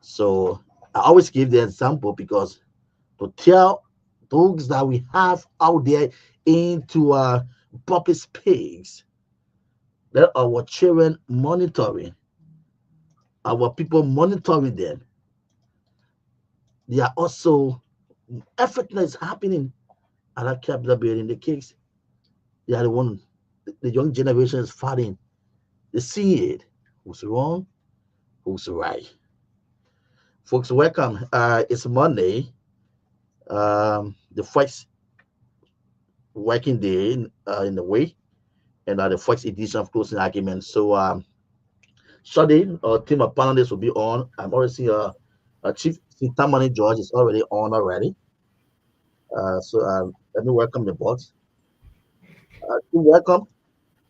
So I always give the example because to tell those that we have out there into public space that our children monitoring, our people monitoring them, they are also everything that is happening at that capital building, the kids, they are the one, the young generation is fighting. They see it. Who's wrong? Who's right? Folks, welcome. It's Monday, the first working day in the way, and the first edition of closing arguments. So, shortly, our team of panelists will be on. I'm already seeing Chief Tomalin George is already on already. Let me welcome the boss. Welcome,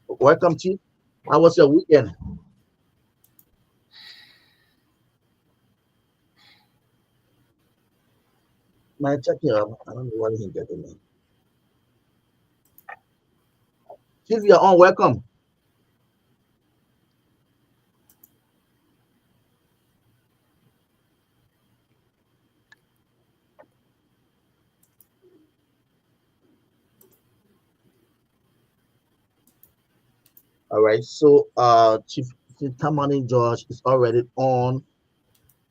welcome, Chief. How was your weekend? Man, check here. I don't know what he getting me. Chief, you're on. Welcome. All right. So, Chief Tomalin George is already on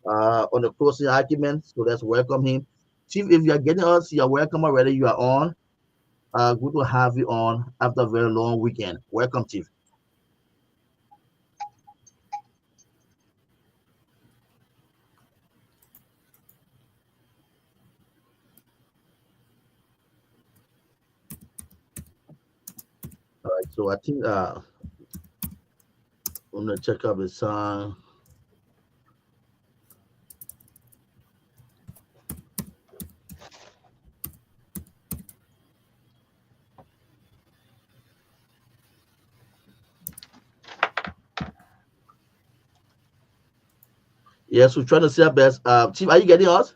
the closing argument. So let's welcome him. Chief, if you are getting us, you are welcome already. You are on. Good to have you on after a very long weekend. Welcome, Chief. All right. So I think I'm gonna check out the song. Yes, we're trying to see our best. Chief, are you getting us?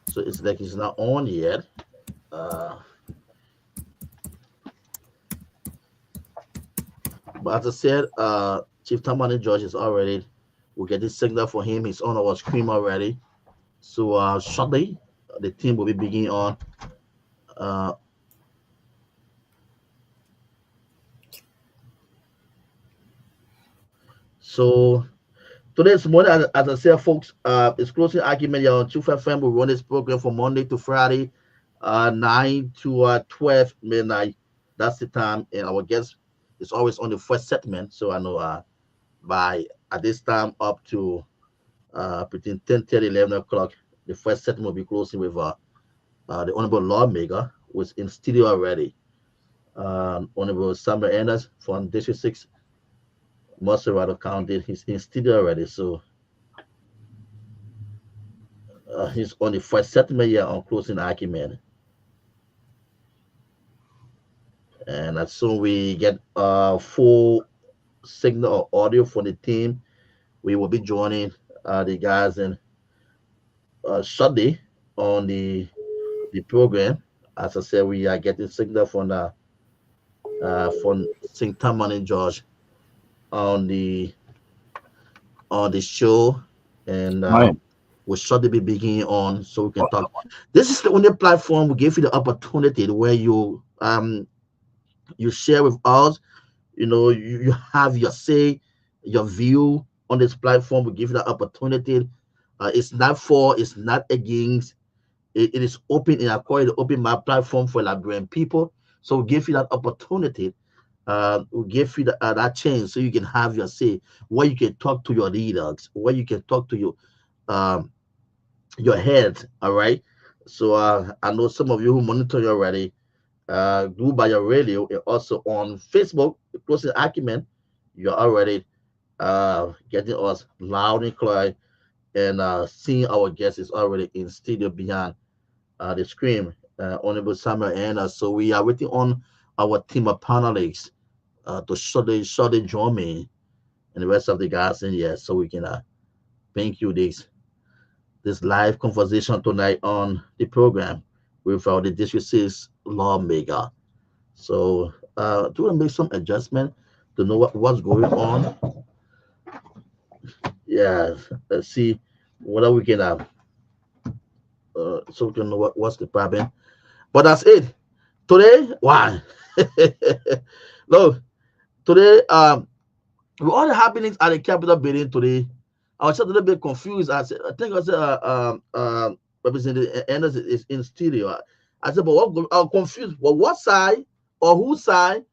So it's like it's not on yet. Uh, but as I said, Chief Tamani George is already. We'll get this signal for him. He's on our screen already. So shortly, the team will be beginning on. Uh, so today's morning, as I said, folks, it's closing argument here on 2FM. We run this program from Monday to Friday, 9 to 12 midnight. That's the time. And our guest is always on the first segment. So I know by at this time up to between 10:30 11 o'clock, the first segment will be closing with the Honorable Lawmaker, who is in studio already. Honorable Samuel Enders from District 6, Maserado County. He's in studio already. So he's on the first settlement here on closing argument. And as soon we get full signal or audio for the team, we will be joining the guys in shortly on the program. As I said, we are getting signal from St. Taman and George on the show, and Right. we'll shortly be beginning on so we can talk. This is the only platform we give you the opportunity where you share with us. You have your say, your view on this platform. We give you the opportunity. It's not against. It is open, and I call it open my platform for Liberian people. So we give you that opportunity. We give you that chance so you can have your say, where you can talk to your leaders, where you can talk to um, your head. All right. So I know some of you who monitor you already do by your radio and also on Facebook, closing argument, you're already getting us loud and clear, and seeing our guests is already in studio behind the screen, Honorable Samuel and so we are waiting on our team of panelists to shortly join me and the rest of the guys in here so we can thank you this live conversation tonight on the program with the District 6 lawmaker. So do want to make some adjustment to know what's going on. Yeah, let's see whether we can so we can know what's the problem. But that's it. Today, why? Look, today with all the happenings at the Capitol building today, I was just a little bit confused. I think I said Representative Anderson is in studio. I said, but what, I'm confused. Well, what side or whose side?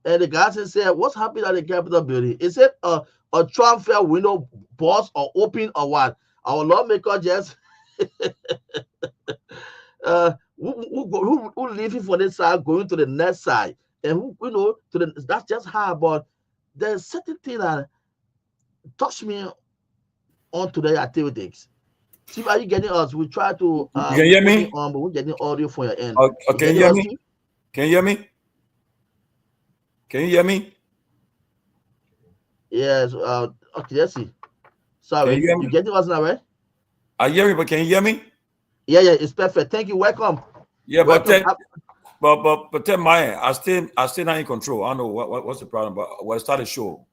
And the guy said, what's happening at the Capitol building? Is it a Trump fair window bust or open or what? Our lawmaker just who leaving for this side going to the next side, and who to the that's just how. But there's certain thing that touch me on today activities. See, are you getting us? We try to You can we hear put it me? on, but we're getting audio from your end. You Can you getting hear us, me? Chief? Can you hear me? Can you hear me? Yes. Okay. Let's see. Can you Sorry, hear you me? getting us now, right? I hear you, but can you hear me? Yeah, yeah. It's perfect. Thank you. Welcome. Yeah, but Welcome. tell Myean, I still not in control. I don't know what's the problem, but we'll start the show.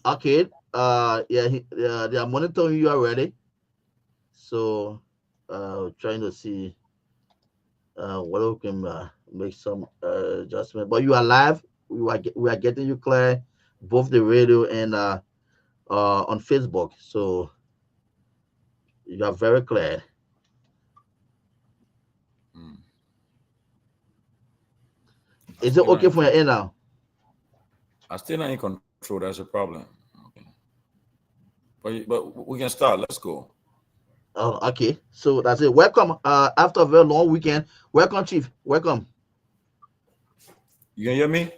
Okay. Yeah. They are monitoring you already. So, trying to see whether we can make some adjustment. But you are live. We are getting you clear, both the radio and on Facebook. So you are very clear. Mm. I Is it still not okay in for your control. end now? I still not in control. That's a problem. Okay. But we can start. Let's go. Oh, okay. So that's it. Welcome. After a very long weekend. Welcome, Chief. Welcome. You can hear me?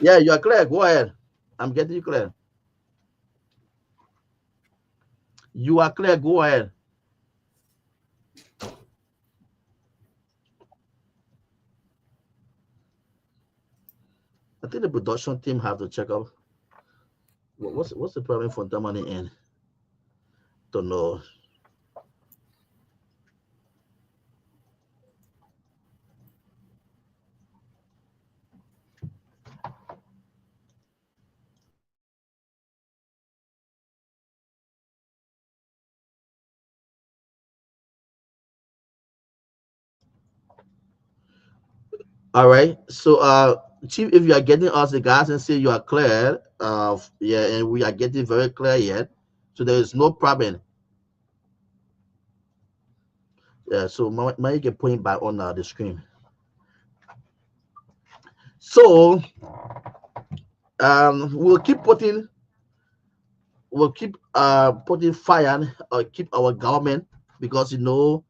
Yeah, you are clear. Go ahead. I'm getting you clear. You are clear. Go ahead. I think the production team have to check out what's the problem for them on the end. Don't know. All right. So, Chief, if you are getting us the guys and say you are clear, yeah, and we are getting very clear yet, so there is no problem. Yeah. So, my you can put it back on the screen. So, we'll keep putting fire, keep our government because why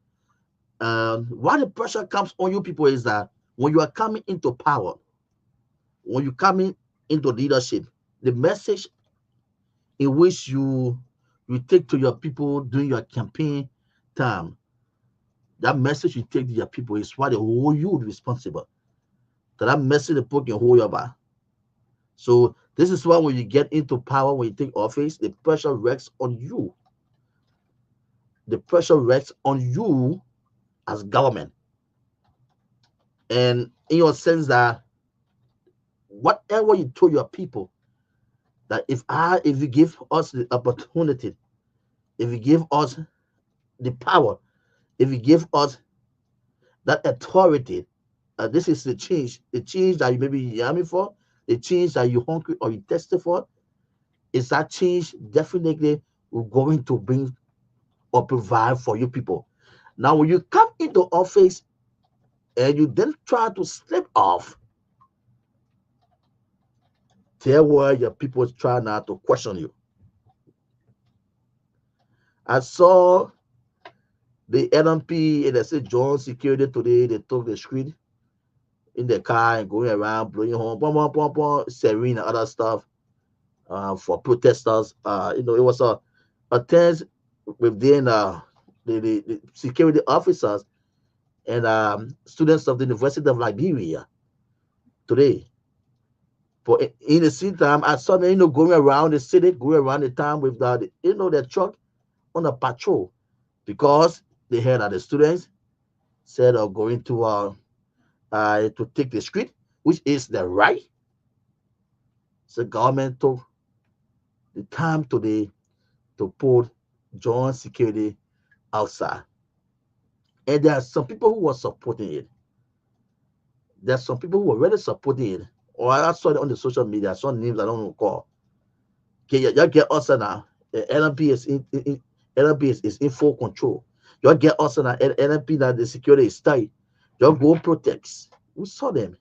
the pressure comes on you people is that when you are coming into power, when you coming into leadership, the message in which you take to your people during your campaign time, that message you take to your people is why they hold you responsible. That message the people can hold you back. So this is why when you get into power, when you take office, the pressure rests on you. The pressure rests on you as government. And in your sense that whatever you told your people, that if you give us the opportunity, if you give us the power, if you give us that authority, this is the change that you maybe yearning for, the change that you hungry or you tested for, is that change definitely going to bring or provide for you people. Now, when you come into office and you then try to slip off, there were your people try now to question you. I saw the NMP and they said John security today, they took the screen in the car and going around blowing horn, bum, bum, bum, bum, serene and other stuff for protesters. It was a tense within the security officers and students of the University of Liberia today. But in the same time, I saw them, going around the city, going around the town with the truck on a patrol because they heard that the students said going to to take the street, which is the right. So government took the time today to put joint security outside. And there are some people who were supporting it. There's some people who were really supporting it. Or I saw it on the social media. I saw names I don't know call. Okay, you get us now. LMP is in full control. You get us now. LMP that the security is tight. You go protects. We saw them.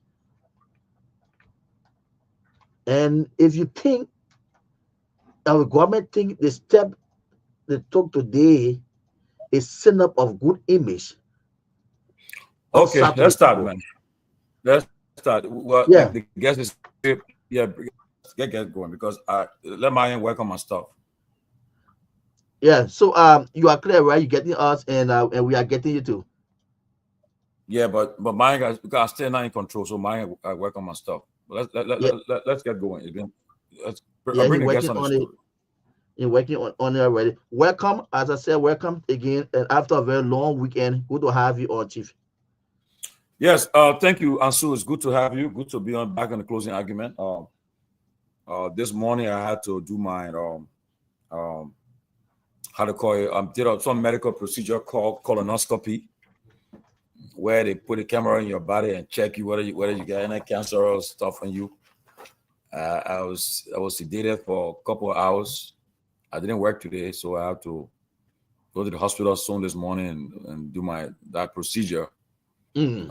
And if you think our government think the step they took today is setting up of good image. Okay, let's start, man. Let's start. Well, yeah, the guest is yeah. Get going because let Myean work on my stuff. Yeah. So you are clear, right? You're getting us, and we are getting you too. Yeah, but Myean guys, because I'm still not in control, so Myean work on my stuff. But let's get going. Again, yeah, bring he's the guest working on the on it. story. He's working on it already. Welcome, as I said, welcome again, and after a very long weekend, good to have you on, Chief. Yes, thank you, Ansu. It's good to have you. Good to be back on the closing argument. This morning I had to do my how to call it? Did some medical procedure called colonoscopy, where they put a camera in your body and check you whether you got any cancer or stuff on you. I was sedated for a couple of hours. I didn't work today, so I have to go to the hospital soon this morning and do that procedure. And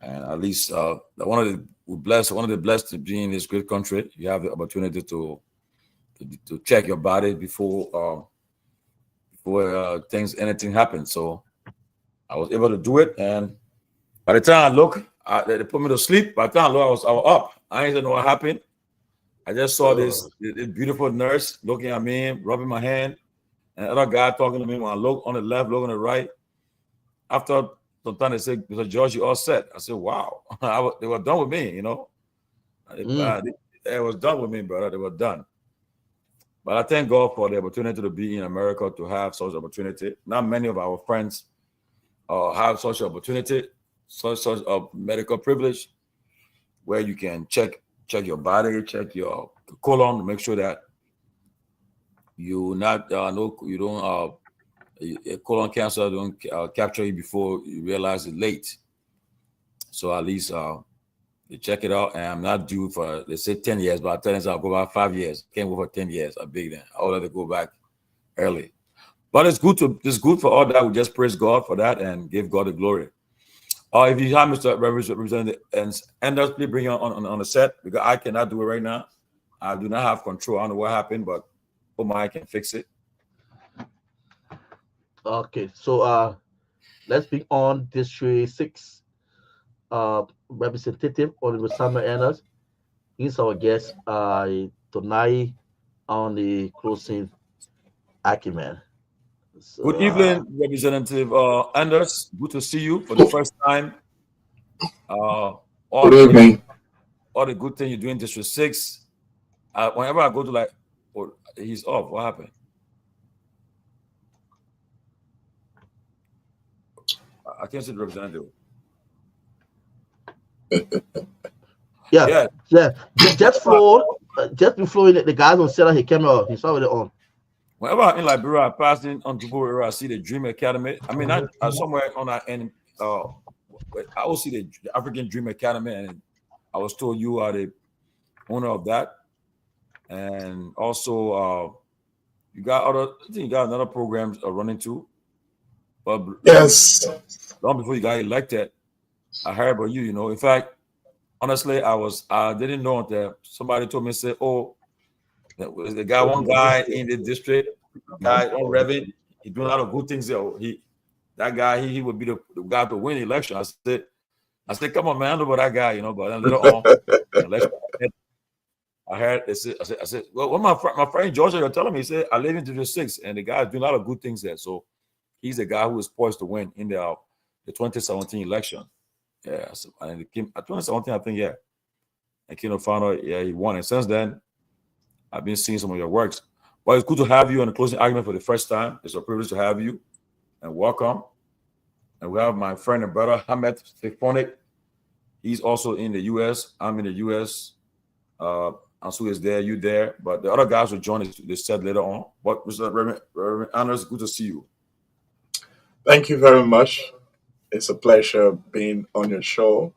at least one of the blessed to be in this great country. You have the opportunity to check your body before anything happens. So I was able to do it, and by the time I look, they put me to sleep. By the time I look, I was up. I didn't know what happened. I just saw this beautiful nurse looking at me, rubbing my hand, and another guy talking to me. When I look on the left, look on the right. After some time, they said, "Mr. George, you all set." I said, "Wow." They were done with me, you know. They was done with me, brother. They were done. But I thank God for the opportunity to be in America, to have such opportunity. Not many of our friends have such opportunity, such a medical privilege, where you can check your body, check your colon to make sure that you don't colon cancer don't capture you before you realize it's late. So at least they check it out, and I'm not due for, they say 10 years, but I tell them I'll go back 5 years. Can't go for 10 years. I'm big then. I would have to go back early. But it's good for all that. We just praise God for that and give God the glory. If you have Mr. Representative Anders, please bring him on the set, because I cannot do it right now. I do not have control. I don't know what happened, but I can fix it. Okay, so let's bring on District 6 Representative Honorable Samuel Anders. He's our guest tonight on the closing argument. So, good evening, Representative Anders. Good to see you for the first time. Good evening. All the good things you're doing, District 6. Whenever I go to he's off. What happened? I can't see the representative. Yeah. Just be flowing. The guys don't set up his camera. He's already on. Whenever I'm in Liberia, I pass in on Dubois area, I see the Dream Academy. I mean, I somewhere on that end, I will see the African Dream Academy, and I was told you are the owner of that. And also, you got another program running too. But yes, long before you got elected, I heard about you. You know, in fact, honestly, I didn't know that somebody told me, say, "Oh, the guy, one guy in the district, guy on Revit, he doing a lot of good things there. That guy, he would be the guy to win the election." I said, "Come on, man, I know about that guy, you know." But then later on, the election, I heard I said, "Well, my friend Georgia, you're telling me," he said, "I live in District 6, and the guy is doing a lot of good things there." So he's a guy who is poised to win in the 2017 election. Yeah, so, and it came at 2017, I think, yeah. And Kino found out, yeah, he won. And since then, I've been seeing some of your works. But it's good to have you on the closing argument for the first time. It's a privilege to have you, and welcome. And we have my friend and brother, Hamed Stefanik. He's also in the U.S. I'm in the U.S. Ansu is there, you there, but the other guys will join us. They said later on. But Mr. Reverend Anders, good to see you. Thank you very much. It's a pleasure being on your show.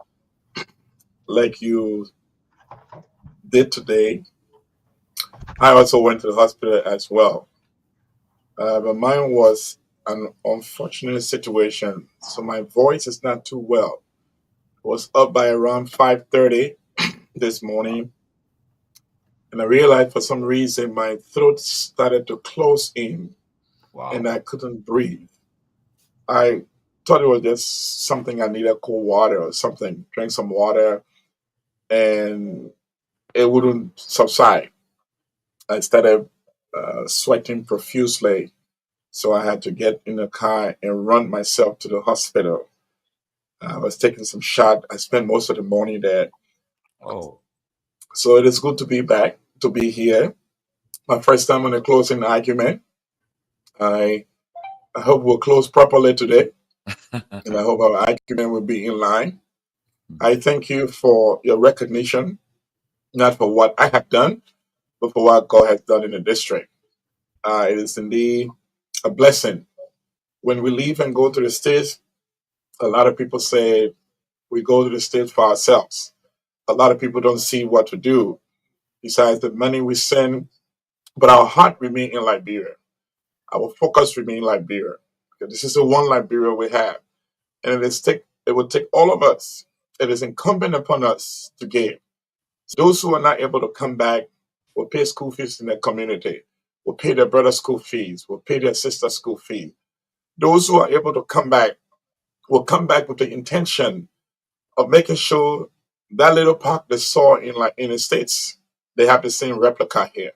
Like you did today, I also went to the hospital as well. But mine was an unfortunate situation. So my voice is not too well. I was up by around 5:30 this morning, and I realized for some reason my throat started to close in Wow. and I couldn't breathe. I thought it was just something I needed cold water or something. Drink some water and it wouldn't subside. I started sweating profusely. So I had to get in the car and run myself to the hospital. I was taking some shot. I spent most of the morning there. Oh. So it is good to be back, to be here. My first time on a closing argument. I, I hope we'll close properly today. And I hope our argument will be in line. I thank you for your recognition, not for what I have done, but for what God has done in the district. It is indeed a blessing. When we leave and go to the States, a lot of people say we go to the States for ourselves. A lot of people don't see what to do besides the money we send, but our heart remains in Liberia. Our focus remains in Liberia. Because this is the one Liberia we have. And it will take all of us. It is incumbent upon us to give. Those who are not able to come back will pay school fees in their community, will pay their brother's school fees, will pay their sister's school fees. Those who are able to come back will come back with the intention of making sure that little park they saw in the States, they have the same replica here.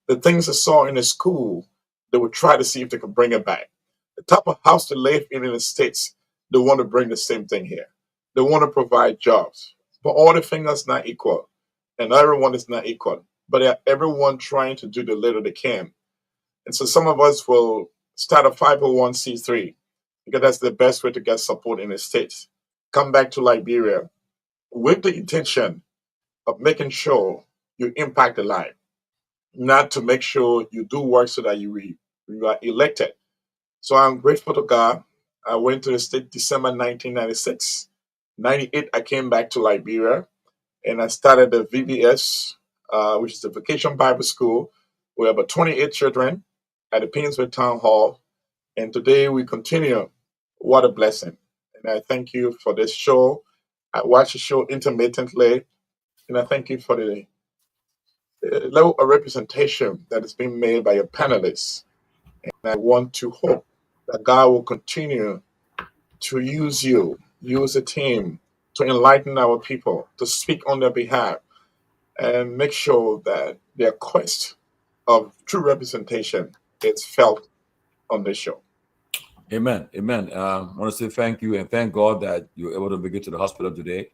The things they saw in the school, they will try to see if they can bring it back. The type of house they live in the States, they want to bring the same thing here. They want to provide jobs. But all the fingers not equal, and everyone is not equal. But everyone trying to do the little they can. And so some of us will start a 501c3 because that's the best way to get support in the States. Come back to Liberia with the intention of making sure you impact the life, not to make sure you do work so that you are elected. So I'm grateful to God. I went to the state December 1996. 98, I came back to Liberia and I started the VBS, which is the Vacation Bible School. We have about 28 children at the Painesville Town Hall. And today we continue. What a blessing. And I thank you for this show. I watch the show intermittently. And I thank you for the level of representation that is being made by your panelists. And I want to hope that God will continue to use you, use the team to enlighten our people, to speak on their behalf, and make sure that their quest of true representation is felt on this show. Amen. Amen. I want to say thank you and thank God that you were able to make it to the hospital today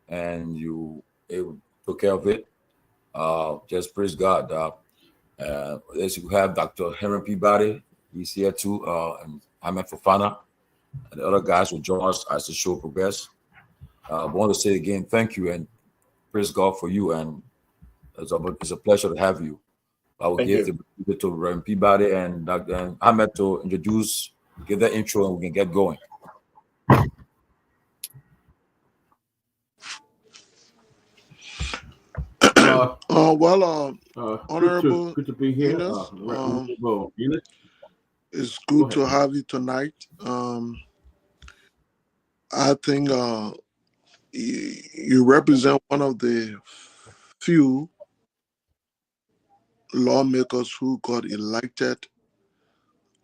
and you took care of it. Just praise God. As you have Dr. Henry Peabody, he's here too, and Ahmed Fofana, and the other guys will join us as the show progresses. I want to say again, thank you and praise God for you. And it's a pleasure to have you. I will Thank give you. the to Reverend Peabody and Dr. Ahmed to give that intro, and we can get going. Honorable Good to be here. Enos, Enos. it's good to have you tonight. I think you represent one of the few lawmakers who got elected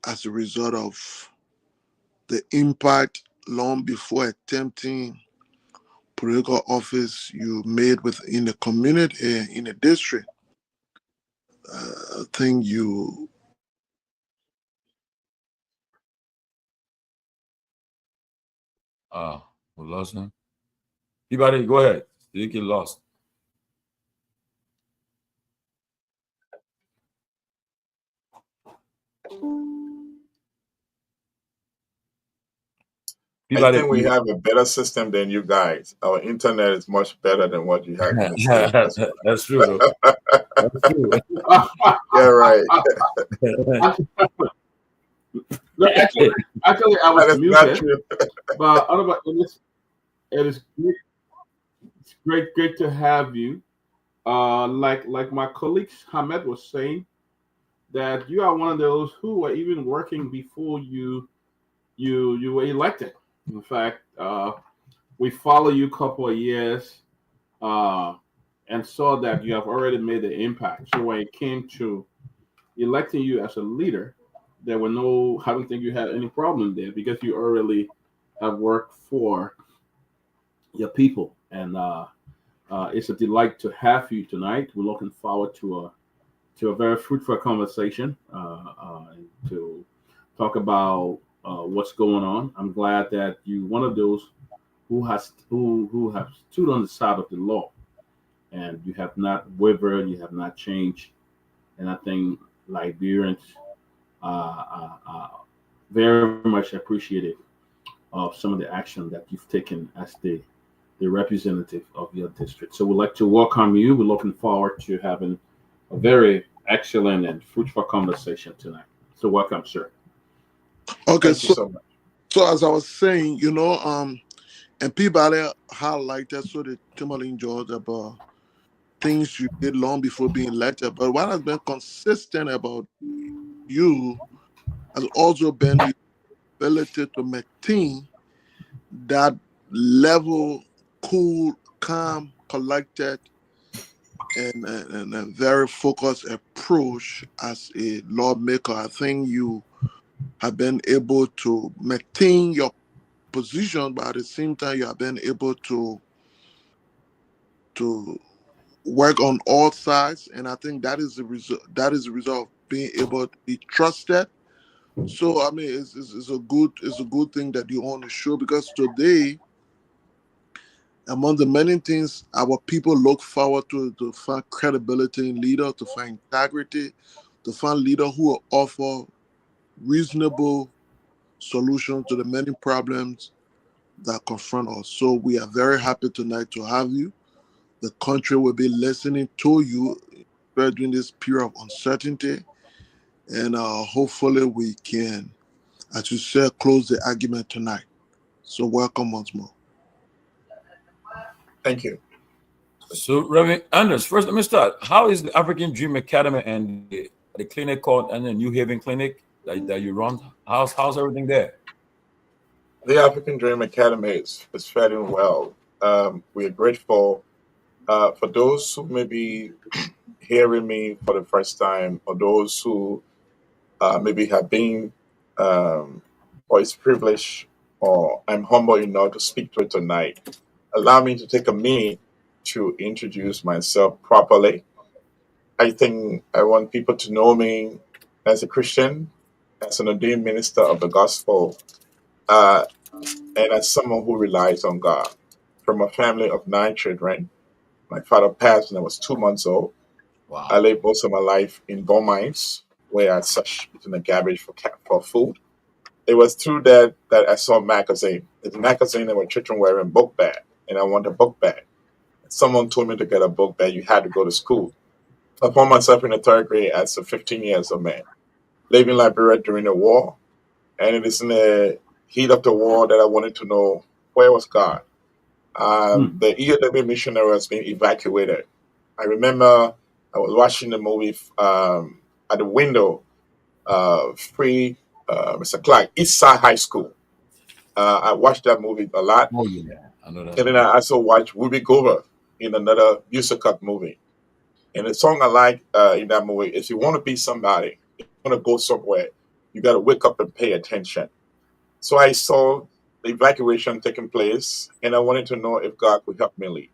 as a result of the impact long before attempting political office you made within the community in the district. I think you We lost him. Peabody, go ahead. You get lost. I Peabody. think we have a better system than you guys. Our internet is much better than what you have in the States. That's That's true, though. That's true. yeah, right. No, actually, I was That is not muted, true. but otherwise, it is great, it's great to have you. Like my colleague Hamed was saying, that you are one of those who were even working before you were elected. In fact, we follow you a couple of years, uh, and saw that you have already made an impact. So when it came to electing you as a leader, there were no, I don't think you had any problem there because you already have worked for your people. And it's a delight to have you tonight. We're looking forward to a very fruitful conversation and to talk about what's going on. I'm glad that you one of those who have stood on the side of the law, and you have not wavered, you have not changed, and I think Liberians are very much appreciative of some of the action that you've taken as the representative of your district. So we'd like to welcome you. We're looking forward to having a very excellent and fruitful conversation tonight. So welcome, sir. Okay, Thank you so much. so as I was saying, and Peabody highlighted so the Tomalin George about things you did long before being elected. But what has been consistent about you has also been your ability to maintain that level, cool, calm, collected, and a very focused approach as a lawmaker. I think you have been able to maintain your position, but at the same time, you have been able to work on all sides, and I think that is the result. That is the result of being able to be trusted. So I mean, it's a good thing that you want to show because today, among the many things our people look forward to find credibility in leader, to find integrity, to find leader who will offer reasonable solutions to the many problems that confront us. So we are very happy tonight to have you. The country will be listening to you during this period of uncertainty, and hopefully we can, as you said, close the argument tonight. So welcome once more. Thank you. So, Reverend Anders, first let me start. How is the African Dream Academy and the clinic called and the New Haven Clinic that you run? How's everything there? The African Dream Academy is faring well. We are grateful for those who may be hearing me for the first time, or those who maybe have been or is privileged, or I'm humble enough to speak to it tonight. Allow me to take a minute to introduce myself properly. I think I want people to know me as a Christian, as an ordained minister of the gospel, uh, and as someone who relies on God. From a family of 9 children, my father passed when I was 2 months old. Wow. I lived most of my life in gold mines, where I searched between the garbage for food. It was through that I saw a magazine. It's a magazine that my children were in book bag, and I want a book bag. Someone told me to get a book bag. You had to go to school. I found myself in the third grade as a 15 years old man, living in Liberia during the war. And it is in the heat of the war that I wanted to know, where was God? The EOW missionary was being evacuated. I remember I was watching the movie at the window, free Mr. Clark, East Side High School. I watched that movie a lot. Oh yeah, I know that. And then I also watched Ruby Gover in another musical movie. And the song I like in that movie is, you want to be somebody, you want to go somewhere, you got to wake up and pay attention. So I saw the evacuation taking place, and I wanted to know if God could help me leave.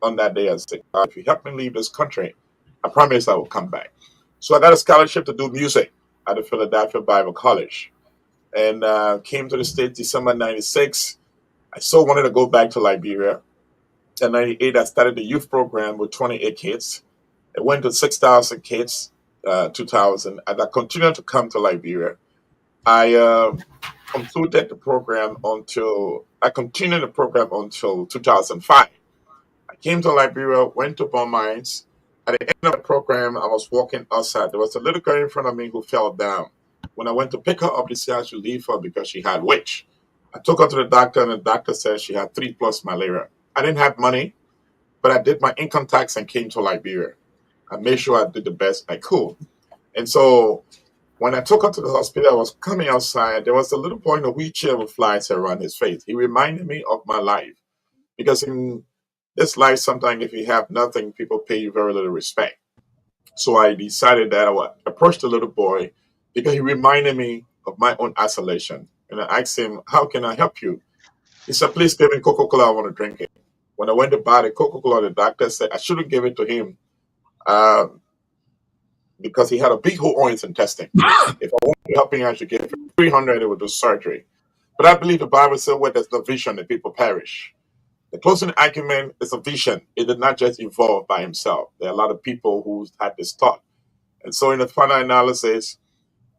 On that day, I said, God, if you help me leave this country, I promise I will come back. So I got a scholarship to do music at the Philadelphia Bible College, and came to the States December 96. I so wanted to go back to Liberia. In 98, I started the youth program with 28 kids. It went to 6,000 kids, 2000. And I continued to come to Liberia. I concluded the program until I continued the program until 2005. I came to Liberia, went to Bon Mines. At the end of the program, I was walking outside. There was a little girl in front of me who fell down. When I went to pick her up, they said I should leave her because she had witch. I took her to the doctor, and the doctor said she had 3+ malaria. I didn't have money, but I did my income tax and came to Liberia. I made sure I did the best I could. And so when I took her to the hospital, I was coming outside. There was a little boy in a wheelchair with flies around his face. He reminded me of my life because in this life, sometimes if you have nothing, people pay you very little respect. So I decided that I would approach the little boy because he reminded me of my own isolation. And I asked him, "How can I help you?" He said, "Please give me Coca-Cola. I want to drink it." When I went to buy the Coca-Cola, the doctor said I shouldn't give it to him uh, because he had a big hole on his intestine. If I wanted to help him, I should give him 300, it would do surgery. But I believe the Bible said, where there's no vision, the people perish. The closing argument is a vision. It did not just evolve by himself. There are a lot of people who had this thought. And so in the final analysis,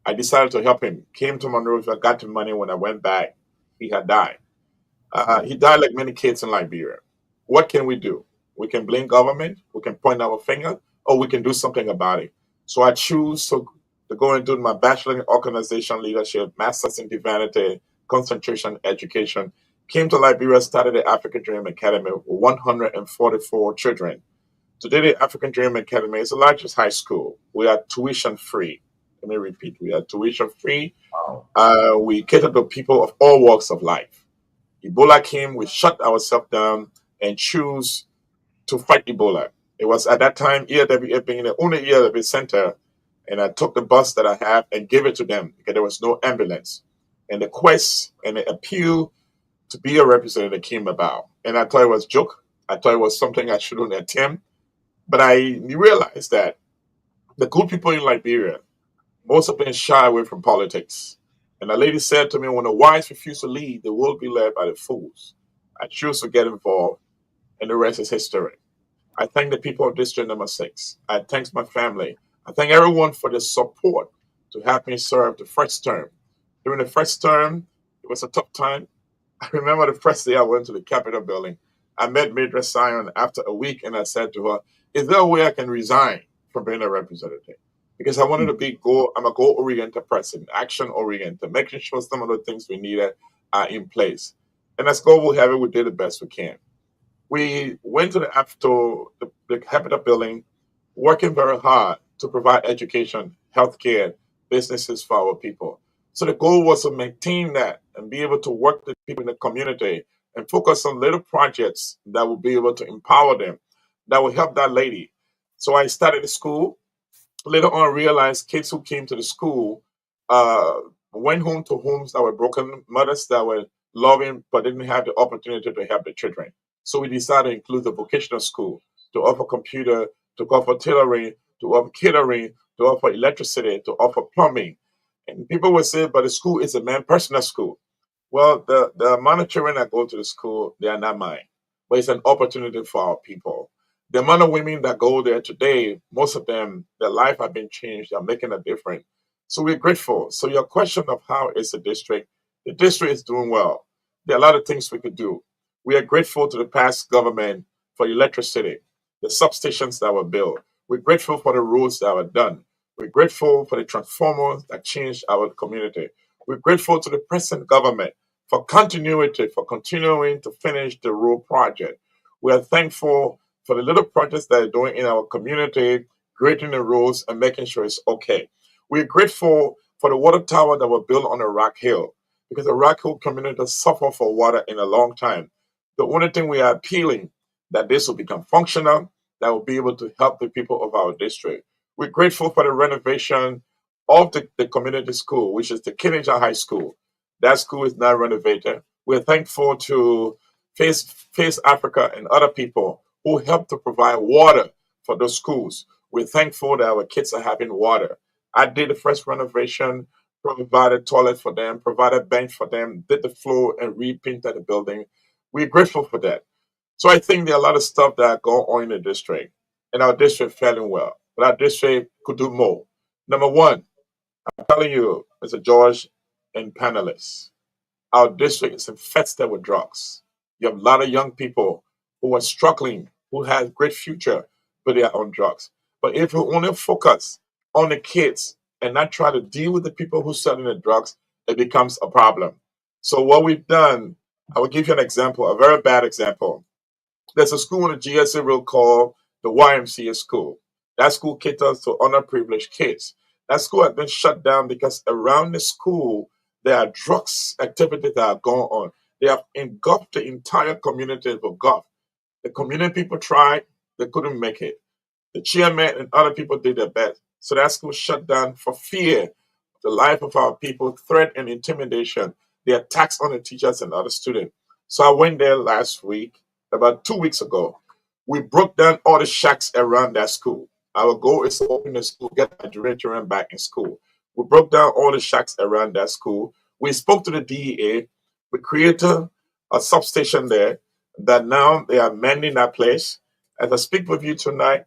I decided to help him. Came to Monrovia, got the money. When I went back, he had died. He died like many kids in Liberia. What can we do? We can blame government, we can point our finger, or we can do something about it. So I choose to go and do my bachelor in organization leadership, master's in divinity, concentration education. Came to Liberia, started the African Dream Academy with 144 children. Today, the African Dream Academy is the largest high school. We are tuition free. Let me repeat, we are tuition free. Wow. We cater to people of all walks of life. Ebola came, we shut ourselves down and choose to fight Ebola. It was at that time ELWA being the only ELWA center, and I took the bus that I have and gave it to them because there was no ambulance. And the quest and the appeal to be a representative came about. And I thought it was a joke. I thought it was something I shouldn't attempt. But I realized that the good people in Liberia, most of them shy away from politics. And a lady said to me, when the wise refuse to lead, they will be led by the fools. I choose to get involved, and the rest is history. I thank the people of District Number 6. I thank my family. I thank everyone for the support to have me serve the first term. During the first term, it was a tough time. I remember the first day I went to the Capitol building. I met Madra Sion after a week, and I said to her, "Is there a way I can resign from being a representative?" Because I wanted to be goal. I'm a goal-oriented person, action-oriented, making sure some of the things we needed are in place. And as God will have it, we did the best we can. We went to the Capitol building, working very hard to provide education, healthcare, businesses for our people. So the goal was to maintain that and be able to work with people in the community and focus on little projects that will be able to empower them, that will help that lady. So I started the school. Later on, I realized kids who came to the school uh, went home to homes that were broken, mothers that were loving but didn't have the opportunity to help the children. So we decided to include the vocational school to offer computer, to offer tailoring, to offer catering, to offer electricity, to offer plumbing. And people would say, but the school is a man personal school. Well, the amount of children that go to the school, they are not mine, but it's an opportunity for our people. The amount of women that go there today, most of them, their life have been changed. They're making a difference. So we're grateful. So your question of how is the district is doing well. There are a lot of things we could do. We are grateful to the past government for electricity, the substations that were built. We're grateful for the roads that were done. We're grateful for the transformers that changed our community. We're grateful to the present government for continuity, for continuing to finish the road project. We are thankful for the little projects that are doing in our community, grading the roads and making sure it's okay. We're grateful for the water tower that were built on a rock hill because the rock hill community suffered for water in a long time. The only thing we are appealing that this will become functional, that will be able to help the people of our district. We're grateful for the renovation of the community school, which is the Kinija High School. That school is now renovated. We're thankful to Face Africa and other people who help to provide water for those schools. We're thankful that our kids are having water. I did the first renovation, provided toilet for them, provided bench for them, did the floor and repainted the building. We're grateful for that. So I think there are a lot of stuff that go on in the district, and our district failing well. But our district could do more. Number one, I'm telling you, Mr. George and panelists, our district is infested with drugs. You have a lot of young people who are struggling, who have great future, but they are on drugs. But if we only focus on the kids and not try to deal with the people who selling the drugs, it becomes a problem. So what we've done, I will give you an example, a very bad example. There's a school in the GSA Road called the YMCA school. That school caters to underprivileged kids. That school has been shut down because around the school there are drugs activities that are going on. They have engulfed the entire community of Gulf. The community people tried, they couldn't make it. The chairman and other people did their best. So that school shut down for fear of the life of our people, threat and intimidation, the attacks on the teachers and other students. So I went there last week, about 2 weeks ago. We broke down all the shacks around that school. Our goal is to open the school, get Nigerian children back in school. We broke down all the shacks around that school. We spoke to the DEA. We created a substation there that now they are mending that place. As I speak with you tonight,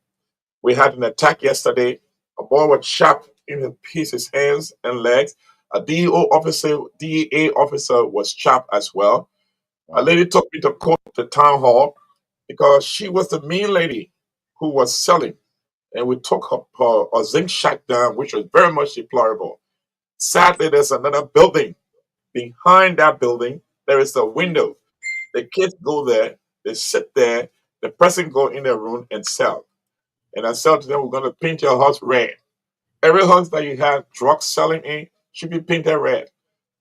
we had an attack yesterday. A boy was shot in his hands and legs. A DEA officer was shot as well. A Wow. lady took me to court at the town hall because she was the main lady who was selling. And we took her zinc shack down, which was very much deplorable. Sadly, there's another building. Behind that building, there is a window. The kids go there, they sit there, the person go in their room and sell. And I said to them, we're going to paint your house red. Every house that you have drugs selling in should be painted red.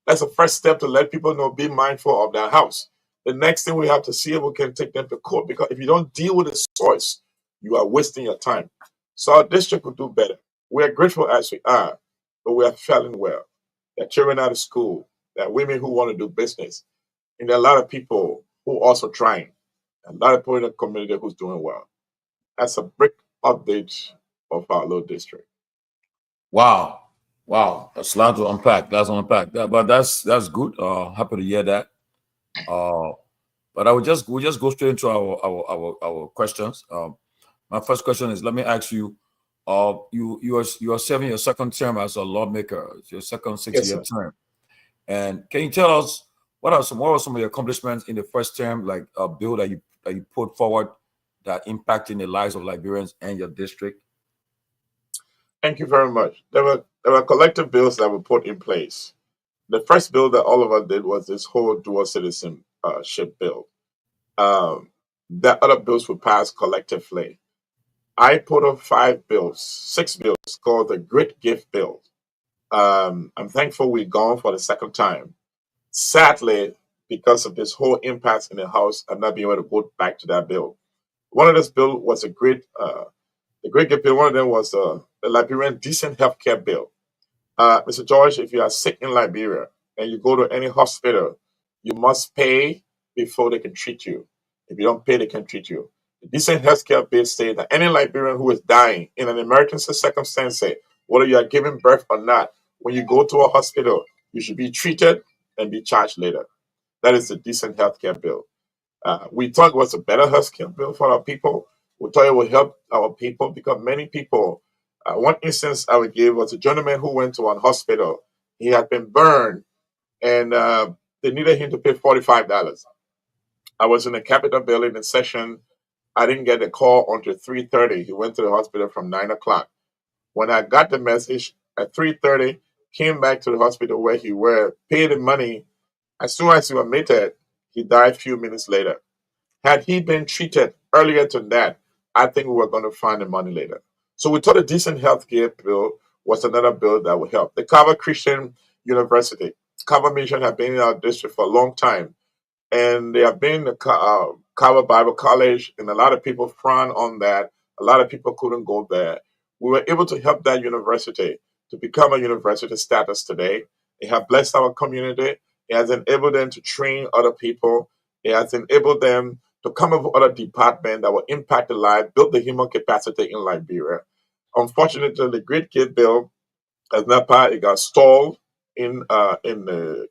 That's the first step to let people know, be mindful of their house. The next thing we have to see if we can take them to court, because if you don't deal with the source, you are wasting your time. So our district will do better. We are grateful as we are, but we are failing well. There are children out of school. There are women who want to do business. And there are a lot of people who are also trying. A lot of people in the community who's doing well. That's a brief update of our little district. Wow. Wow. That's a lot to unpack. That's unpack. But that's good. Happy to hear that. Uh but we'll just go straight into our questions. My first question is, let me ask you, you are serving your second term as a lawmaker. It's your second Yes, 6-year sir. term. And can you tell us what were some of your accomplishments in the first term, like a bill that you put forward that impacting the lives of Liberians and your district? Thank you very much. There were collective bills that were put in place. The first bill that all of us did was this whole dual citizenship bill. The other bills were passed collectively. I put up 5 bills, 6 bills called the Great Gift Bill. I'm thankful we're gone for the second time. Sadly, because of this whole impasse in the House, I'm not being able to go back to that bill. One of those bill was the Great Gift Bill. One of them was the Liberian Decent Healthcare Bill. Mr. George, if you are sick in Liberia and you go to any hospital, you must pay before they can treat you. If you don't pay, they can treat you. The decent healthcare bill states that any Liberian who is dying in an emergency circumstance, whether you are giving birth or not, when you go to a hospital, you should be treated and be charged later. That is the decent healthcare bill. We thought it was a better healthcare bill for our people. We thought it would help our people because many people. One instance I would give was a gentleman who went to one hospital. He had been burned, and they needed him to pay $45. I was in the Capitol building in session. I didn't get a call until 3:30. He went to the hospital from 9 o'clock. When I got the message at 3:30, came back to the hospital where he were, paid the money. As soon as he was admitted, he died a few minutes later. Had he been treated earlier to that, I think we were going to find the money later. So we thought a decent health care bill was another bill that would help. The Carver Christian University, Carver Mission have been in our district for a long time, and they have been in the Carver Bible College, and a lot of people frown on that. A lot of people couldn't go there. We were able to help that university to become a university status today. It has blessed our community. It has enabled them to train other people. It has enabled them to come up with other departments that will impact the life, build the human capacity in Liberia. Unfortunately, the Great Gate Bill as NAPA, it got stalled in the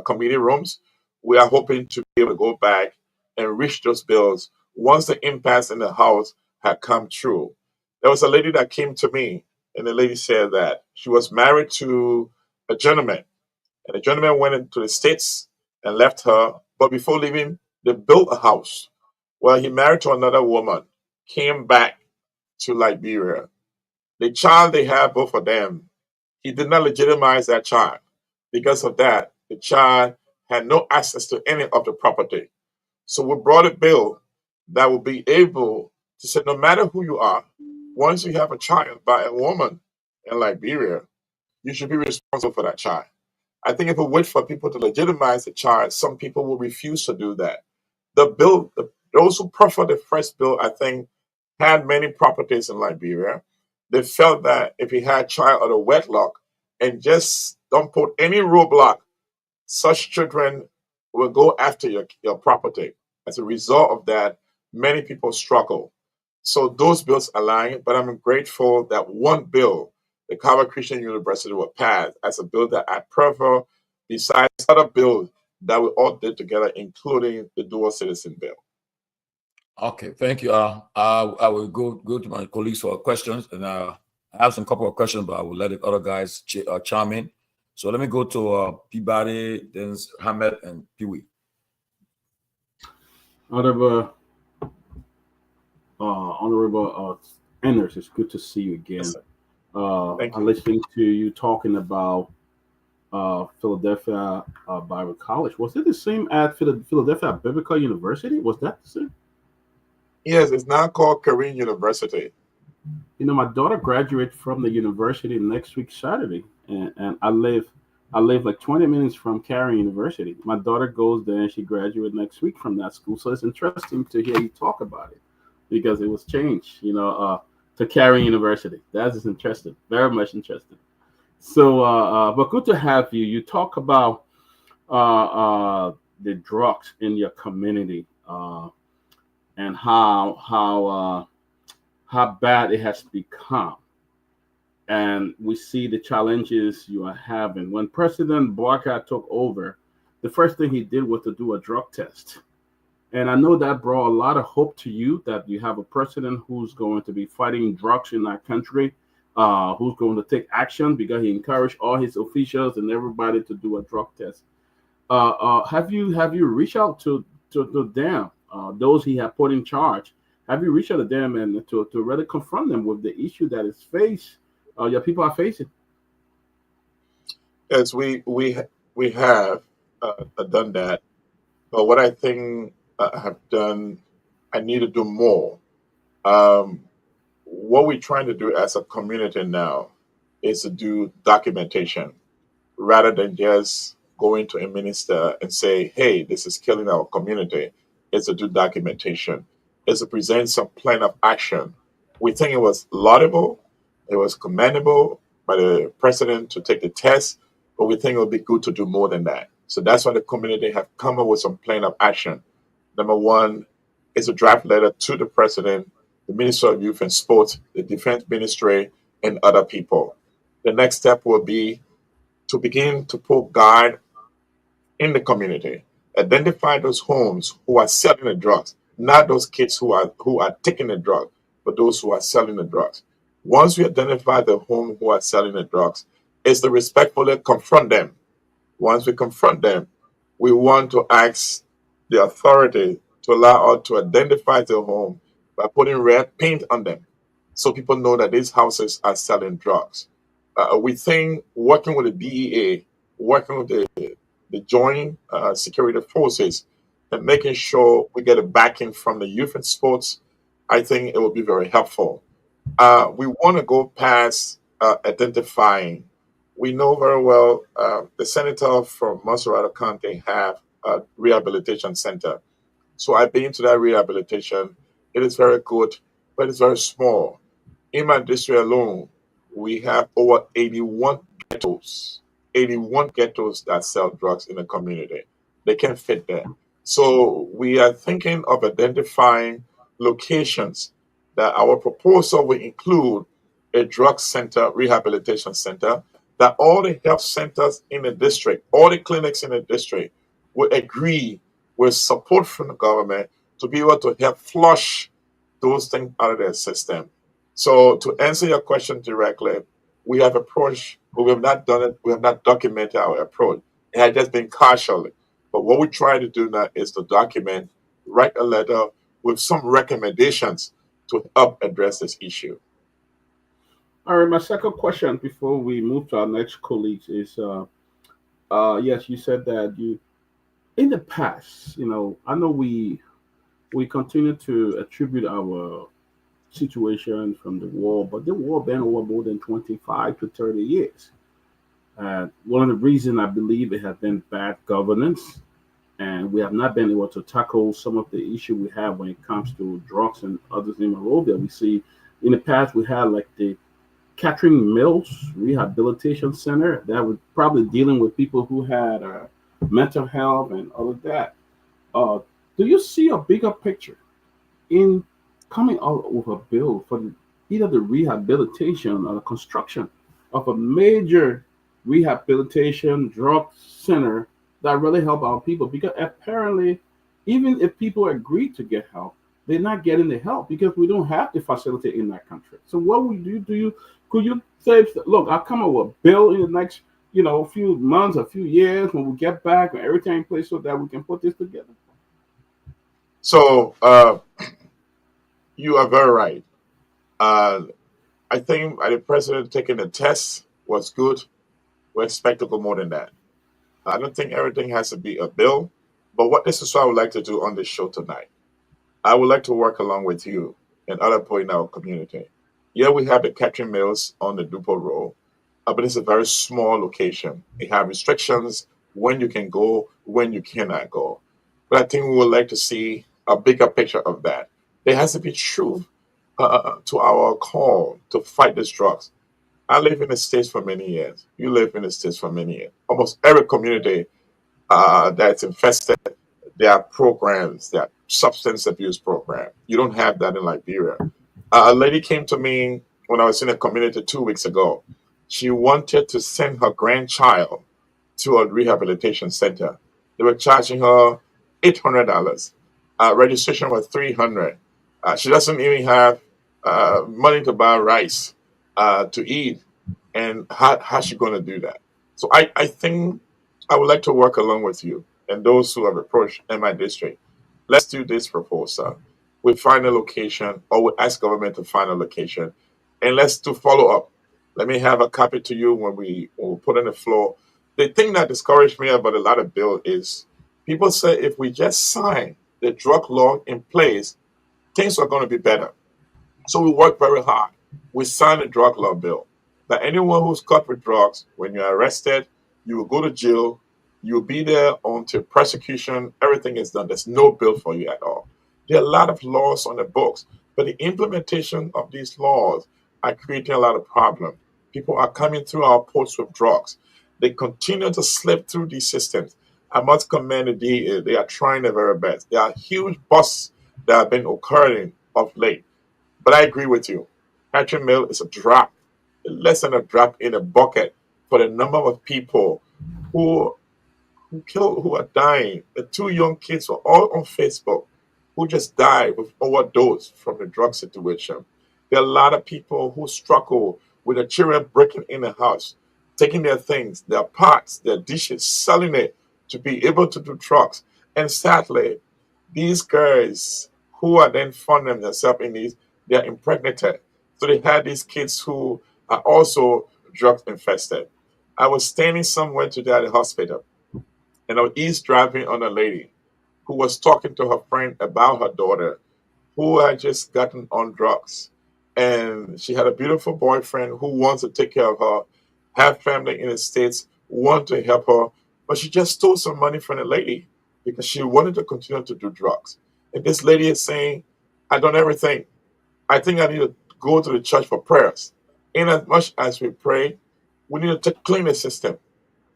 committee rooms. We are hoping to be able to go back and reach those bills once the impasse in the House had come true. There was a lady that came to me, and the lady said that she was married to a gentleman, and the gentleman went into the States and left her. But before leaving, they built a house. Well, he married to another woman, came back to Liberia. The child they had, both of them, he did not legitimize that child. Because of that, the child had no access to any of the property. So we brought a bill that will be able to say no matter who you are, once you have a child by a woman in Liberia, you should be responsible for that child. I think if we wait for people to legitimize the child, some people will refuse to do that. The bill, those who prefer the first bill, I think, had many properties in Liberia. They felt that if you had a child out of wedlock and just don't put any roadblock, such children will go after your property. As a result of that, many people struggle. So those bills align, but I'm grateful that one bill, the Garguah Christian University, will pass as a bill that I prefer, besides other bills that we all did together, including the dual citizen bill. Okay, thank you. I will go to my colleagues for questions, and I have some couple of questions, but I will let the other guys chime in. So let me go to Peabody, then Hamed and Pewee. Honorable Anders, it's good to see you again. Yes, I'm listening to you talking about Philadelphia Bible College. Was it the same at Philadelphia Biblical University? Was that the same? Yes, it's now called Korean University. You know, my daughter graduates from the university next week Saturday, and I live like 20 minutes from Carey University. My daughter goes there and she graduates next week from that school. So it's interesting to hear you talk about it because it was changed, to Carey University. That is interesting, very much interesting. So, but good to have you. You talk about the drugs in your community and how bad it has become. And we see the challenges you are having. When President Barker took over, the first thing he did was to do a drug test. And I know that brought a lot of hope to you that you have a president who's going to be fighting drugs in our country, who's going to take action because he encouraged all his officials and everybody to do a drug test. Have you reached out to them, those he had put in charge? Have you reached out to them and to really confront them with the issue that is faced? Your people are facing. Yes, we have done that. But what I think I have done, I need to do more. Um, what we're trying to do as a community now is to do documentation rather than just going to a minister and say, hey, this is killing our community. It's to do documentation. It's to present some plan of action. We think it was laudable, it was commendable by the president to take the test, but we think it would be good to do more than that. So that's why the community have come up with some plan of action. Number one is a draft letter to the president, the Minister of Youth and Sports, the Defense Ministry, and other people. The next step will be to begin to put guard in the community, identify those homes who are selling the drugs, not those kids who are taking the drug, but those who are selling the drugs. Once we identify the home who are selling the drugs, it's to respectfully confront them. Once we confront them, we want to ask the authority to allow us to identify the home by putting red paint on them so people know that these houses are selling drugs. We think working with the DEA, working with the joint security forces, and making sure we get a backing from the youth and sports, I think it will be very helpful. We want to go past identifying. We know very well the senator from Maserati County have a rehabilitation center. So I've been to that rehabilitation. It is very good, but it's very small. In my district alone, we have over 81 ghettos that sell drugs in the community. They can fit there. So we are thinking of identifying locations that our proposal will include a drug center, rehabilitation center, that all the health centers in the district, all the clinics in the district will agree with support from the government to be able to help flush those things out of their system. So to answer your question directly, we have approached, but we have not done it. We have not documented our approach. It has just been partially. But what we try to do now is to document, write a letter with some recommendations to help address this issue. All right, my second question before we move to our next colleagues is, yes, you said that you in the past, I know we continue to attribute our situation from the war, but the war been over more than 25 to 30 years. One of the reasons I believe it has been bad governance, and we have not been able to tackle some of the issue we have when it comes to drugs and others in Monrovia. We see in the past we had like the Catherine Mills Rehabilitation Center that was probably dealing with people who had mental health and all of that. Uh, do you see a bigger picture in coming out with a bill for either the rehabilitation or the construction of a major rehabilitation drug center that really help our people? Because apparently, even if people agree to get help, they're not getting the help because we don't have the facility in that country. So what we do you could you say, look, I'll come up with a bill in the next few months, a few years when we get back and everything in place so that we can put this together? So you are very right. Uh, I think the president taking the test was good. We expect to go more than that. I don't think everything has to be a bill, but what this is what I would like to do on this show tonight. I would like to work along with you and other people in our community. Yeah, we have the catering mills on the Dupo Road, but it's a very small location. They have restrictions when you can go, when you cannot go. But I think we would like to see a bigger picture of that. There has to be truth to our call to fight these drugs. I live in the States for many years. You live in the States for many years. Almost every community that's infested, there are programs, there are substance abuse programs. You don't have that in Liberia. A lady came to me when I was in a community 2 weeks ago. She wanted to send her grandchild to a rehabilitation center. They were charging her $800. Registration was 300. She doesn't even have money to buy rice to eat. And how's she going to do that? So I think I would like to work along with you and those who have approached in my district. Let's do this proposal. We find a location or we ask government to find a location and let's do follow up. Let me have a copy to you when we put on the floor. The thing that discouraged me about a lot of bill is people say if we just sign the drug law in place, things are going to be better. So we work very hard. We signed a drug law bill that anyone who's caught with drugs, when you're arrested, you will go to jail. You'll be there until prosecution. Everything is done. There's no bill for you at all. There are a lot of laws on the books, but the implementation of these laws are creating a lot of problems. People are coming through our ports with drugs. They continue to slip through these systems. I must commend the DEA. They are trying their very best. There are huge busts that have been occurring of late. But I agree with you. Patrick Mill is a drop, less than a drop in a bucket for the number of people who who are dying. The two young kids were all on Facebook who just died with overdose from the drug situation. There are a lot of people who struggle with the children breaking in the house, taking their things, their pots, their dishes, selling it to be able to do drugs. And sadly, these girls who are then funding themselves in these, they are impregnated. So they had these kids who are also drug infested. I was standing somewhere today at the hospital and I was eavesdropping on a lady who was talking to her friend about her daughter who had just gotten on drugs. And she had a beautiful boyfriend who wants to take care of her, have family in the States, want to help her, but she just stole some money from the lady because she wanted to continue to do drugs. And this lady is saying, I've done everything. I think I need to go to the church for prayers. In as much as we pray, we need to clean the system.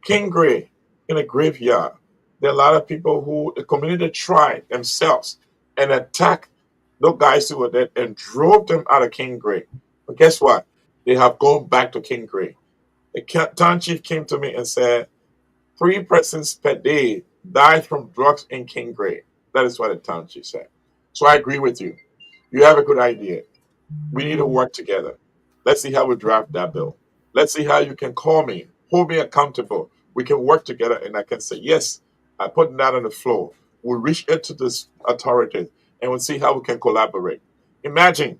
King Gray in a graveyard. There are a lot of people who the community tried themselves and attacked those guys who were there and drove them out of King Gray. But guess what? They have gone back to King Gray. The town chief came to me and said, 3 persons per day died from drugs in King Gray. That is what the town chief said. So I agree with you. You have a good idea. We need to work together. Let's see how we draft that bill. Let's see how you can call me, hold me accountable. We can work together, and I can say, yes, I put that on the floor. We'll reach out to this authorities and we'll see how we can collaborate. Imagine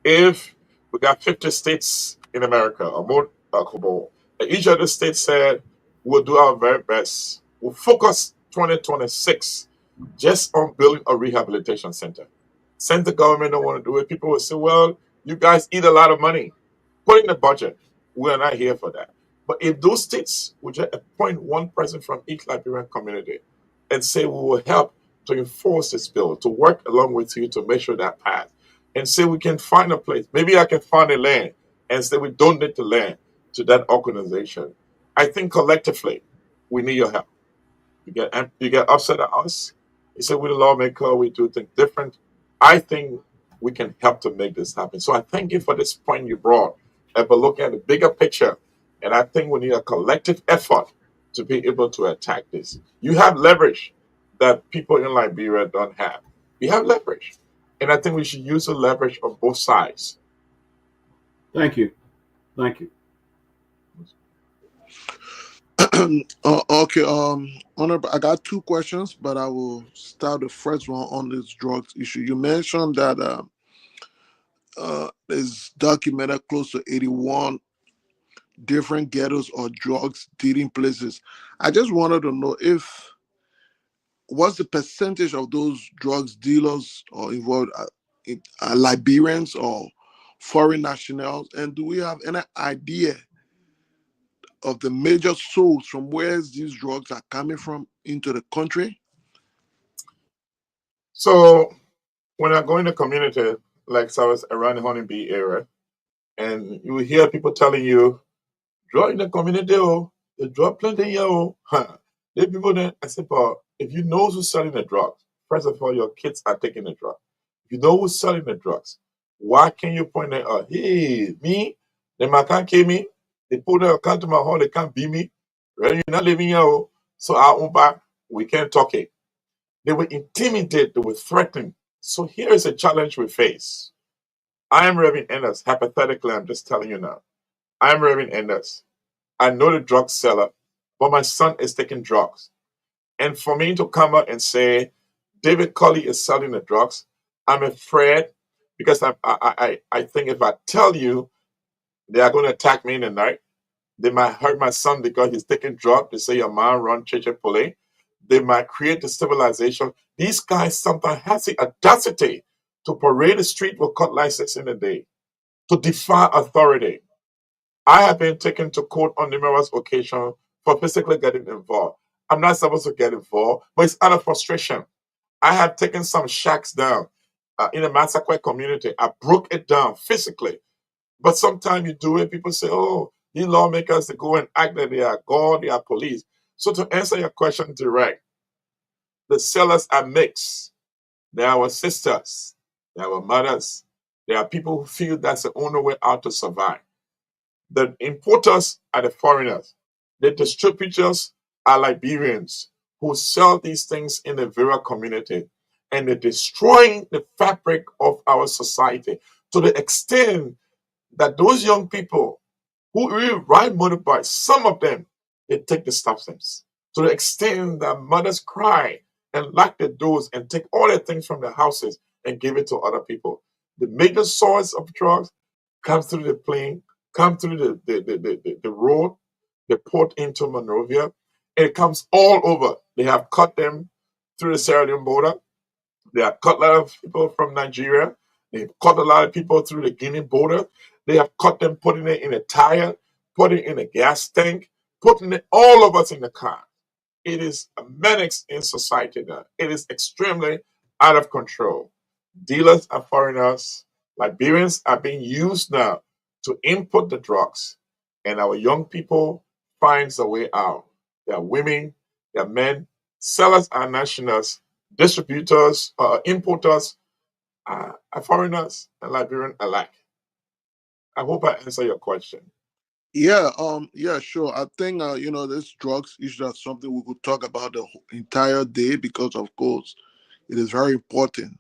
if we got 50 states in America or more, and each of the states said we'll do our very best. We'll focus 2026 just on building a rehabilitation center. Since the government don't want to do it, people will say, well, you guys eat a lot of money. Put in the budget. We're not here for that. But if those states would just appoint one person from each Liberian community and say we will help to enforce this bill, to work along with you to make sure that passed, and say we can find a place. Maybe I can find a land and say we donate the land to that organization. I think collectively we need your help. You get upset at us. You say we're the lawmaker, we do things different. I think we can help to make this happen. So I thank you for this point you brought. But look at the bigger picture, and I think we need a collective effort to be able to attack this. You have leverage that people in Liberia don't have. We have leverage, and I think we should use the leverage on both sides. Thank you. Thank you. Okay, Honorable, I got two questions, but I will start the first one on this drugs issue. You mentioned that there's documented close to 81 different ghettos or drugs dealing places. I just wanted to know if what's the percentage of those drugs dealers or involved Liberians or foreign nationals, and do we have any idea of the major source from where these drugs are coming from into the country? So when I go in the community, like so I was around the honeybee area, and you will hear people telling you, draw in the community, oh, they draw plenty here, oh. Huh. The people then, I said, but if you know who's selling the drugs, first of all, your kids are taking the drug. If you know who's selling the drugs, why can't you point it out? Hey, me, them I can't kill me. They put their account to my home, they can't beat me. Right? You're not living here, oh. So I own back, we can't talk it. They were intimidated, they were threatened. So here is a challenge we face. I am Reverend Enders. Hypothetically, I'm just telling you now. I am Reverend Enders. I know the drug seller, but my son is taking drugs. And for me to come out and say, David Colley is selling the drugs, I'm afraid because I think if I tell you, they are going to attack me in the night. They might hurt my son because he's taking drugs. They say your man run church police. They might create destabilization. These guys sometimes have the audacity to parade the street with cutlasses in the day, to defy authority. I have been taken to court on numerous occasions for physically getting involved. I'm not supposed to get involved, but it's out of frustration. I have taken some shacks down in the massacre community. I broke it down physically. But sometimes you do it, people say, oh, these lawmakers, they go and act that they are God, they are police. So to answer your question direct, the sellers are mixed. They are our sisters, they are our mothers. There are people who feel that's the only way out to survive. The importers are the foreigners. The distributors are Liberians who sell these things in the Vera community. And they're destroying the fabric of our society to the extent that those young people who really ride motorbikes, some of them, they take the substance. To the extent that mothers cry and lock their doors and take all their things from their houses and give it to other people. The major source of drugs comes through the plane, come through the road, they port into Monrovia, and it comes all over. They have cut them through the Sierra Leone border. They have cut a lot of people from Nigeria. They've cut a lot of people through the Guinea border. They have cut them, putting it in a tire, putting it in a gas tank, putting it all of us in the car. It is a menace in society now. It is extremely out of control. Dealers are foreigners. Liberians are being used now to import the drugs, and our young people finds a way out. There are women, there are men, sellers are nationals, distributors, importers are foreigners and Liberian alike. I hope I answer your question. Yeah, sure. I think this drugs issue is something we could talk about the entire day because, of course, it is very important.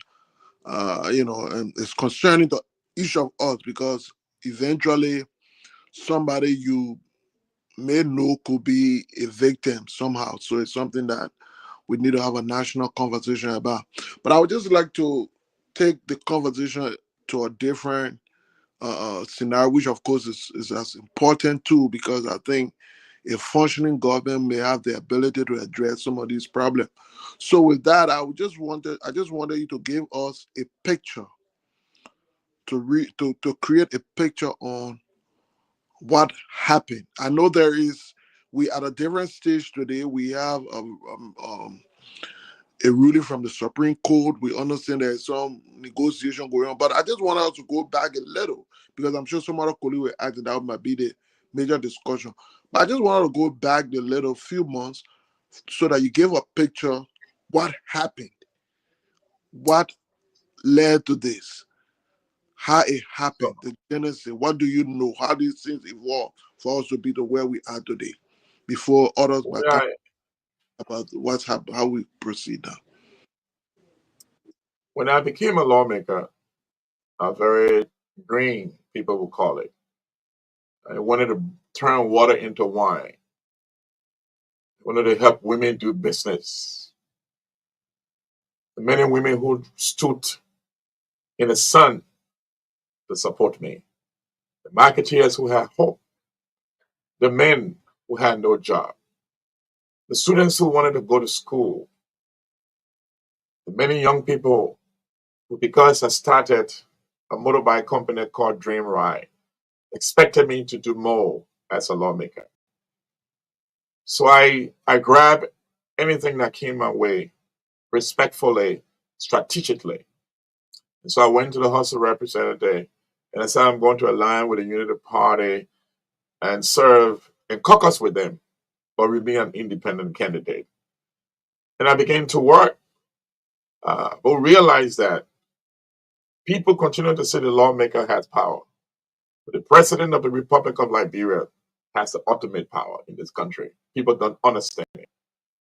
And it's concerning to each of us because eventually somebody you may know could be a victim somehow. So it's something that we need to have a national conversation about. But I would just like to take the conversation to a different scenario, which of course is as important too, because I think a functioning government may have the ability to address some of these problems. So with that, I just wanted you to give us a picture to create a picture on what happened. I know we at a different stage today. We have a ruling from the Supreme Court. We understand there's some negotiation going on, but I just want us to go back a little because I'm sure some other colleagues will add that might be the major discussion. But I just want to go back a little few months so that you give a picture what happened, what led to this, how it happened, the genesis. What do you know? How these things evolve for us to be to where we are today, before others might When talk I about what's happened, how we proceed now. when I became a lawmaker, a very green people would call it. I wanted to turn water into wine. I wanted to help women do business. The men and women who stood in the sun to support me. The marketeers who had hope. The men who had no job. The students who wanted to go to school. The many young people who, because I started a motorbike company called Dream Ride, expected me to do more as a lawmaker. So I grabbed anything that came my way respectfully, strategically. And so I went to the House of Representatives and I said, I'm going to align with the Unity Party and serve and caucus with them, but with being an independent candidate. And I began to work, but realized that people continue to say the lawmaker has power. But the president of the Republic of Liberia has the ultimate power in this country. People don't understand it.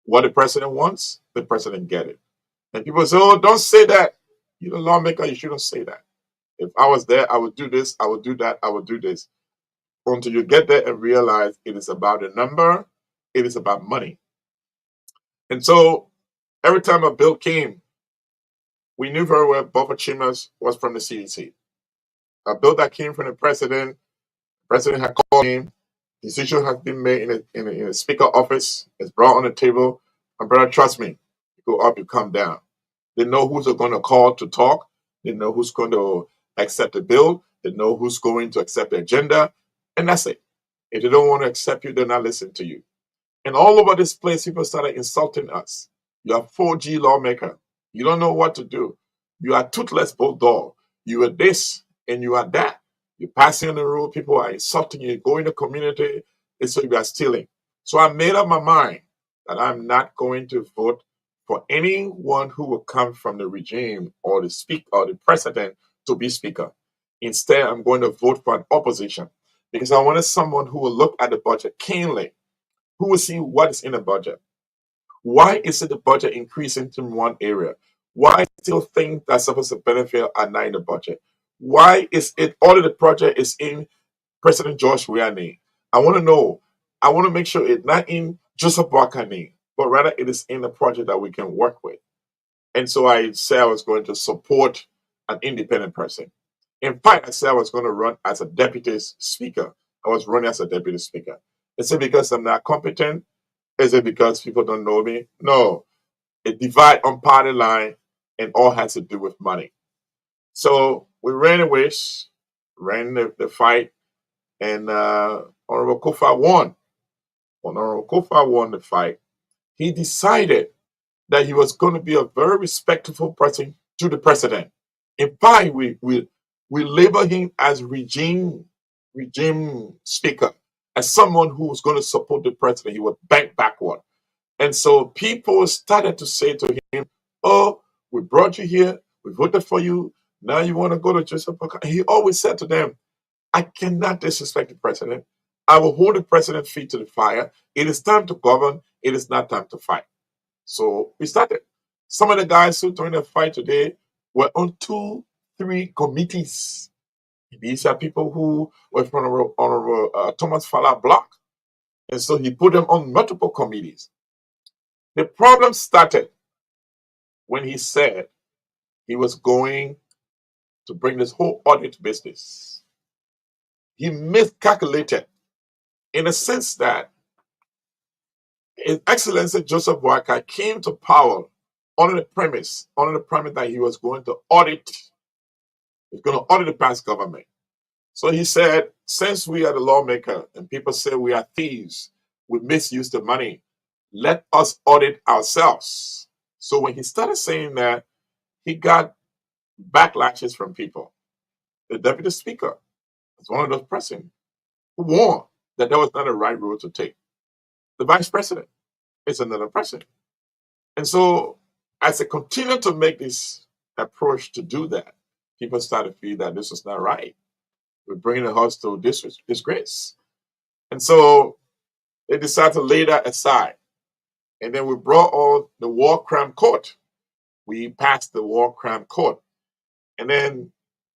What the president wants, the president get it. And people say, oh, don't say that. You're a lawmaker, you shouldn't say that. If I was there, I would do this, I would do that, I would do this. Until you get there and realize it is about a number, it is about money. And so every time a bill came, we knew very well Buffer Chambers was from the CDC. A bill that came from the president had called him, decision has been made in a speaker office, it's brought on the table. My brother, trust me, you go up, you come down. They know who's going to call to talk. They know who's going to accept the bill. They know who's going to accept the agenda. And that's it. If they don't want to accept you, they're not listening to you. And all over this place, people started insulting us. You are 4G lawmaker. You don't know what to do. You are toothless bulldog. You are this and you are that. You're passing the rule. People are insulting you. Go in the community. They say you are stealing. So I made up my mind that I'm not going to vote for anyone who will come from the regime or the speaker or the president to be speaker. Instead, I'm going to vote for an opposition because I wanted someone who will look at the budget keenly, who will see what is in the budget. Why is it the budget increasing in one area? Why still things that's supposed to benefit are not in the budget? Why is it all of the project is in President George Weah name? I want to know. I want to make sure it's not in Joseph Boakai name, but rather it is in the project that we can work with. And so I said I was going to support an independent person. In fact, I said I was going to run as a deputy speaker. I was running as a deputy speaker. Is it because I'm not competent? Is it because people don't know me? No. It divide on party line and all has to do with money. So we ran a race, ran the fight, and Honorable Kofa won. Honorable Kofa won the fight. He decided that he was going to be a very respectful person to the president. In fact, we label him as regime speaker, as someone who was going to support the president. He would bank backward. And so people started to say to him, oh, we brought you here, we voted for you, now you want to go to Joseph Boakai. He always said to them, I cannot disrespect the president. I will hold the president's feet to the fire. It is time to govern. It is not time to fight. So we started. Some of the guys who joined the fight today were on 2, 3 committees. These are people who were from Honorable Thomas Fala Block. And so he put them on multiple committees. The problem started when he said he was going to bring this whole audit business. He miscalculated in the sense that His Excellency Joseph Boakai came to power under the premise that he was going to audit, the past government. So he said, since we are the lawmaker and people say we are thieves, we misuse the money, let us audit ourselves. So when he started saying that, he got backlashes from people. The deputy speaker was one of those pressing who warned that was not the right road to take. The vice president is another president. And so as they continued to make this approach to do that, people started to feel that this was not right. We're bringing the house to disgrace. And so they decided to lay that aside. And then we brought on the war crime court. We passed the war crime court. And then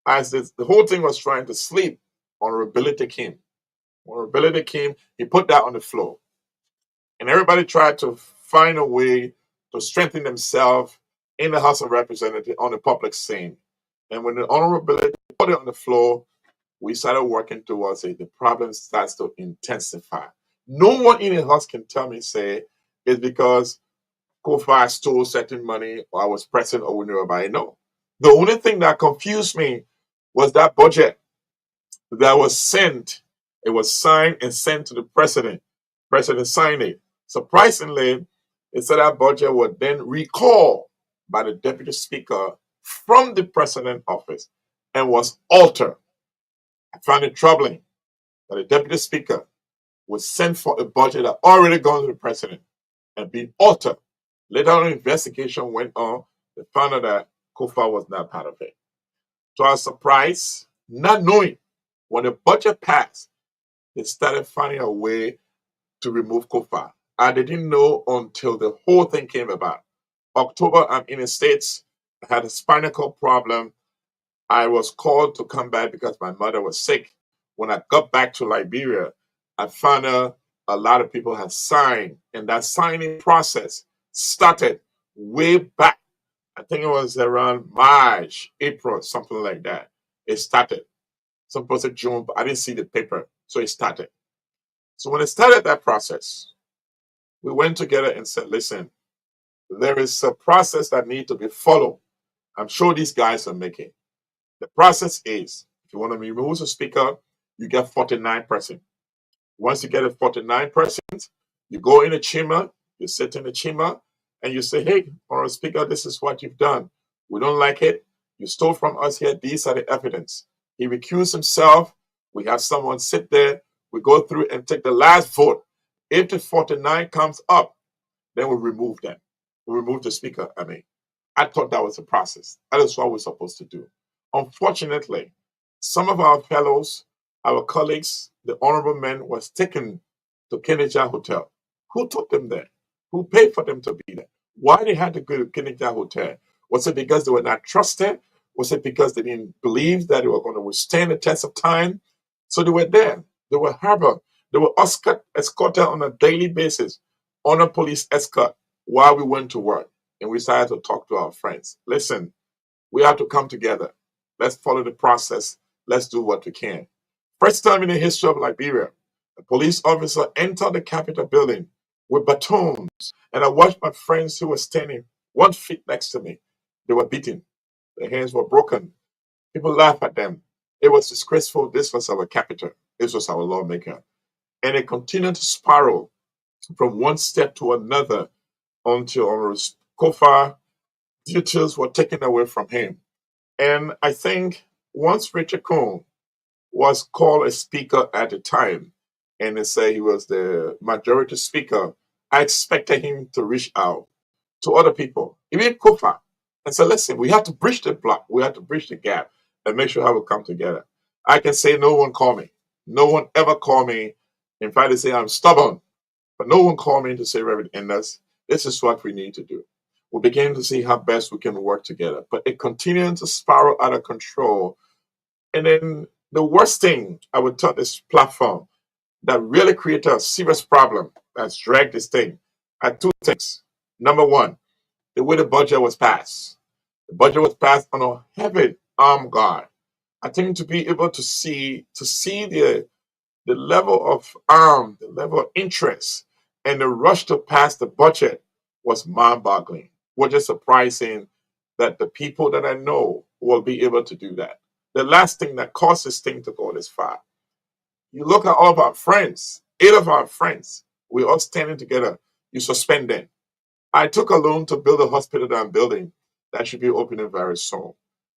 as the whole thing was trying to sleep, honorability came. Honorability came, he put that on the floor. And everybody tried to find a way to strengthen themselves in the House of Representatives on the public scene. And when the honorability put it on the floor, we started working towards it. The problem starts to intensify. No one in the house can tell me, say, it's because Kofi stole certain money or I was present or we knew about it. No. The only thing that confused me was that budget that was sent. It was signed and sent to the president. President signed it. Surprisingly, it said that budget was then recalled by the deputy speaker from the president office and was altered. I found it troubling that the deputy speaker would send for a budget that already gone to the president and been altered. Later on, investigation went on. They found out that Kofa was not part of it. To our surprise, not knowing, when the budget passed, they started finding a way to remove Kofa. I didn't know until the whole thing came about. October, I'm in the States. I had a spinal cord problem. I was called to come back because my mother was sick. When I got back to Liberia, I found out a lot of people had signed, and that signing process started way back. I think it was around March, April, something like that. It started. Some people said June, but I didn't see the paper, so it started. So when it started that process, we went together and said, listen, there is a process that needs to be followed. I'm sure these guys are making. The process is, if you want to remove the speaker, you get 49%. Once you get a 49%, you go in the chamber, you sit in the chamber, and you say, hey, Honorable Speaker, this is what you've done. We don't like it. You stole from us here. These are the evidence. He recused himself. We have someone sit there. We go through and take the last vote. If the 49 comes up, then we remove them. We remove the speaker. I thought that was the process. That is what we're supposed to do. Unfortunately, some of our fellows, our colleagues, the honorable men was taken to Kenija Hotel. Who took them there? Who paid for them to be there? Why they had to go to Kenija Hotel? Was it because they were not trusted? Was it because they didn't believe that they were going to withstand the test of time? So they were there. They were harbored. They were escorted on a daily basis on a police escort while we went to work. And we started to talk to our friends. Listen, we have to come together. Let's follow the process. Let's do what we can. First time in the history of Liberia, a police officer entered the Capitol building with batons. And I watched my friends who were standing 1 feet next to me. They were beaten. Their hands were broken. People laughed at them. It was disgraceful. This was our capital. This was our lawmaker. And it continued to spiral from one step to another until Kofa duties were taken away from him. And I think once Richard Cohn was called a speaker at the time, and they say he was the majority speaker, I expected him to reach out to other people, even Kofa, and say, listen, we have to bridge the block, we have to bridge the gap and make sure how we come together. I can say no one called me. No one ever called me. In fact, they say I'm stubborn, but no one called me to say, Reverend Enders, this is what we need to do. We begin to see how best we can work together. But it continued to spiral out of control. And then the worst thing I would tell this platform, that really created a serious problem that's dragged this thing are two things. Number one, the way the budget was passed. The budget was passed on a heavy arm guard. I think to be able to see the level of the level of interest, and the rush to pass the budget was mind-boggling. Which is surprising that the people that I know will be able to do that. The last thing that caused this thing to go this far. You look at all of our friends, 8 of our friends, we're all standing together. You suspend them. I took a loan to build a hospital that I'm building that should be opening very soon.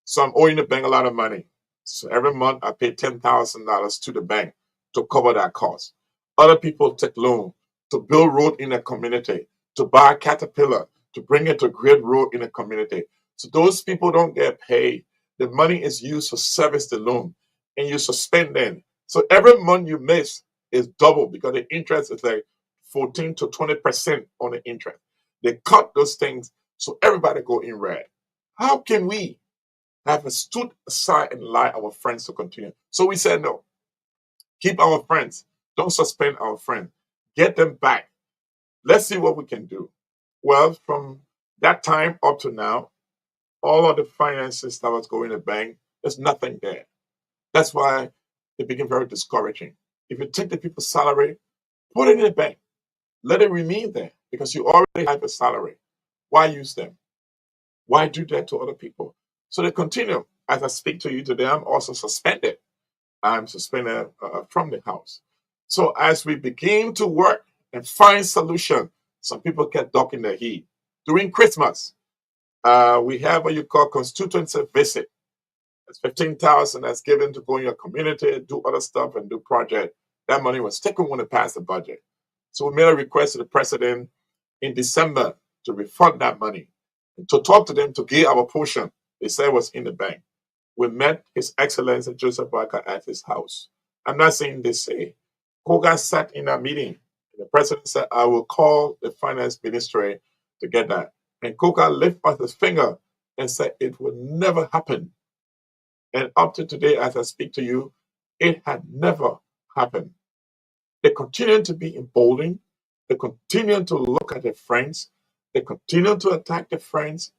So I'm owing the bank a lot of money. So every month I pay $10,000 to the bank to cover that cost. Other people take loan to build road in a community, to buy a caterpillar, to bring it to great road in a community. So those people don't get paid. The money is used to service the loan, and you suspend them. So every month you miss is double because the interest is like 14 to 20% on the interest. They cut those things so everybody go in red. How can we have stood aside and allow our friends to continue? So we said no. Keep our friends. Don't suspend our friends. Get them back. Let's see what we can do. Well, from that time up to now, all of the finances that was going to the bank, there's nothing there. That's why it became very discouraging. If you take the people's salary, put it in the bank. Let it remain there because you already have a salary. Why use them? Why do that to other people? So they continue. As I speak to you today, I'm also suspended. I'm suspended from the house. So as we begin to work and find solution, some people get ducking their heat. During Christmas, we have what you call constituency visit. It's 15,000 that's given to go in your community, do other stuff, and do project. That money was taken when they passed the budget. So we made a request to the president in December to refund that money. And to talk to them to give our portion, they said was in the bank. We met His Excellency Joseph Barker at his house. I'm not saying they say. Koga sat in a meeting. And the president said, I will call the finance ministry to get that. And Koga lifted up his finger and said, it will never happen. And up to today, as I speak to you, it had never happened. They continue to be emboldened. They continue to look at their friends. They continue to attack their friends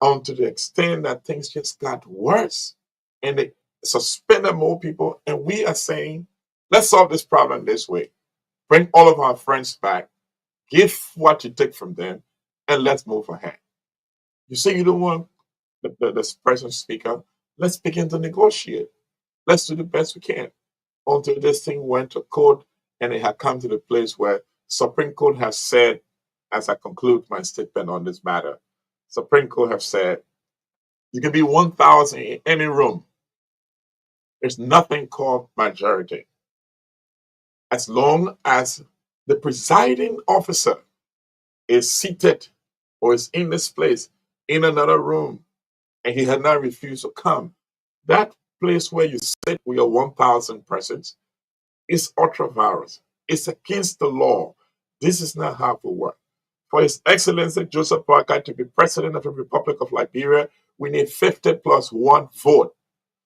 to the extent that things just got worse. And they suspended more people. And we are saying, let's solve this problem this way. Bring all of our friends back. Give what you take from them. And let's move ahead. You say you don't want the person speaker. Let's begin to negotiate. Let's do the best we can until this thing went to court and it had come to the place where Supreme Court has said, as I conclude my statement on this matter, Supreme Court have said, you can be 1,000 in any room. There's nothing called majority. As long as the presiding officer is seated or is in this place in another room and he had not refused to come, that place where you sit with your 1,000 persons is ultra-virus. It's against the law. This is not how it will work. For His Excellency Joseph Parker to be president of the Republic of Liberia, we need 50 plus 1 vote.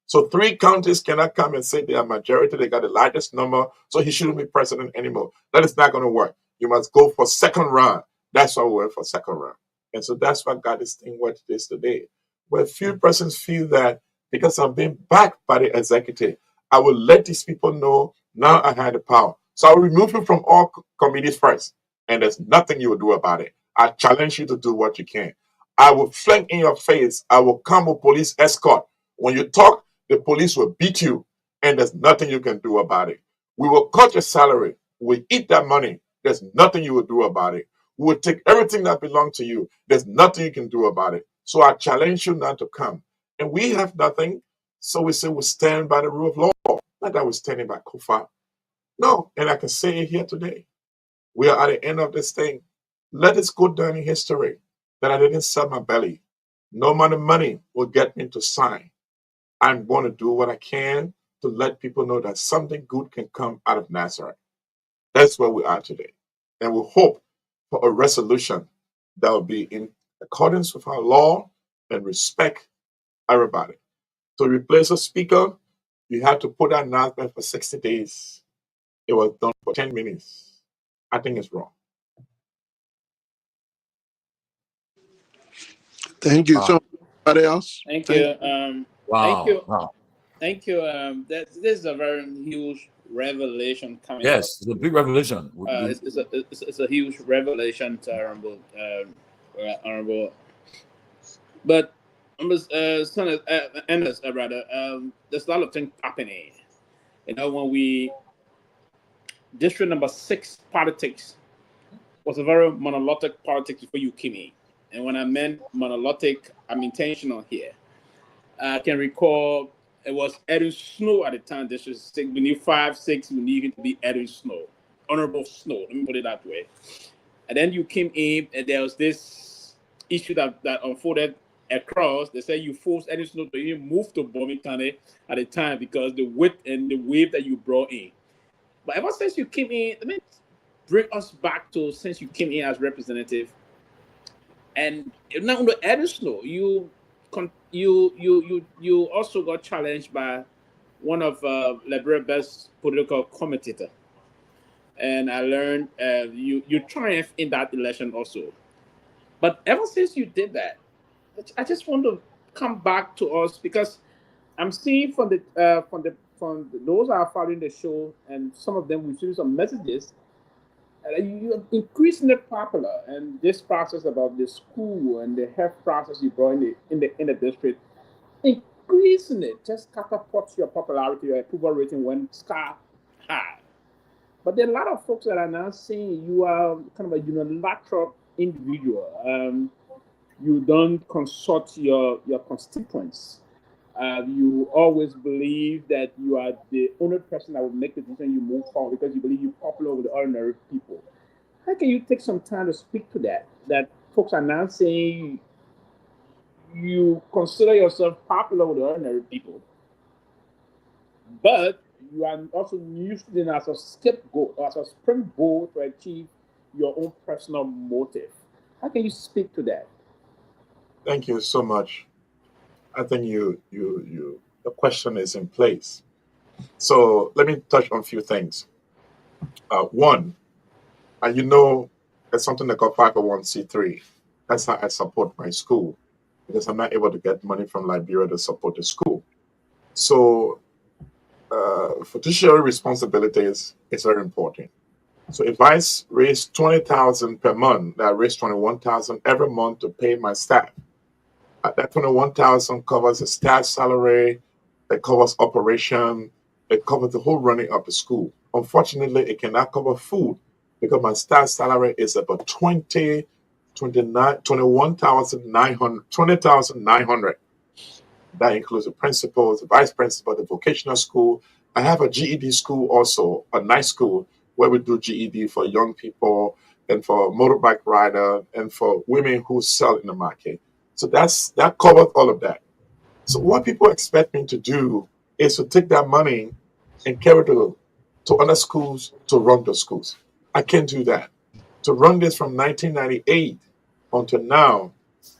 So 3 counties cannot come and say they are majority, they got the largest number, so he shouldn't be president anymore. That is not going to work. You must go for second round. That's why we went for second round. And so that's what got this thing what it is today. Where few persons feel that because I'm being backed by the executive, I will let these people know now I had the power. So I'll remove you from all committees first. And there's nothing you will do about it. I challenge you to do what you can. I will flank in your face. I will come with police escort. When you talk, the police will beat you, and there's nothing you can do about it. We will cut your salary. We eat that money. There's nothing you will do about it. We will take everything that belongs to you. There's nothing you can do about it. So I challenge you not to come. And we have nothing. So we say we stand by the rule of law. Not that we're standing by Kufa. No, and I can say it here today. We are at the end of this thing. Let it go down in history that I didn't sell my belly. No amount of money will get me to sign. I'm going to do what I can to let people know that something good can come out of Nazareth. That's where we are today. And we hope for a resolution that will be in accordance with our law and respect everybody. To replace a speaker, you have to put an announcement for 60 days. It was done for 10 minutes. I think it's wrong. Thank you. So, anybody else? Thank you. Thank you. Wow. Thank you. This is a very huge revelation coming out. Yes, it's a big revelation. It's a huge revelation, honorable. But there's a lot of things happening. When we district number 6 politics was a very monolithic politics before you came in. And when I meant monolithic, I'm intentional here. I can recall it was Edwin Snow at the time. This was 6. We need 5, 6. We need him to be Edwin Snow, Honorable Snow. Let me put it that way. And then you came in, and there was this issue that unfolded across. They said you forced Edwin Snow to even move to Birmingham at the time because the width and the wave that you brought in. But ever since you came in, let me bring us back to since you came in as representative. And now under Edwin Snow, you also got challenged by one of Liberia's best political commentator, and I learned you triumphed in that election also. But ever since you did that, I just want to come back to us because I'm seeing from those that are following the show, and some of them received some messages. You're increasingly popular, and this process about the school and the health process you brought in the district, increasingly just catapults your popularity, your approval rating went sky high. But there are a lot of folks that are now saying you are kind of a unilateral individual. You don't consult your constituents. You always believe that you are the only person that will make the decision you move forward because you believe you're popular with the ordinary people. How can you take some time to speak to that? That folks are now saying you consider yourself popular with the ordinary people, but you are also used in as a scapegoat or as a springboard to achieve your own personal motive. How can you speak to that? Thank you so much. I think the question is in place. So let me touch on a few things. One, it's something that called 501c3. That's how I support my school because I'm not able to get money from Liberia to support the school. So fiduciary responsibilities is very important. So if I raise 20,000 per month, I raise 21,000 every month to pay my staff. That 21,000 covers the staff salary, it covers operation, it covers the whole running of the school. Unfortunately, it cannot cover food because my staff salary is about 20,900. That includes the principals, the vice principal, the vocational school. I have a GED school also, a nice school where we do GED for young people and for motorbike rider and for women who sell in the market. So that covers all of that. So what people expect me to do is to take that money and carry it to other schools to run those schools. I can't do that. To run this from 1998 until now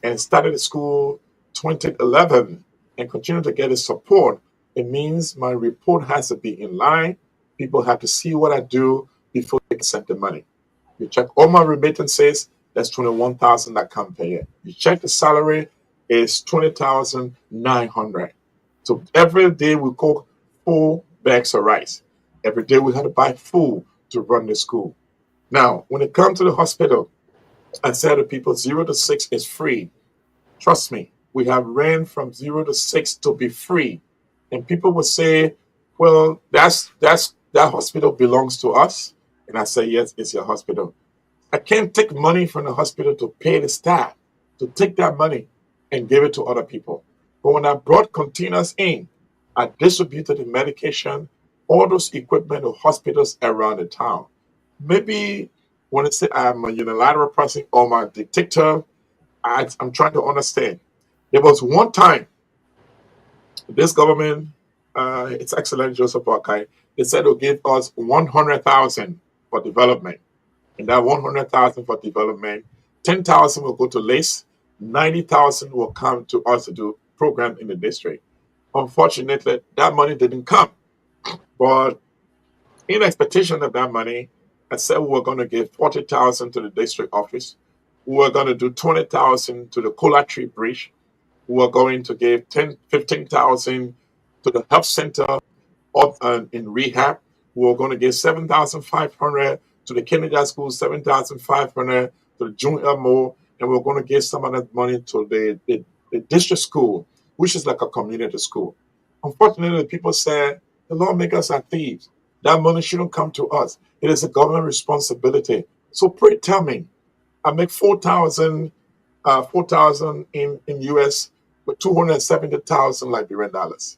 and started the school 2011 and continue to get the support, it means my report has to be in line. People have to see what I do before they can send the money. You check all my remittances, that's 21,000 that come per year. You check the salary, it's 20,900. So every day we cook 4 bags of rice. Every day we have to buy food to run the school. Now, when it comes to the hospital, I say to people 0 to 6 is free. Trust me, we have ran from 0 to 6 to be free. And people will say, well, that hospital belongs to us. And I say, yes, it's your hospital. I can't take money from the hospital to pay the staff, to take that money and give it to other people. But when I brought containers in, I distributed the medication, all those equipment to hospitals around the town. Maybe when I say I'm a unilateral person or I'm a dictator, I'm trying to understand. There was one time, this government, Its Excellency Joseph Boakai, they said to give us 100,000 for development. And that 100,000 for development, 10,000 will go to LACE, 90,000 will come to us to do program in the district. Unfortunately, that money didn't come. But In expectation of that money, I said we were going to give 40,000 to the district office. We were going to do 20,000 to the Cola Tree Bridge. We were going to give 15,000 to the health center in rehab. We were going to give 7,500 to the kindergarten school, 7,500 to the junior mo, and we are going to give some of that money to the district school, which is like a community school. Unfortunately, people say the lawmakers are thieves. That money shouldn't come to us. It is a government responsibility. So pray tell me, I make 4,000 in US with 270,000 Liberian dollars.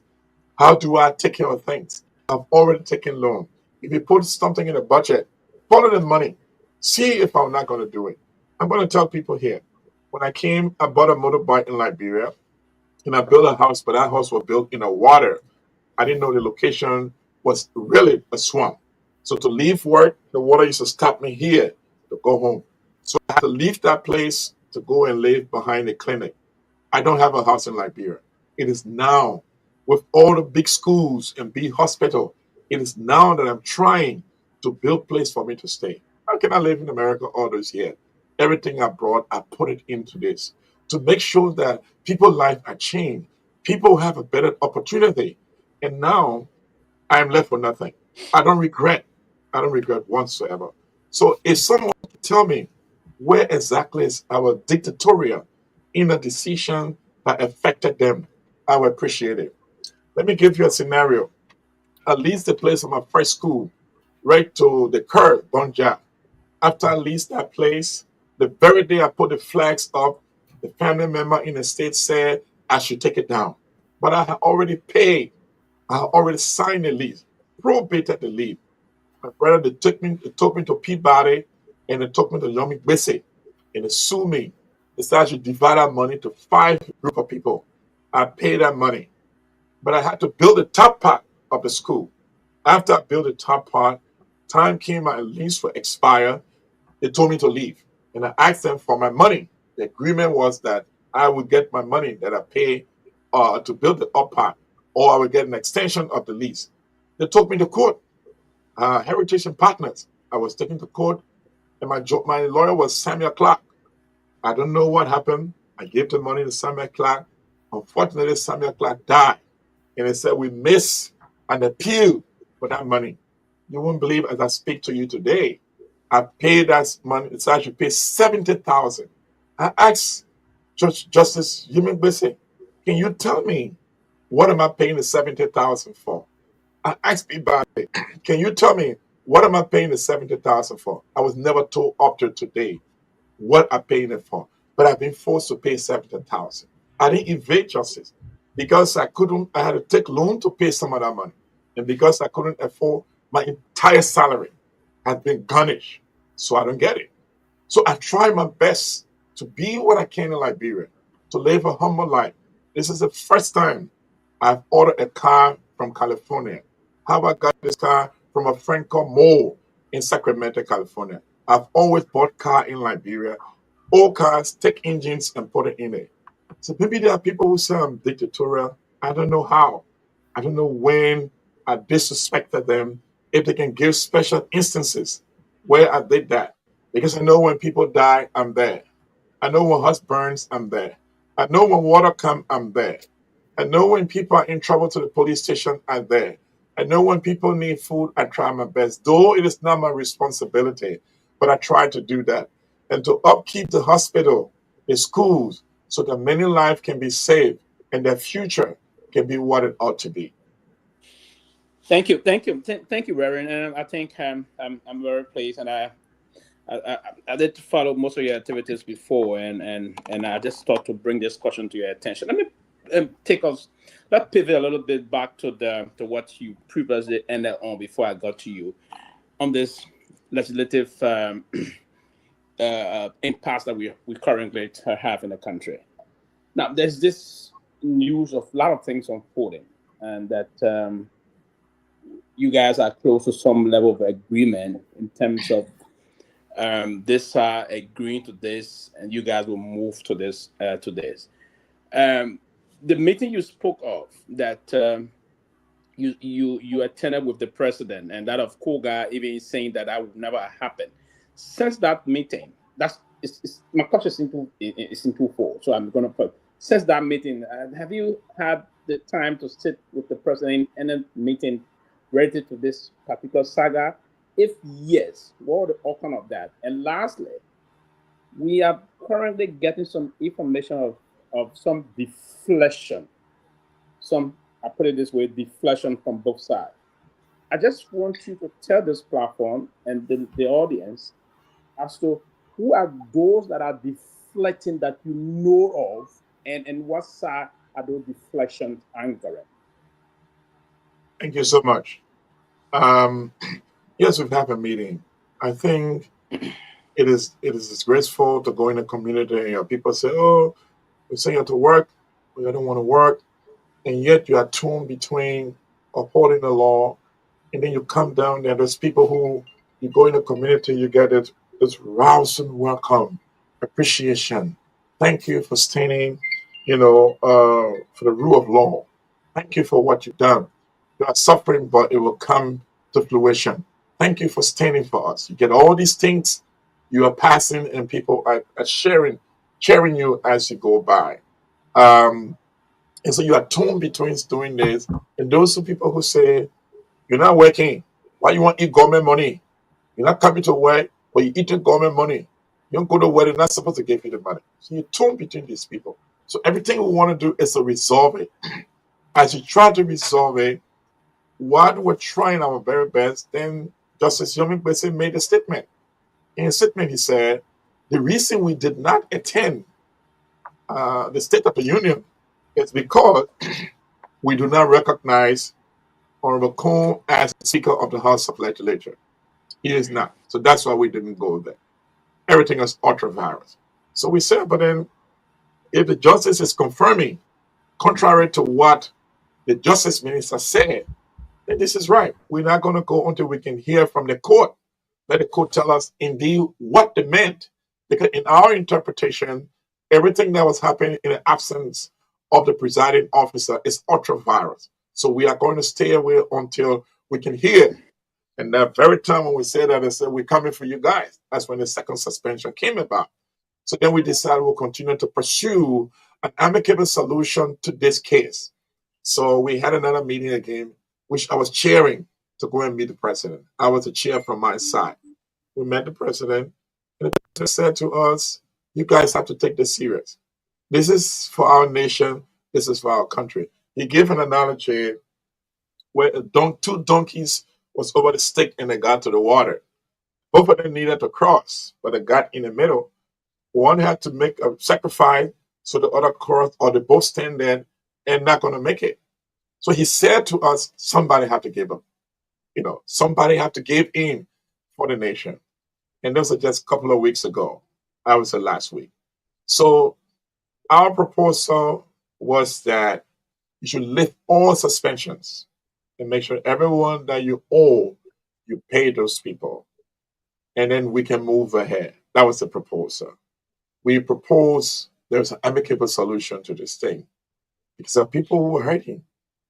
How do I take care of things? I've already taken loan. If you put something in a budget, follow the money. See if I'm not going to do it. I'm going to tell people here. When I came, I bought a motorbike in Liberia and I built a house, but that house was built in a water. I didn't know the location was really a swamp. So to leave work, the water used to stop me here to go home. So I had to leave that place to go and live behind the clinic. I don't have a house in Liberia. It is now, with all the big schools and big hospital, it is now that I'm trying to build place for me to stay. How can I live in America all those years? Everything I brought, I put it into this to make sure that people's life are changed. People have a better opportunity. And now I'm left with nothing. I don't regret. I don't regret whatsoever. So if someone can tell me where exactly is our dictatorial in a decision that affected them, I would appreciate it. Let me give you a scenario. At least the place of my first school, right to the curve, Bonja. After I leased that place, the very day I put the flags up, the family member in the state said I should take it down. But I had already paid. I had already signed the lease, probated the lease. My brother, they took me to Peabody and they took me to Yomi Gbese and they sued me. They said I should divide that money to 5 group of people. I paid that money, but I had to build the top part of the school. After I built the top part, time came my lease would expire. They told me to leave, and I asked them for my money. The agreement was that I would get my money that I pay to build the up part, or I would get an extension of the lease. They took me to court. Heritage and Partners. I was taken to court, and my lawyer was Samuel Clark. I don't know what happened. I gave the money to Samuel Clark. Unfortunately, Samuel Clark died, and they said we miss an appeal for that money. You won't believe as I speak to you today. I paid that money. It's actually paid 70,000. I asked Justice Yumi Gbese, can you tell me what am I paying the 70,000 for? I asked Peabody, can you tell me what am I paying the 70,000 for? I was never told up to today what I'm paying it for, but I've been forced to pay 70,000. I didn't evade justice because I couldn't. I had to take loan to pay some of that money, and because I couldn't afford my entire salary had been garnished, so I don't get it. So I try my best to be what I can in Liberia, to live a humble life. This is the first time I've ordered a car from California. How I got this car from a friend called Mo in Sacramento, California. I've always bought car in Liberia. Old cars, take engines and put it in it. So maybe there are people who say I'm dictatorial. I don't know how. I don't know when I disrespected them. If they can give special instances where I did that. Because I know when people die, I'm there. I know when house burns, I'm there. I know when water comes, I'm there. I know when people are in trouble to the police station, I'm there. I know when people need food, I try my best. Though it is not my responsibility, but I try to do that. And to upkeep the hospital, the schools, so that many lives can be saved and their future can be what it ought to be. Thank you, Reverend. And I think I'm very pleased, and I did follow most of your activities before, and I just thought to bring this question to your attention. Let me take us. Let's pivot a little bit back to what you previously ended on before I got to you on this legislative impasse that we currently have in the country. Now, there's this news of a lot of things unfolding, and that you guys are close to some level of agreement in terms of this agreeing to this, and you guys will move to this to this. The meeting you spoke of that you attended with the president, and that of Koga even saying that would never happen. Since that meeting, my question is in twofold. So I'm gonna put since that meeting, have you had the time to sit with the president in a meeting related to this particular saga? If yes, what are the outcome of that? And lastly, we are currently getting some information of some deflection. I put it this way, deflection from both sides. I just want you to tell this platform and the audience as to who are those that are deflecting that you know of, and what side are those deflections anchoring? Thank you so much. Yes, we've had a meeting. I think it is disgraceful to go in a community and your people say, "Oh, we send you to work, we don't want to work," and yet you are torn between upholding the law, and then you come down there. There's people who you go in a community, you get this rousing welcome, appreciation. Thank you for standing, for the rule of law. Thank you for what you've done. You are suffering, but it will come to fruition. Thank you for standing for us. You get all these things you are passing, and people are cheering you as you go by. Um, and so you are torn between doing this, and those are people who say, "You're not working. Why you want to eat government money? You're not coming to work, but you eating government money. You don't go to work, they're not supposed to give you the money." So you're torn between these people. So everything we want to do is to resolve it. As you try to resolve it, while we're trying our very best, then Justice Yomi Gbese made a statement. In his statement, he said, the reason we did not attend the State of the Union is because we do not recognize Honorable Kong as Speaker of the House of Legislature. He is not. So that's why we didn't go there. Everything is ultra virus. So we said, but then if the justice is confirming, contrary to what the justice minister said, then this is right. We're not going to go until we can hear from the court. Let the court tell us indeed what they meant. Because in our interpretation, everything that was happening in the absence of the presiding officer is ultra virus. So we are going to stay away until we can hear. And that very time when we said that, they said, "We're coming for you guys." That's when the second suspension came about. So then we decided we'll continue to pursue an amicable solution to this case. So we had another meeting again, which I was chairing to go and meet the president. I was the chair from my side. We met the president, and the president said to us, "You guys have to take this serious. This is for our nation. This is for our country." He gave an analogy where two donkeys was over the stick and they got to the water. Both of them needed to cross, but they got in the middle. One had to make a sacrifice so the other crossed, or they both stand there and not going to make it. So he said to us, somebody had to give up. Somebody had to give in for the nation. And this was just a couple of weeks ago. I was the last week. So our proposal was that you should lift all suspensions and make sure everyone that you owe, you pay those people. And then we can move ahead. That was the proposal. We proposed there's an amicable solution to this thing. Because there are people who were hurting.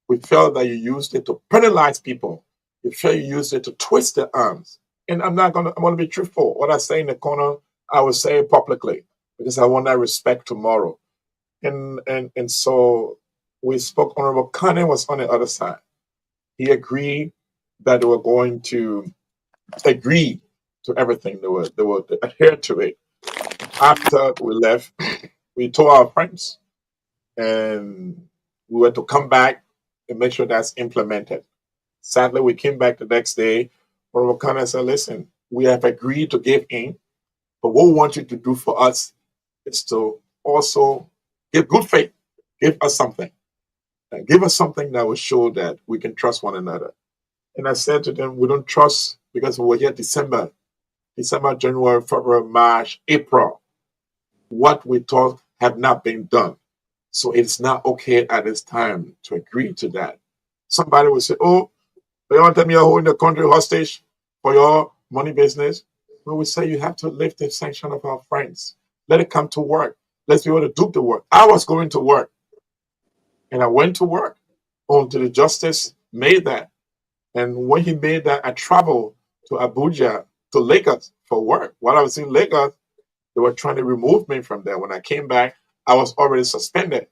We felt that you used it to penalize people. You felt you used it to twist their arms. And I'm going to be truthful. What I say in the corner, I will say it publicly because I want that respect tomorrow. And so we spoke. Honorable Kane was on the other side. He agreed that they were going to agree to everything. They were adhere to it. After we left, we told our friends, and we were to come back and make sure that's implemented. Sadly, we came back the next day. Honorable Kane said, "Listen, we have agreed to give in, but what we want you to do for us is to also give good faith. Give us something. Give us something that will show that we can trust one another." And I said to them, "We don't trust because we were here December, January, February, March, April. What we thought have not been done. So it's not okay at this time to agree to that." Somebody will say, "Oh, you want to tell me you're holding the country hostage for your money business?" Well, we say you have to lift the sanction of our friends. Let it come to work. Let's be able to do the work. I was going to work. And I went to work until the justice made that. And when he made that, I traveled to Abuja, to Lagos for work. While I was in Lagos, they were trying to remove me from there. When I came back, I was already suspended.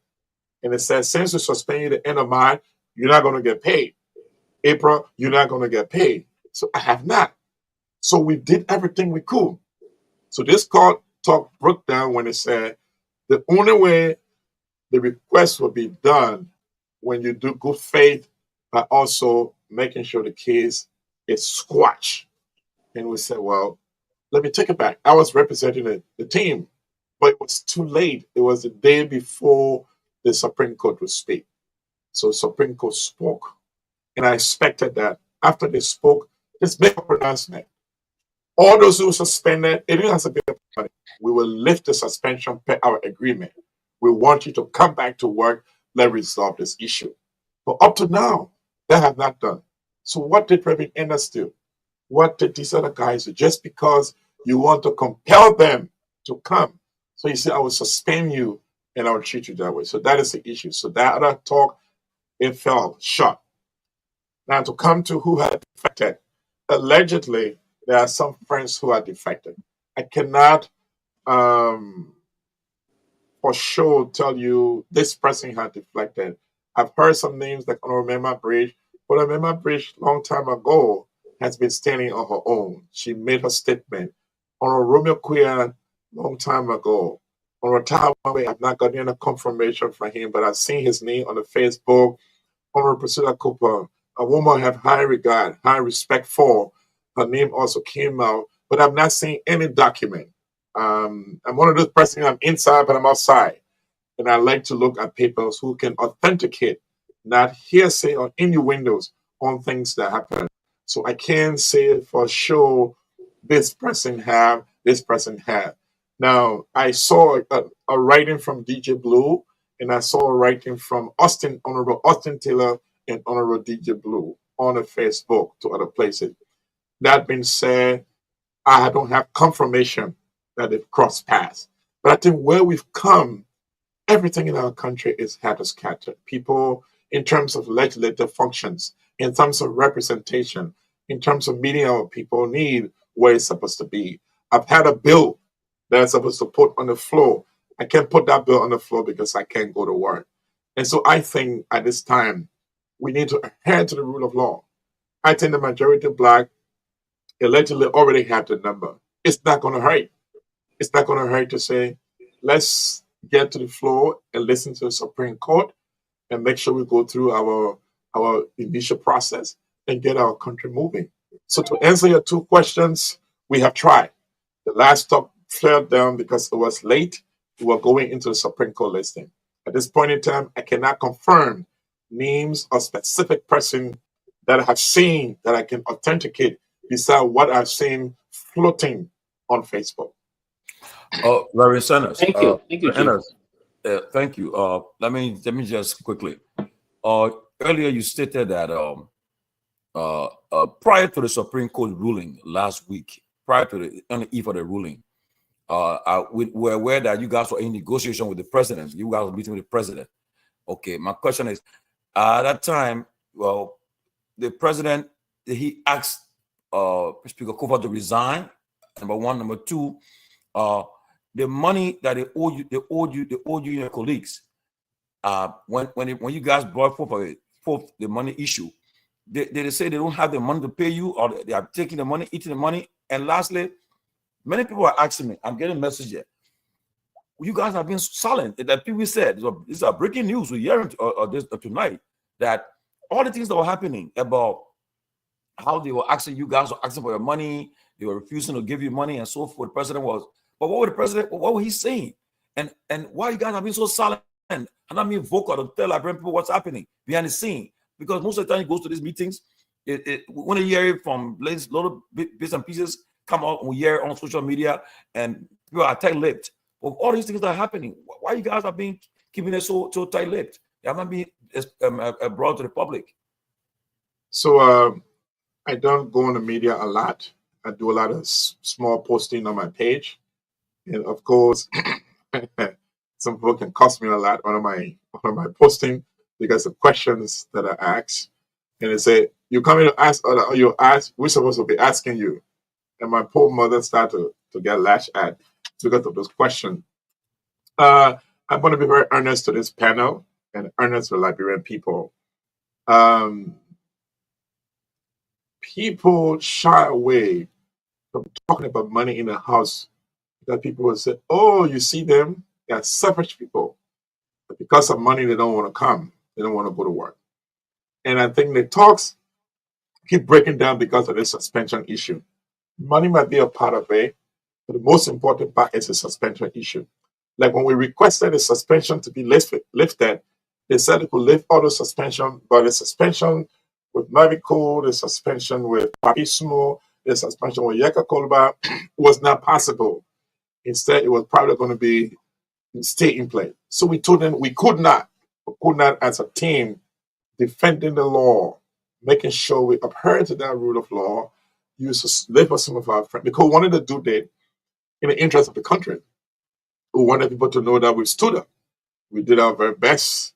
And it said, since we suspend you the end of March, you're not going to get paid. April, you're not going to get paid. So I have not. So we did everything we could. So this court talk broke down when it said the only way the request will be done when you do good faith, but also making sure the case is squashed. And we said, well, let me take it back. I was representing the team, but it was too late. It was the day before the Supreme Court would speak. So Supreme Court spoke. And I expected that after they spoke, just make a pronouncement. All those who were suspended, it didn't have to be a money. We will lift the suspension per our agreement. We want you to come back to work. Let's resolve this issue. But up to now, they have not done. So what did Reverend Ennis do? What did these other guys do? Just because you want to compel them to come. So you say, I will suspend you and I will treat you that way. So that is the issue. So that other talk, it fell short. Now to come to who had defected. Allegedly, there are some friends who are defected. I cannot for sure tell you this person had deflected. I've heard some names like Honorable Bridge, but Honorable Bridge, long time ago, has been standing on her own. She made her statement. Honorable Romeo Queer, long time ago. Honorable Tawawe, I've not gotten any confirmation from him, but I've seen his name on the Facebook. Honorable Priscilla Cooper, a woman I have high regard, high respect for. Her name also came out, but I've not seen any document. I'm one of those persons, I'm inside, but I'm outside. And I like to look at papers who can authenticate, not hearsay or innuendos on things that happen. So I can say for sure this person have, this person have. Now, I saw a writing from DJ Blue, and I saw a writing from Honorable Austin Taylor and Honorable DJ Blue on the Facebook to other places. That being said, I don't have confirmation that they've crossed paths. But I think where we've come, everything in our country is had us scattered. People, in terms of legislative functions, in terms of representation, in terms of meeting our people need, where it's supposed to be. I've had a bill that I'm supposed to put on the floor. I can't put that bill on the floor because I can't go to work. And so I think at this time, we need to adhere to the rule of law. I think the majority of Black allegedly already have the number. It's not going to hurt. It's not going to hurt to say, let's get to the floor and listen to the Supreme Court and make sure we go through our initial process and get our country moving. So to answer your two questions, we have tried. The last talk fell down because it was late. We were going into the Supreme Court listing. At this point in time, I cannot confirm names of specific person that I have seen that I can authenticate beside what I've seen floating on Facebook. Oh, Larry Sanders. Thank you. Thank you, Chief. Thank you. Let me just quickly. Earlier you stated that prior to the Supreme Court ruling last week, prior to on the eve of the ruling, we were aware that you guys were in negotiation with the president. You guys were meeting with the president. Okay, my question is, at that time, well, the president, he asked Speaker Kofa to resign. Number one. Number two, the money that they owe you and your colleagues. When you guys brought forth the money issue, they say they don't have the money to pay you, or they are taking the money, eating the money. And lastly, many people are asking me, I'm getting a message here. You guys have been silent. That people said, this is breaking news we're hearing tonight, that all the things that were happening about how they were asking, you guys were asking for your money, they were refusing to give you money and so forth. The president was, but what was he saying? And why you guys have been so silent and not being vocal to tell Liberian people what's happening behind the scene? Because most of the time he goes to these meetings, when you hear it from little bits and pieces come out, we hear it on social media, and people are tight-lipped. But all these things that are happening, why you guys are being keeping it so tight-lipped? They have not been brought to the public. So I don't go on the media a lot. I do a lot of small posting on my page, and of course, some people can cost me a lot on my posting because of questions that I ask. And they say, you come in to ask, or you ask, we're supposed to be asking you. And my poor mother started to get lashed at because of those questions. I'm going to be very earnest to this panel and earnest to Liberian people. Um, People shy away from talking about money in the house because people will say, oh, you see them, they are selfish people. But because of money, they don't want to come. They don't want to go to work. And I think the talks keep breaking down because of this suspension issue. Money might be a part of it, but the most important part is the suspension issue. Like when we requested the suspension to be lifted, they said it could lift all the suspension, but the suspension with Mavico, the suspension with Papismo, the suspension with Yeka Kolba was not possible. Instead, it was probably going to be stay in place. So we told them we could not as a team defending the law, making sure we adhere to that rule of law, use to live with some of our friends, because we wanted to do that in the interest of the country. We wanted people to know that we stood up. We did our very best,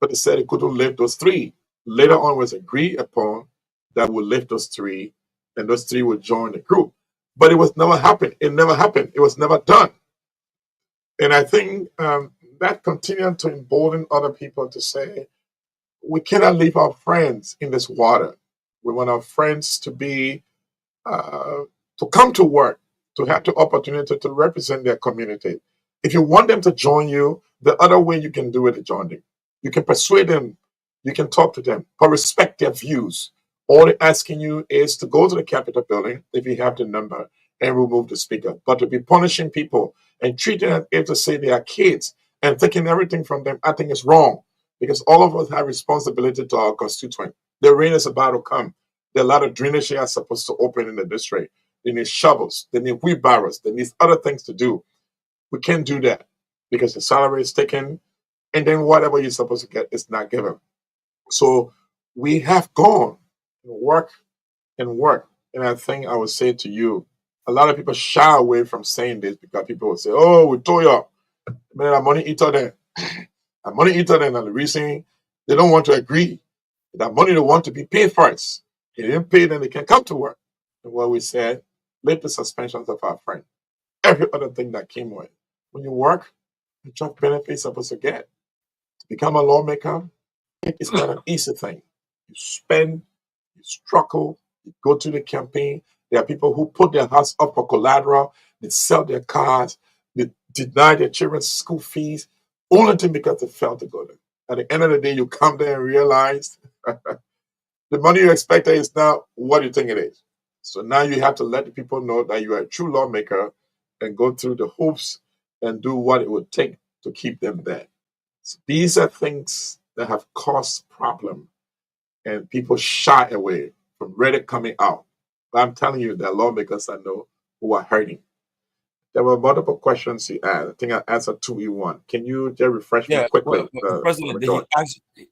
but they said it couldn't lift those three. Later on, it was agreed upon that we'll lift those three, and those three would join the group. But it was never happened. It never happened. It was never done. And I think that continued to embolden other people to say, we cannot leave our friends in this water. We want our friends to be to come to work, to have the opportunity to represent their community. If you want them to join you, the other way you can do it is join them. You can persuade them, you can talk to them, but respect their views. All they're asking you is to go to the Capitol building, if you have the number, and remove the speaker. But to be punishing people and treating them as to say they are kids and taking everything from them, I think is wrong. Because all of us have responsibility to our constituent. The rain is about to come. There are a lot of drainage are supposed to open in the district. They need shovels. They need wheelbarrows. They need other things to do. We can't do that because the salary is taken, and then whatever you're supposed to get is not given. So we have gone and work and work. And I think I would say to you, a lot of people shy away from saying this because people will say, oh, we told you, man, I'm money eater then. I'm money eater then. And the reason they don't want to agree, that money they want to be paid first. They didn't pay, then they can come to work. And what we said, lift the suspensions of our friend. Every other thing that came with. When you work, the job benefits supposed to get. To become a lawmaker, it's not an easy thing. You spend, you struggle, you go to the campaign. There are people who put their house up for collateral, they sell their cars, they deny their children's school fees, only thing because they failed to go there. At the end of the day, you come there and realize the money you expected is not what you think it is. So now you have to let the people know that you are a true lawmaker and go through the hoops and do what it would take to keep them there. So these are things that have caused problem, and people shy away from really coming out. But I'm telling you, there are lawmakers I know who are hurting. There were multiple questions he asked. I think I answered two in one. Can you just refresh me Yeah, quickly, President, did George?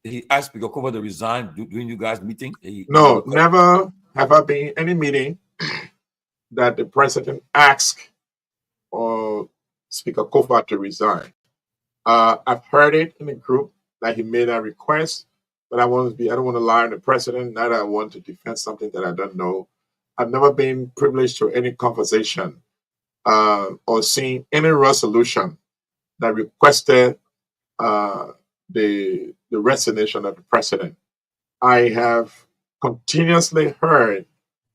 he ask Pekokoba to resign during you guys' meeting? No, never have I been in any meeting that the president asked or Speaker Kofa to resign. I've heard it in the group that he made a request, but I don't want to lie on the president. Neither I want to defend something that I don't know. I've never been privileged to any conversation or seen any resolution that requested the resignation of the president. I have continuously heard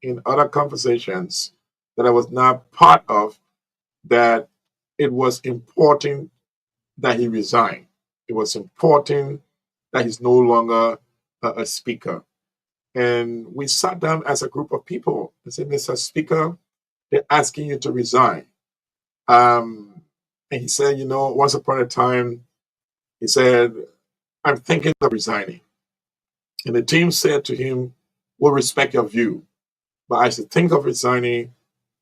in other conversations that I was not part of that it was important that he resign. It was important that he's no longer a speaker. And we sat down as a group of people and said, Mr. Speaker, they're asking you to resign. And he said, once upon a time, he said, I'm thinking of resigning. And the team said to him, we'll respect your view. But as you think of resigning,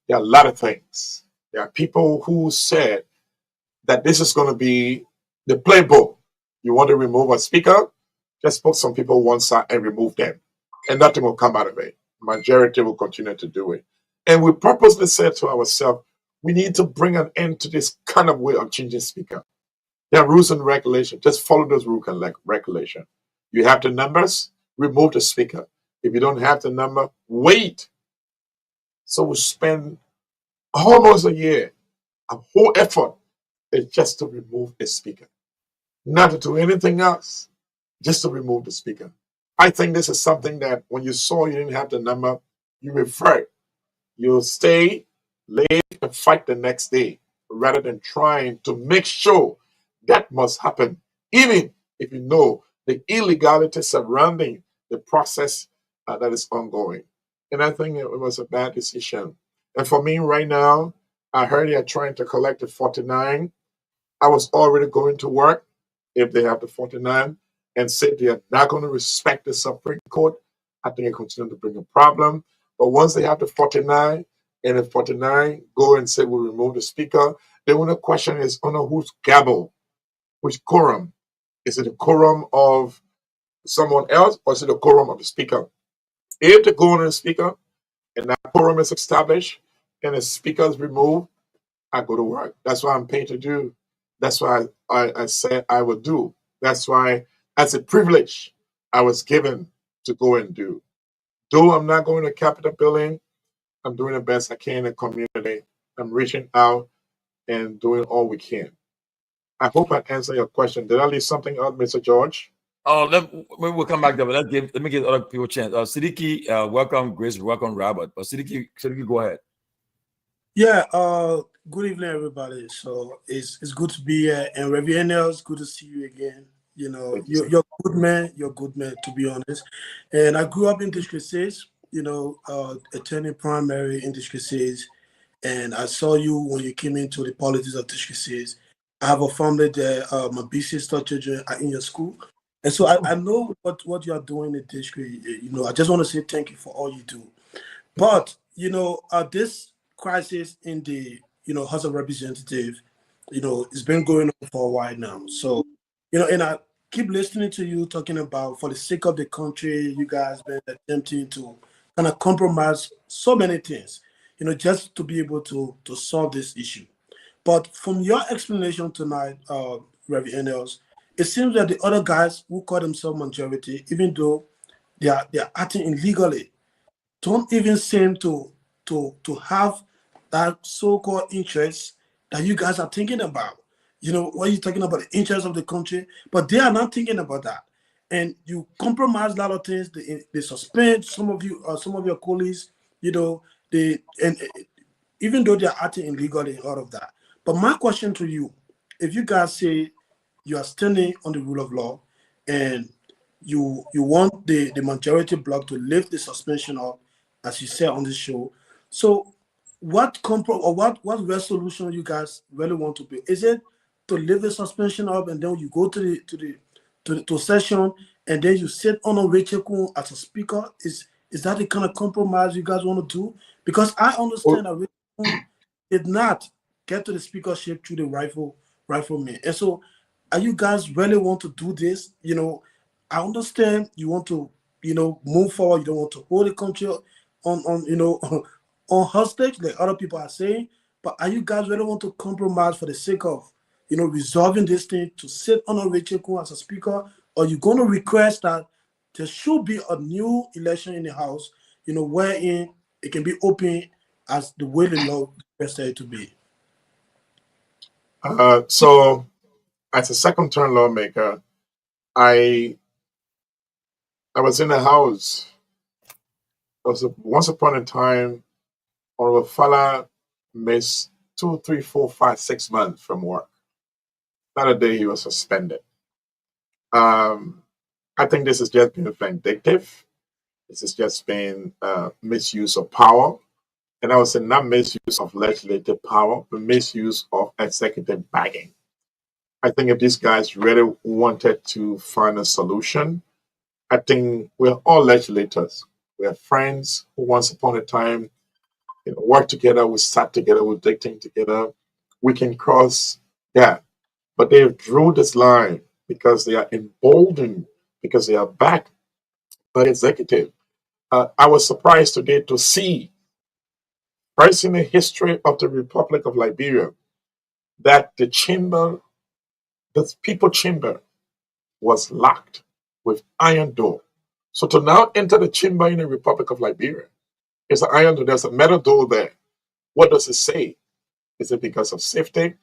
there are a lot of things. There are people who said that this is going to be the playbook. You want to remove a speaker? Just put some people one side and remove them. And nothing will come out of it. Majority will continue to do it. And we purposely said to ourselves, we need to bring an end to this kind of way of changing speaker. There are rules and regulations. Just follow those rules and regulations. You have the numbers. remove the speaker. If you don't have the number, wait. So we spend almost a year. Our whole effort is just to remove a speaker, not to do anything else, just to remove the speaker. I think this is something that when you saw you didn't have the number, you revert. You'll stay late and fight the next day rather than trying to make sure that must happen, even if you know the illegality surrounding the process that is ongoing. And I think it was a bad decision. And for me right now, I heard they are trying to collect the 49. I was already going to work if they have the 49 and said they are not going to respect the Supreme Court. I think it continues to bring a problem. But once they have the 49 and the 49 go and say we remove the speaker, then when the question is under whose gavel, which quorum? Is it the quorum of someone else or is it the quorum of the speaker? If they go on the speaker and that quorum is established and the speaker is removed, I go to work. That's what I'm paid to do. That's why I said I would do. That's why, as a privilege, I was given to go and do. Though I'm not going to Capitol building, I'm doing the best I can in the community. I'm reaching out and doing all we can. I hope I answered your question. Did I leave something out, Mr. George? Oh, maybe we'll come back there, but let me give other people a chance. Siddiqui, welcome, Grace, welcome, Robert. But Siddiqui, go ahead. Yeah, good evening, everybody. So it's good to be here. And Reverend Nels, good to see you again. You know, you're good man. You're a good man, to be honest. And I grew up in District 6, attending primary in District 6. And I saw you when you came into the politics of District 6. I have a family there. My big sister children are in your school. And so I know what you are doing in the district. You know, I just want to say thank you for all you do. But, this crisis in the, House of Representatives, it's been going on for a while now. So, and I keep listening to you talking about for the sake of the country, you guys been attempting to kind of compromise so many things, just to be able to solve this issue. But from your explanation tonight, Reverend Nels, it seems that the other guys who call themselves majority, even though they are acting illegally, don't even seem to have that so-called interest that you guys are thinking about. What you're talking about, the interest of the country, but they are not thinking about that. And you compromise a lot of things. They suspend some of you, some of your colleagues. And even though they are acting illegally and all of that. But my question to you, if you guys say you are standing on the rule of law and you want the majority bloc to lift the suspension up, as you said on the show. So what what resolution you guys really want to be? Is it to lift the suspension up and then you go to session and then you sit on a Rachel Kuhn as a speaker? Is that the kind of compromise you guys want to do? Because I understand that Rachel Kuhn did not get to the speakership through the rifleman. And so are you guys really want to do this? I understand you want to, move forward. You don't want to hold the country on on hostage like other people are saying. But are you guys really want to compromise for the sake of, resolving this thing to sit on a Rachel Kuhn as a speaker? Or you going to request that there should be a new election in the House, wherein it can be open as the way the law requested it to be? So, as a second-term lawmaker, I was in the House. Once upon a time, Honorable Fala missed 2, 3, 4, 5, 6 months from work. Not a day he was suspended. I think this has just been vindictive. This has just been misuse of power. And I would say not misuse of legislative power, but misuse of executive bagging. I think if these guys really wanted to find a solution, I think we're all legislators. We're friends who once upon a time work together, we sat together, we did things together. We can cross that. But they drew this line because they are emboldened, because they are backed by the executive. I was surprised today to see, first in the history of the Republic of Liberia, that the people chamber was locked with iron door. So to now enter the chamber in the Republic of Liberia, it's an iron door. There's a metal door there. What does it say? Is it because of safety?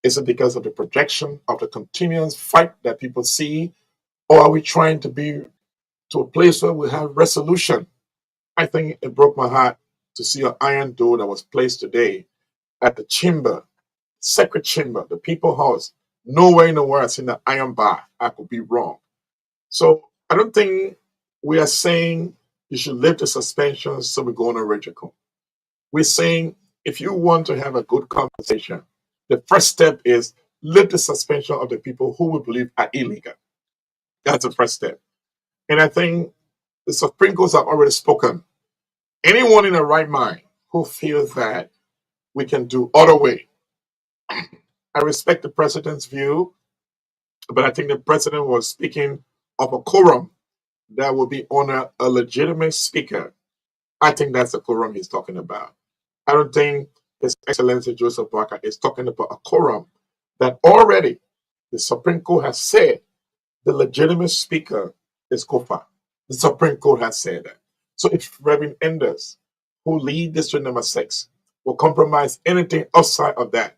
Is it because of the projection of the continuous fight that people see? Or are we trying to be to a place where we have resolution? I think it broke my heart to see an iron door that was placed today at the chamber, sacred chamber, the people house. Nowhere in the world I've seen the iron bar. I could be wrong. So I don't think we are saying you should lift the suspension so we go on a radical. We're saying if you want to have a good conversation, the first step is lift the suspension of the people who we believe are illegal. That's the first step. And I think the Supreme Court have already spoken. Anyone in the right mind who feels that we can do other way. I respect the president's view, but I think the president was speaking of a quorum that will be on a legitimate speaker. I think that's the quorum he's talking about. I don't think His Excellency Joseph Boakai is talking about a quorum that already the Supreme Court has said the legitimate speaker is Kofa. The Supreme Court has said that. So if Reverend Enders, who lead District Number 6, will compromise anything outside of that,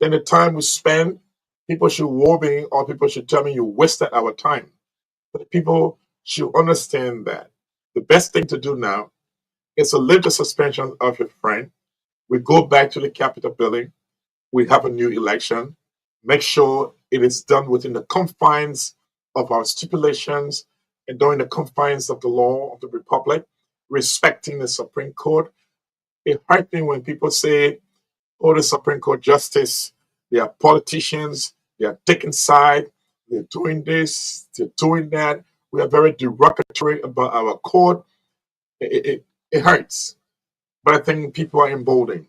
then the time we spend, people should warn me or people should tell me you wasted our time. But people should understand that the best thing to do now is to lift the suspension of your friend. We go back to the Capitol building. We have a new election. Make sure it is done within the confines of our stipulations and during the confines of the law of the Republic, respecting the Supreme Court. It hurts me when people say, oh, the Supreme Court justice, they are politicians, they are taking side, they're doing this, they're doing that. We are very derogatory about our court. It hurts. But I think people are emboldened.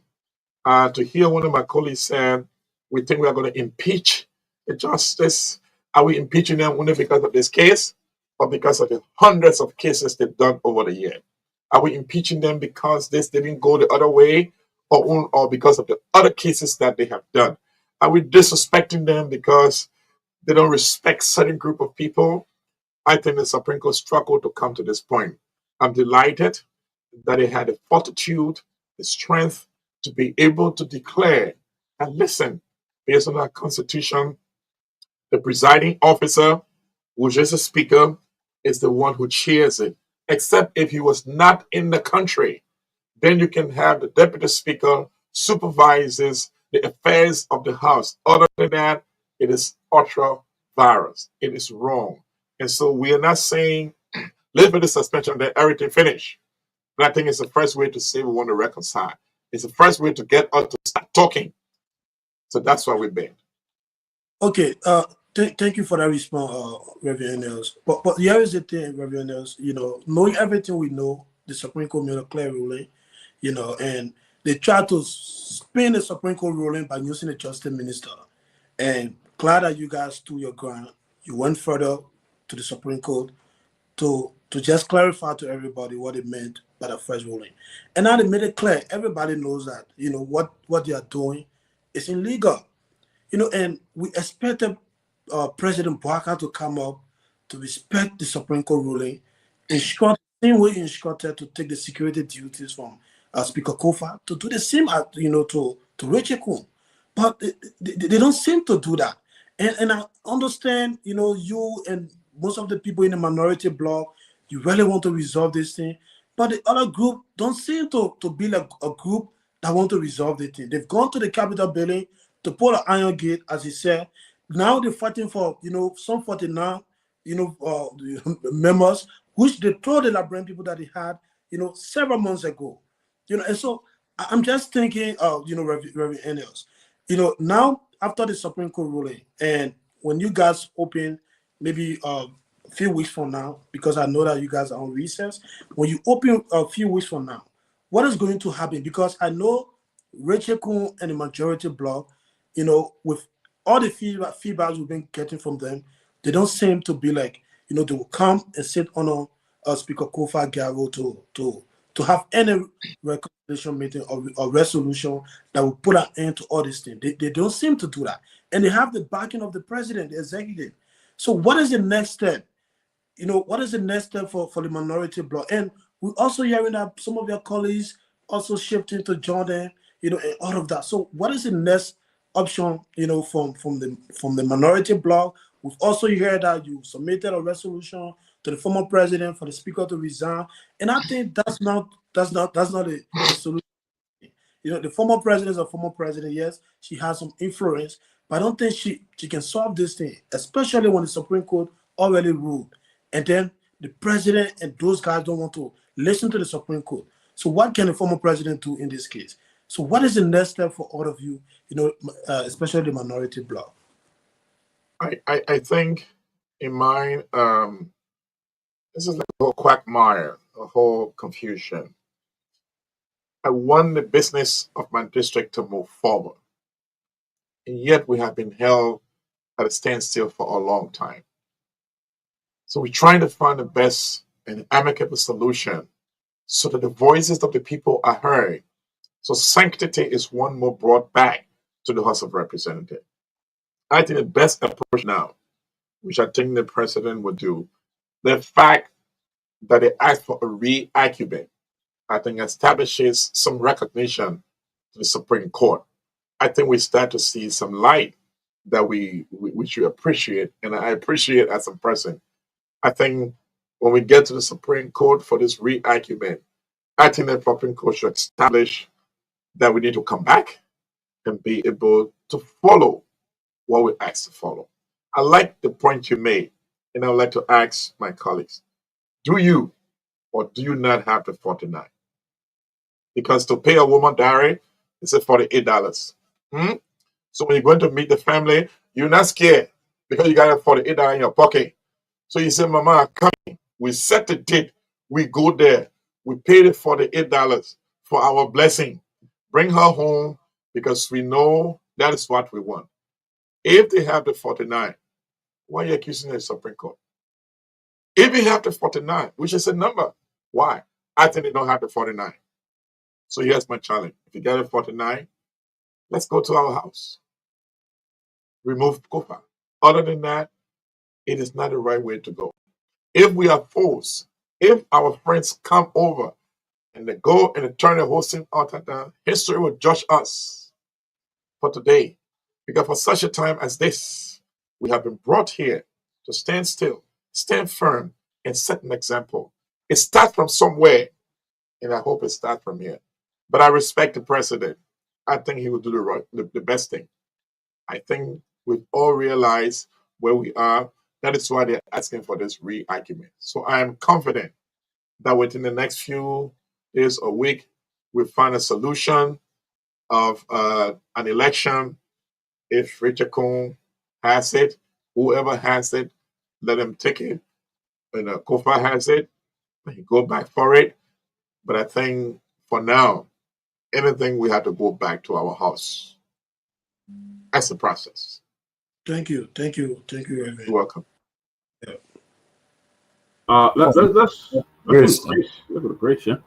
To hear one of my colleagues say, we think we are going to impeach the justice. Are we impeaching them only because of this case or because of the hundreds of cases they've done over the year? Are we impeaching them because this didn't go the other way or because of the other cases that they have done? Are we disrespecting them because they don't respect certain group of people? I think the Supreme Court struggled to come to this point. I'm delighted that they had the fortitude, the strength to be able to declare and listen based on our Constitution. The presiding officer, which is the Speaker, is the one who chairs it, except if he was not in the country. Then you can have the Deputy Speaker supervises the affairs of the House. Other than that, it is ultra virus. It is wrong. And so we are not saying, live with the suspension, then everything finish. But I think it's the first way to say we want to reconcile. It's the first way to get us to start talking. So that's why we've been. Okay. Thank you for that response, Reverend Nels. But here is the thing, Reverend Nels, knowing everything we know, the Supreme Court made a clear ruling, and they try to spin the Supreme Court ruling by using the Justice Minister. And glad that you guys stood your ground. You went further to the Supreme Court to just clarify to everybody what it meant by the first ruling. And now they made it clear. Everybody knows that, what they are doing is illegal. And we expected President Boakai to come up to respect the Supreme Court ruling, instruct the same way he instructed to take the security duties from Speaker Kofa, to do the same, to Rachel Kuhn. But they don't seem to do that. And I understand, you and most of the people in the minority bloc, you really want to resolve this thing. But the other group don't seem to be like a group that want to resolve the thing. They've gone to the Capitol building to pull an iron gate, as he said. Now they're fighting for, some 49, members, which they told the Liberian people that they had, several months ago. And so I'm just thinking, Reverend Enders, now after the Supreme Court ruling, and when you guys open, maybe a few weeks from now, because I know that you guys are on recess, when you open a few weeks from now, what is going to happen? Because I know Rachel Kuhn and the majority bloc, with all the feedbacks we've been getting from them, they don't seem to be like, they will come and sit on Speaker Kofa Garguah to have any reconciliation meeting or resolution that will put an end to all these things. They don't seem to do that. And they have the backing of the president, the executive. So what is the next step? what is the next step for the minority bloc? And we're also hearing that some of your colleagues also shifting to Jordan, and all of that. So what is the next option, from the minority bloc? We've also heard that you submitted a resolution to the former president for the speaker to resign. And I think that's not a solution. The former president is a former president. Yes, she has some influence, but I don't think she can solve this thing, especially when the Supreme Court already ruled. And then the president and those guys don't want to listen to the Supreme Court. So what can the former president do in this case? So what is the next step for all of you, especially the minority bloc? I think in mine, this is like a whole quagmire, a whole confusion. I want the business of my district to move forward. And yet we have been held at a standstill for a long time. So we're trying to find the best and amicable solution so that the voices of the people are heard. So sanctity is one more brought back to the House of Representatives. I think the best approach now, which I think the president would do, the fact that they asked for a re-argument, I think establishes some recognition to the Supreme Court. I think we start to see some light that which you appreciate, and I appreciate as a person. I think when we get to the Supreme Court for this re-argument, I think the Supreme Court should establish that we need to come back and be able to follow what we asked to follow. I like the point you made, and I would like to ask my colleagues, do you or do you not have the 49? Because to pay a woman dowry, it's at $48. So when you're going to meet the family, you're not scared because you got a $48 in your pocket. So you say, Mama, come. We set the date. We go there. We pay the $48 for our blessing. Bring her home because we know that is what we want. If they have the 49, why are you accusing the Supreme Court? If you have the 49, which is a number, why? I think they don't have the 49. So here's my challenge. If you get a 49, let's go to our house. Remove Kofa. Other than that, it is not the right way to go. If we are forced, if our friends come over and they go and they turn the whole thing out down, history will judge us for today. Because for such a time as this, we have been brought here to stand still, stand firm, and set an example. It starts from somewhere, and I hope it starts from here. But I respect the president. I think he will do the best thing. I think we've all realized where we are. That is why they're asking for this re-argument. So I am confident that within the next few days or week, we'll find a solution of an election. If Richard Cohn has it, whoever has it, let him take it. And Kofa has it, he go back for it. But I think for now, anything we have to go back to our house. That's the process. Thank you, Reverend. You're welcome. Yeah. Let's Grace. go to Grace, yeah.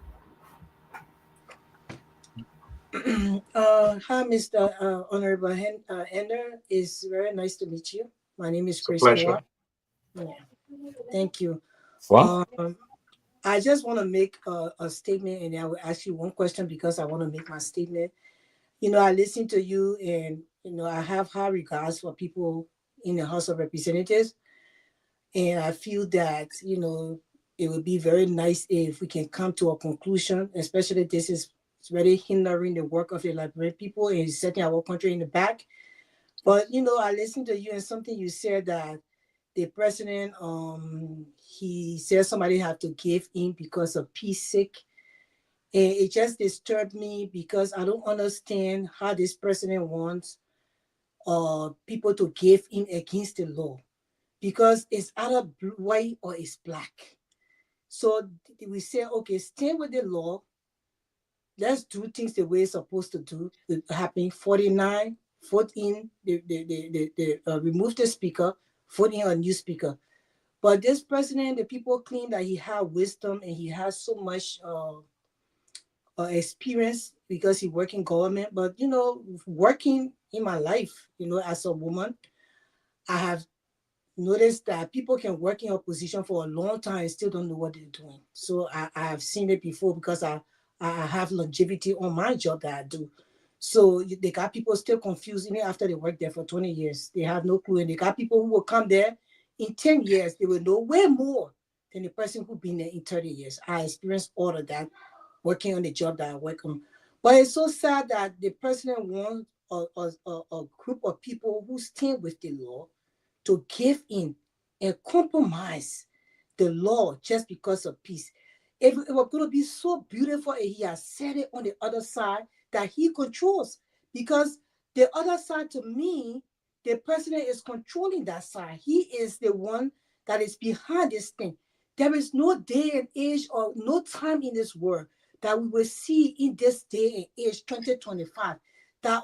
Hi, Mr. Honorable Ender. It's very nice to meet you. My name is It's a Grace pleasure. Guar. Yeah. Thank you. What? I just want to make a statement, and I will ask you one question because I want to make my statement. I listen to you, and I have high regards for people in the House of Representatives, and I feel that it would be very nice if we can come to a conclusion, especially this is really hindering the work of the Liberian people and setting our country in the back. But I listened to you, and something you said that the president, he said somebody had to give in because of peace sake. And it just disturbed me because I don't understand how this president wants people to give in against the law, because it's either white or it's black. So we say, okay, stand with the law. Let's do things the way it's supposed to do. It happening 49, vote in, remove the speaker, vote in a new speaker. But this president, the people claim that he has wisdom and he has so much experience because he works in government. But, working in my life, as a woman, I have notice that people can work in a position for a long time and still don't know what they're doing. So I have seen it before because I have longevity on my job that I do. So they got people still confused even after they work there for 20 years. They have no clue. And they got people who will come there in 10 years. They will know way more than the person who been there in 30 years. I experienced all of that working on the job that I work on. But it's so sad that the president wants a group of people who stand with the law to give in and compromise the law just because of peace. It was going to be so beautiful and he has said it on the other side that he controls. Because the other side, to me, the president is controlling that side. He is the one that is behind this thing. There is no day and age or no time in this world that we will see in this day and age, 2025, that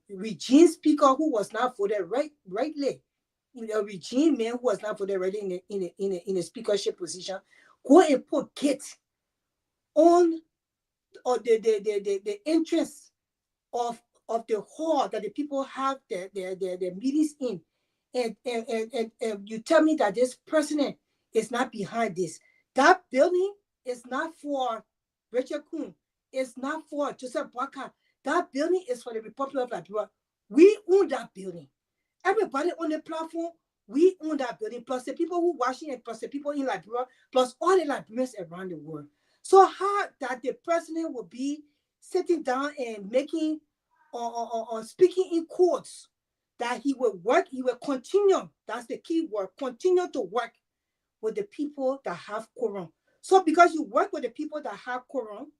regime speaker who was not voted rightly, a regime man who was not voted rightly in a speakership position, go and put gates on or the entrance of the hall that the people have their meetings in, and you tell me that this president is not behind this. That building is not for Richard Kuhn. It's not for Joseph Boakai. That building is for the Republic of Liberia. We own that building. Everybody on the platform, we own that building, plus the people who watching it, plus the people in Liberia, plus all the Liberians around the world. So how that the president will be sitting down and making or speaking in courts that he will work, he will continue. That's the key word, continue to work with the people that have quorum. So because you work with the people that have quorum,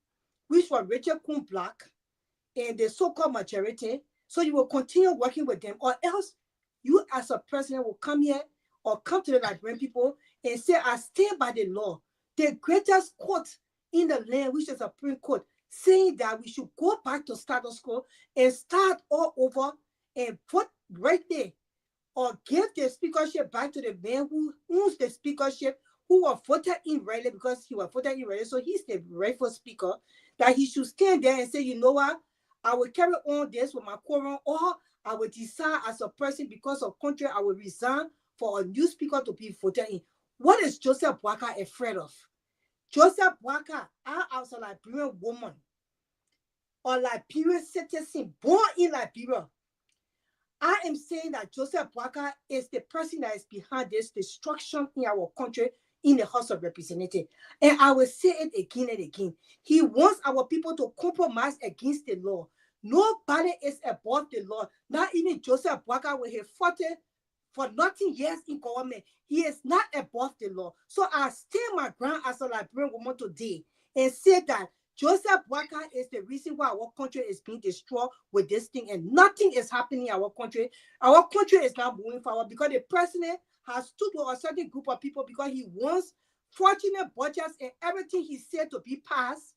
which were Richard Kuhn Black and the so-called majority, so you will continue working with them, or else you as a president will come here or come to the Liberian people and say, I stand by the law, the greatest court in the land, which is a Supreme Court, saying that we should go back to status quo and start all over and put right there, or give the speakership back to the man who owns the speakership, who was voted in rightly because he was voted in rightly, so he's the rightful speaker, that he should stand there and say, you know what, I will carry on this with my quorum, or I will decide as a person because of country, I will resign for a new speaker to be voted in. What is Joseph Boakai afraid of? Joseph Boakai, I was a Liberian woman, or Liberian citizen born in Liberia. I am saying that Joseph Boakai is the person that is behind this destruction in our country in the House of Representatives. And I will say it again and again. He wants our people to compromise against the law. Nobody is above the law. Not even Joseph Boakai, when he fought for nothing years in government, he is not above the law. So I stand my ground as a Liberian woman today and say that Joseph Boakai is the reason why our country is being destroyed with this thing, and nothing is happening in our country. Our country is not moving forward because the president has stood with a certain group of people because he wants fortunate budgets and everything he said to be passed,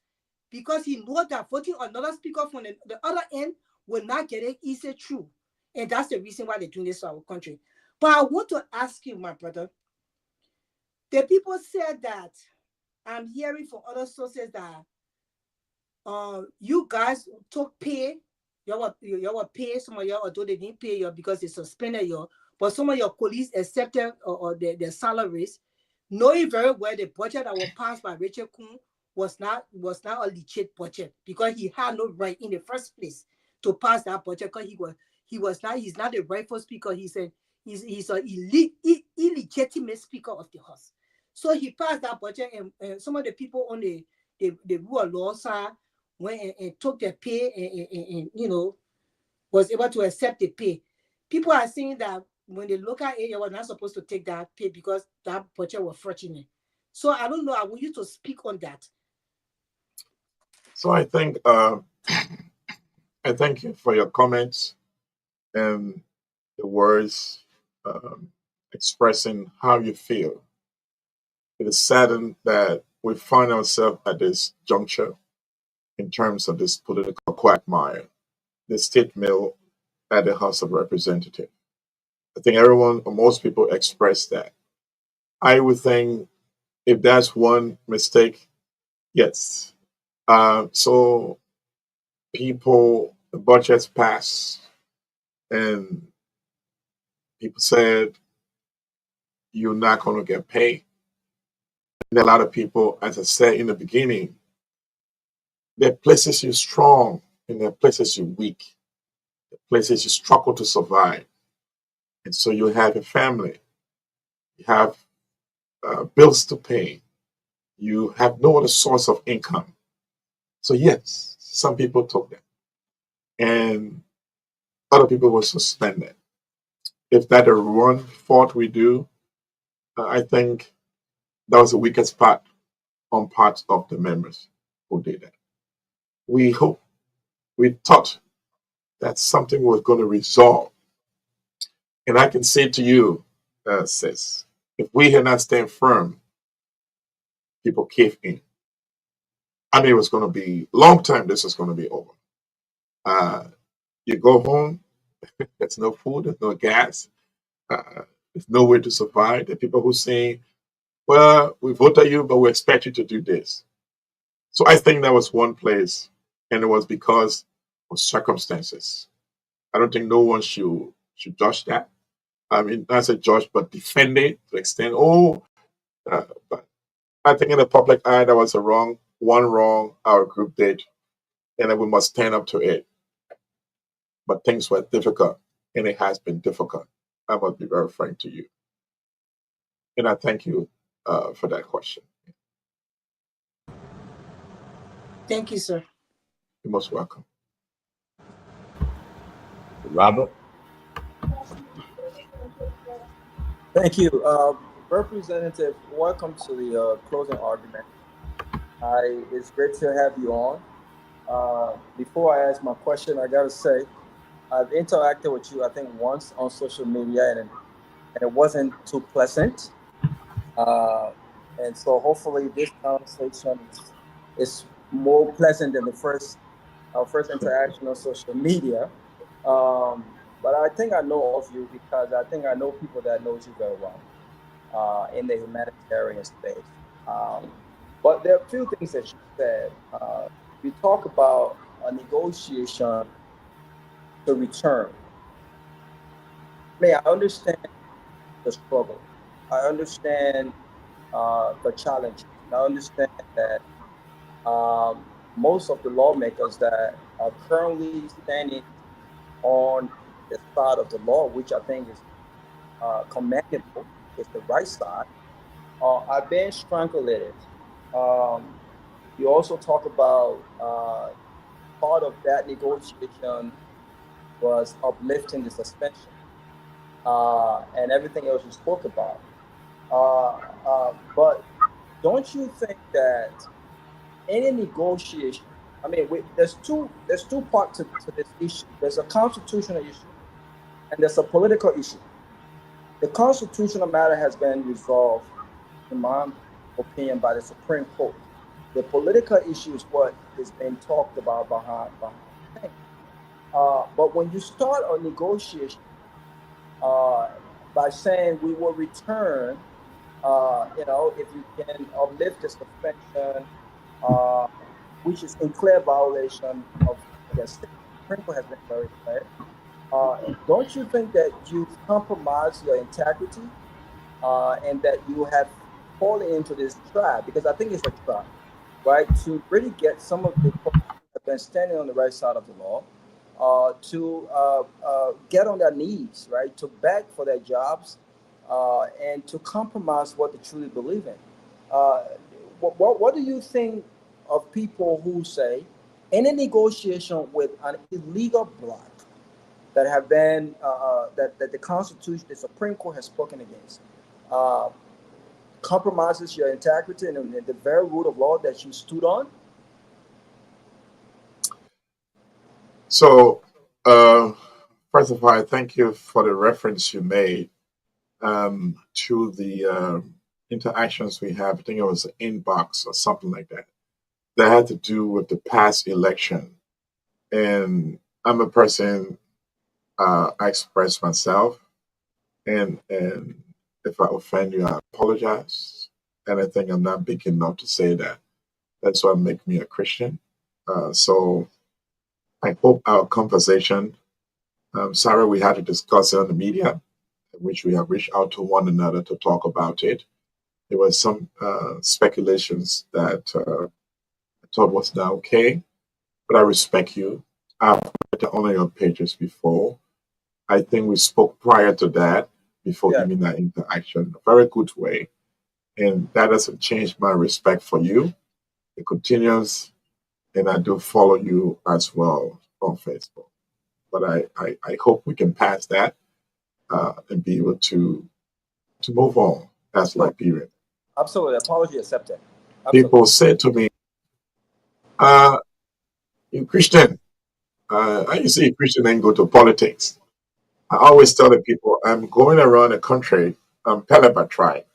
because he knows that voting another speaker from the other end will not get it easy through. And that's the reason why they're doing this to our country. But I want to ask you, my brother, the people said that, I'm hearing from other sources that you guys took pay, y'all were pay, some of y'all, although they didn't pay you because they suspended you, but some of your colleagues accepted or their salaries, knowing very well the budget that was passed by Richard Kuhn was not a legit budget, because he had no right in the first place to pass that budget, because he's not the rightful speaker. He's an illegitimate speaker of the House. So he passed that budget, and some of the people on the rule of law side went and took their pay and was able to accept the pay. People are saying that when they look at it, you were not supposed to take that pay because that budget was fortunate. So I don't know. I want you to speak on that. So I thank you for your comments and the words expressing how you feel. It is saddened that we find ourselves at this juncture in terms of this political quagmire, the state mill at the House of Representatives. I think everyone or most people express that. I would think if that's one mistake, yes. So people, the budgets pass, and People said you're not going to get paid. And a lot of people, as I said in the beginning, there are places you're strong and there are places you're weak. There are places you struggle to survive. And so you have a family, you have bills to pay, you have no other source of income. So, yes, some people took that. And other people were suspended. If that is one fault we do, I think that was the weakest part on part of the members who did that. We thought that something was going to resolve. And I can say to you, sis, if we had not stand firm, people cave in. I knew it was going to be long time. This is going to be over. You go home, there's no food, there's no gas, there's no way to survive. There are people who say, well, we voted you, but we expect you to do this. So I think that was one place, and it was because of circumstances. I don't think no one should judge that. I mean, not say judge, but defend it to extend. But I think in the public eye, that was one wrong our group did, and then we must stand up to it. But things were difficult, and it has been difficult. I must be very frank to you. And I thank you for that question. Thank you, sir. You're most welcome. Robert? Thank you. Representative, welcome to the closing argument. It's great to have you on. Before I ask my question, I gotta say, I've interacted with you, I think, once on social media, and it wasn't too pleasant. And so hopefully this conversation is more pleasant than our first interaction on social media. But I think I know of you because I think I know people that knows you very well in the humanitarian space. But there are a few things that you said. You talk about a negotiation to return. I understand the struggle. I understand the challenge. I understand that most of the lawmakers that are currently standing on the side of the law, which I think is commendable, is the right side, are being strangulated. You also talk about part of that negotiation was uplifting the suspension and everything else you spoke about. But don't you think that any negotiation, I mean, there's two parts to this issue. There's a constitutional issue and there's a political issue. The constitutional matter has been resolved, in my opinion, by the Supreme Court. The political issue is what is being talked about behind the thing. But when you start a negotiation by saying we will return, if you can uplift the suspension, which is in clear violation of the Supreme Court has been very clear. Don't you think that you've compromised your integrity and that you have fallen into this trap? Because I think it's a trap, right? To really get some of the folks who have been standing on the right side of the law to get on their knees, right? To beg for their jobs and to compromise what they truly believe in. What do you think of people who say any negotiation with an illegal bloc that have been that the Constitution, the Supreme Court has spoken against, compromises your integrity and the very rule of law that you stood on? So, first of all, I thank you for the reference you made to the interactions we have. I think it was an inbox or something like that. That had to do with the past election. And I'm a person, I express myself. And if I offend you, I apologize. And I think I'm not big enough to say that. That's what makes me a Christian. So I hope our conversation, sorry we had to discuss it on the media, which we have reached out to one another to talk about it. There was some speculations that I thought was not okay, but I respect you. I've read on your pages before. I think we spoke prior to that, before Yeah, even that interaction, a very good way. And that doesn't change my respect for you. It continues, and I do follow you as well on Facebook. But I hope we can pass that and be able to move on as Liberia. absolutely. Apology accepted. Absolutely. People say to me, uh, you Christian, I you say Christian ain't go to politics. I always tell the people I'm going around the country, I'm Peleba tribe.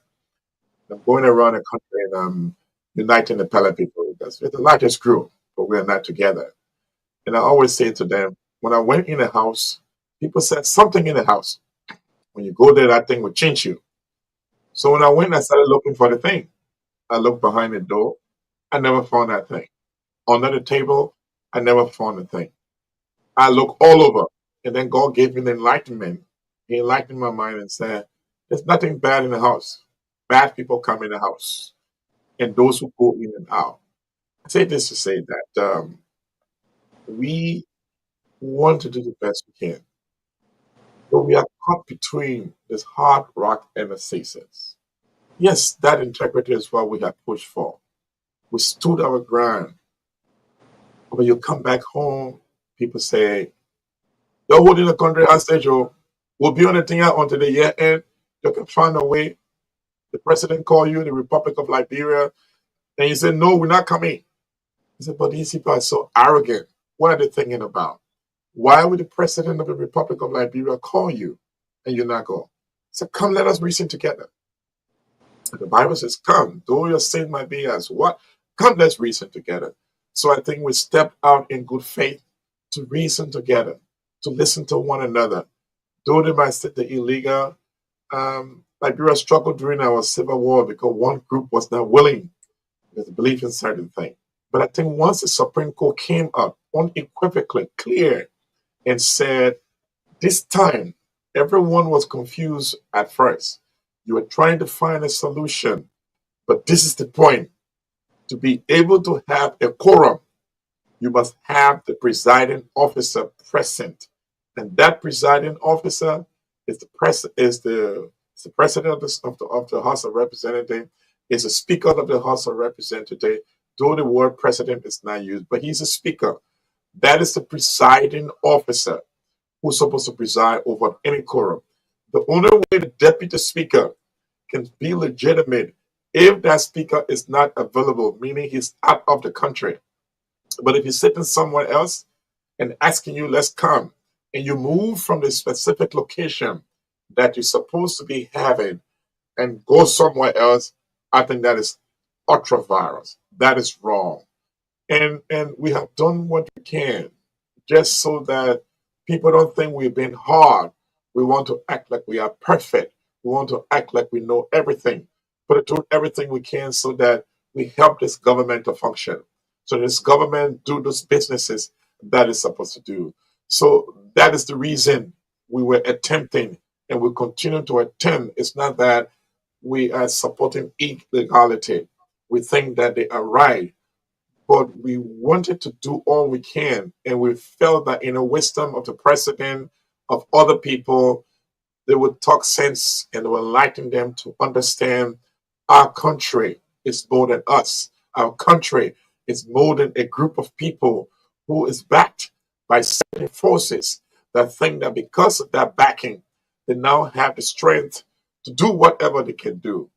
I'm going around the country and I'm uniting the Pele people because we're the largest group, but we're not together. And I always say to them, when I went in the house, people said something in the house. When you go there, that thing will change you. So when I went, I started looking for the thing. I looked behind the door. I never found that thing. Under the table, I never found the thing. I looked all over. And then God gave me the enlightenment. He enlightened my mind and said, there's nothing bad in the house. Bad people come in the house. And those who go in and out. I say this to say that we want to do the best we can. But we are caught between this hard rock and the seasons. Yes, that integrity is what we have pushed for. We stood our ground. When you come back home, people say, you're holding the country hostage, or we'll be on the thing until the year end. You can find a way. The president called you, the Republic of Liberia, and you said, no, we're not coming. He said, but these people are so arrogant. What are they thinking about? Why would the president of the Republic of Liberia call you and you're not go? He said, come, let us reason together. And the Bible says, come, though your sin might be as what? Come, let's reason together. So I think we step out in good faith to reason together, to listen to one another. Though they might say the illegal, Liberia struggled during our civil war because one group was not willing to believe in certain things. But I think once the Supreme Court came up unequivocally clear and said, this time, everyone was confused at first. You were trying to find a solution, but this is the point. To be able to have a quorum, you must have the presiding officer present. And that presiding officer is the president of the House of Representatives, is the speaker of the House of Representatives, though the word president is not used, but he's a speaker. That is the presiding officer who's supposed to preside over any quorum. The only way the deputy speaker can be legitimate if that speaker is not available, meaning he's out of the country. But if he's sitting somewhere else and asking you, let's come, and you move from the specific location that you're supposed to be having and go somewhere else, I think that is ultra virus. That is wrong. And we have done what we can just so that people don't think we've been hard. We want to act like we are perfect. We want to act like we know everything. But do everything we can so that we help this government to function. So this government do those businesses that it's supposed to do. So that is the reason we were attempting and we continue to attempt. It's not that we are supporting illegality. We think that they are right, but we wanted to do all we can. And we felt that in the wisdom of the president, of other people, they would talk sense and will enlighten them to understand our country is more than us. Our country is more than a group of people who is backed by certain forces that think that because of that backing, they now have the strength to do whatever they can do.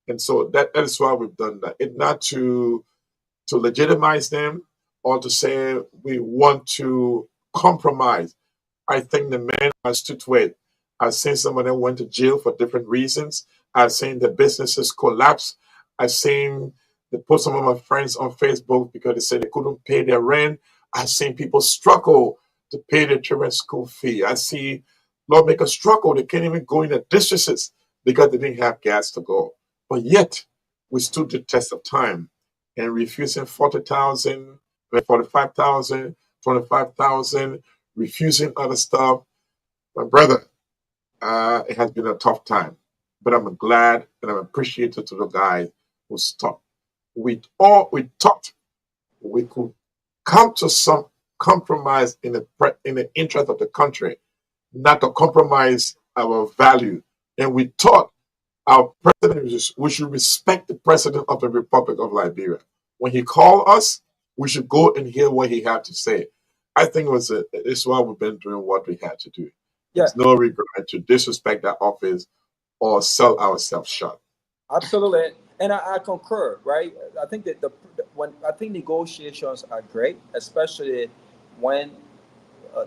And so that is why we've done that. It's not to legitimize them or to say we want to compromise. I think the men are stood with. I've seen some of them went to jail for different reasons. I've seen the businesses collapse. I've seen they put some of my friends on Facebook because they said they couldn't pay their rent. I've seen people struggle to pay their children's school fee. I see lawmakers struggle. They can't even go in the districts because they didn't have gas to go. But yet, we stood the test of time and refusing 40,000, 45,000, 25,000, refusing other stuff. My brother, It has been a tough time, but I'm glad and I'm appreciative to the guys who stopped. We thought we could come to some compromise in the interest of the country, not to compromise our value. And we thought our president, we should respect the president of the Republic of Liberia. When he called us, we should go and hear what he had to say. I think it's why we've been doing what we had to do. Yeah, There's no regret to disrespect that office or sell ourselves short. absolutely. And I concur, right? I think that when I think negotiations are great, especially when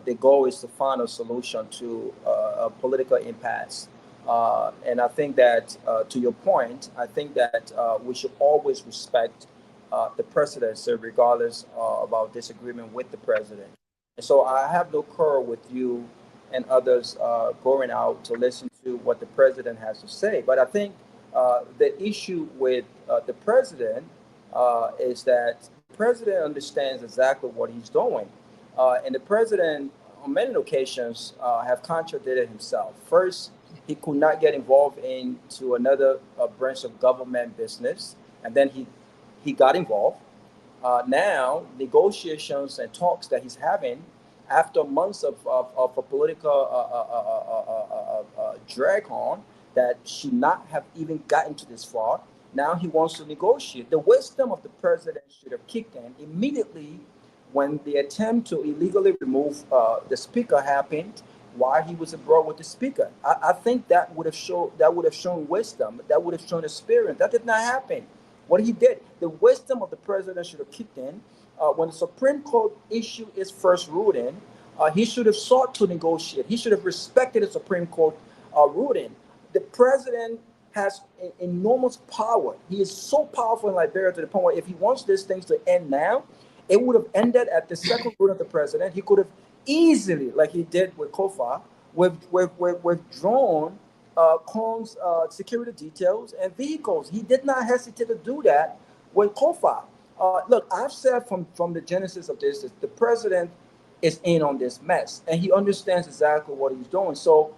the goal is to find a solution to a political impasse. And I think that, to your point, I think that we should always respect the presidency, regardless of our disagreement with the president. And so I have no quarrel with you and others going out to listen to what the president has to say. But I think the issue with the president is that the president understands exactly what he's doing. And the president, on many occasions, have contradicted himself. First, he could not get involved into another branch of government business, and then he got involved. Now, negotiations and talks that he's having after months of a political drag on that should not have even gotten to this far. Now he wants to negotiate. The wisdom of the president should have kicked in immediately when the attempt to illegally remove the speaker happened while he was abroad with the speaker. I think that would have shown wisdom. That would have shown experience. That did not happen. What he did, the wisdom of the president should have kicked in. When the Supreme Court issued its first ruling, he should have sought to negotiate. He should have respected the Supreme Court ruling. The president has enormous power. He is so powerful in Liberia to the point where if he wants these things to end now, it would have ended at the second ruling of the president. He could have easily, like he did with Kofa, withdrawn Kong's security details and vehicles. He did not hesitate to do that with Kofa. Look, I've said from the genesis of this, the president is in on this mess, and he understands exactly what he's doing. So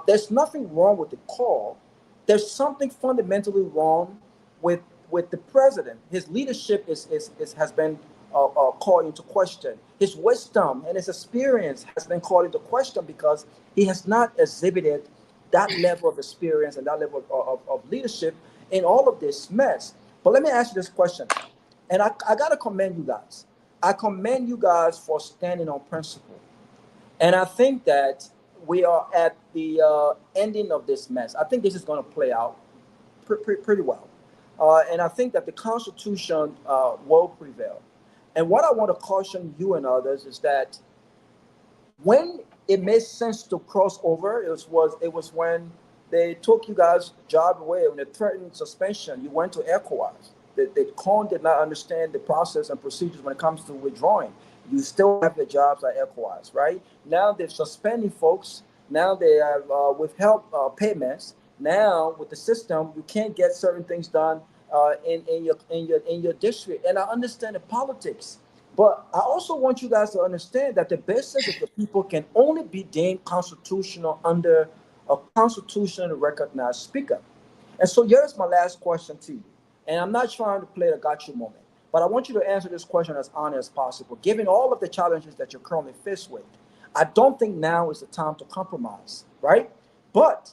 there's nothing wrong with the call. There's something fundamentally wrong with the president. His leadership has been called into question. His wisdom and his experience has been called into question because he has not exhibited that level of experience and that level of leadership in all of this mess. But let me ask you this question, and I got to commend you guys. I commend you guys for standing on principle. And I think that we are at the ending of this mess. I think this is going to play out pretty well. And I think that the Constitution will prevail. And what I want to caution you and others is that when it made sense to cross over, it was when they took you guys' job away, when they threatened suspension. You went to ECOWAS. The CON did not understand the process and procedures when it comes to withdrawing. You still have the jobs at ECOWAS, right? Now they're suspending folks. Now they have withheld payments. Now with the system, you can't get certain things done in your district. And I understand the politics, but I also want you guys to understand that the business of the people can only be deemed constitutional under a constitutionally recognized speaker. And so here's my last question to you. And I'm not trying to play the gotcha moment, but I want you to answer this question as honest as possible. Given all of the challenges that you're currently faced with, I don't think now is the time to compromise, right? But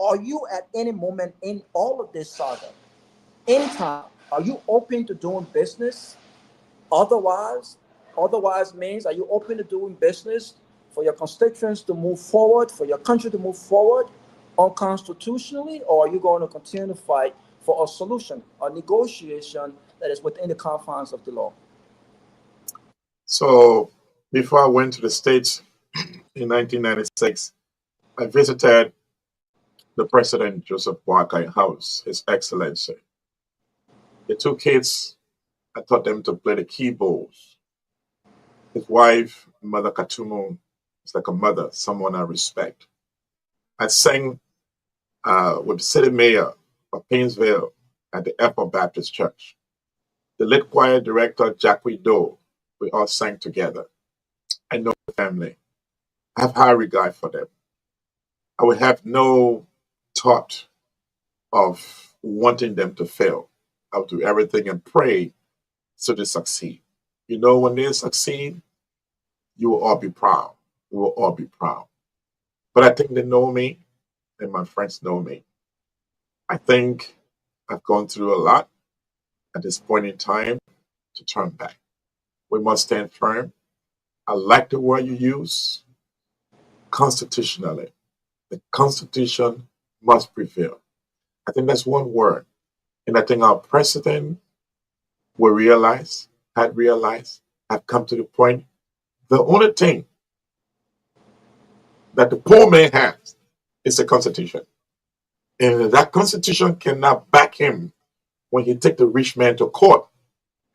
are you at any moment in all of this saga, anytime, are you open to doing business? Otherwise means, are you open to doing business for your constituents to move forward, for your country to move forward unconstitutionally, or are you going to continue to fight for a solution, a negotiation that is within the confines of the law? So before I went to the States in 1996, I visited the President Joseph Boakai House, His Excellency. The two kids, I taught them to play the keyboards. His wife, Mother Katumu, is like a mother, someone I respect. I sang with the city mayor of Painesville at the Airport Baptist Church. The lead choir director, Jacques Doe, we all sang together. I know the family. I have high regard for them. I would have no thought of wanting them to fail. I would do everything and pray so they succeed. You know, when they succeed, you will all be proud. We will all be proud. But I think they know me and my friends know me. I think I've gone through a lot at this point in time to turn back. We must stand firm. I like the word you use, constitutionally. The Constitution must prevail. I think that's one word. And I think our president will realize, had realized, had come to the point, the only thing that the poor man has is the Constitution. And that Constitution cannot back him when he take the rich man to court.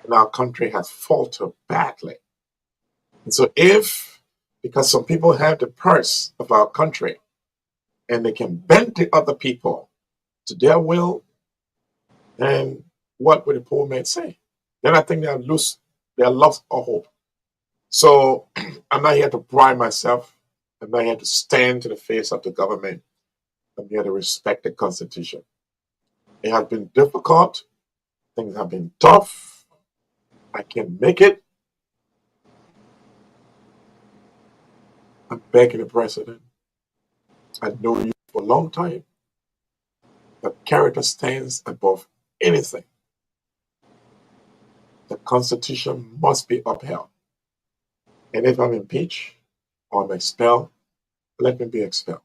And our country has faltered badly. And so if, because some people have the purse of our country and they can bend the other people to their will, then what would the poor man say? Then I think they are lost all hope. So I'm not here to pride myself. I'm not here to stand to the face of the government. I'm here to respect the Constitution. It has been difficult. Things have been tough. I can make it. I'm begging the president. I know you for a long time. The character stands above anything. The Constitution must be upheld. And if I'm impeached or I'm expelled, let me be expelled.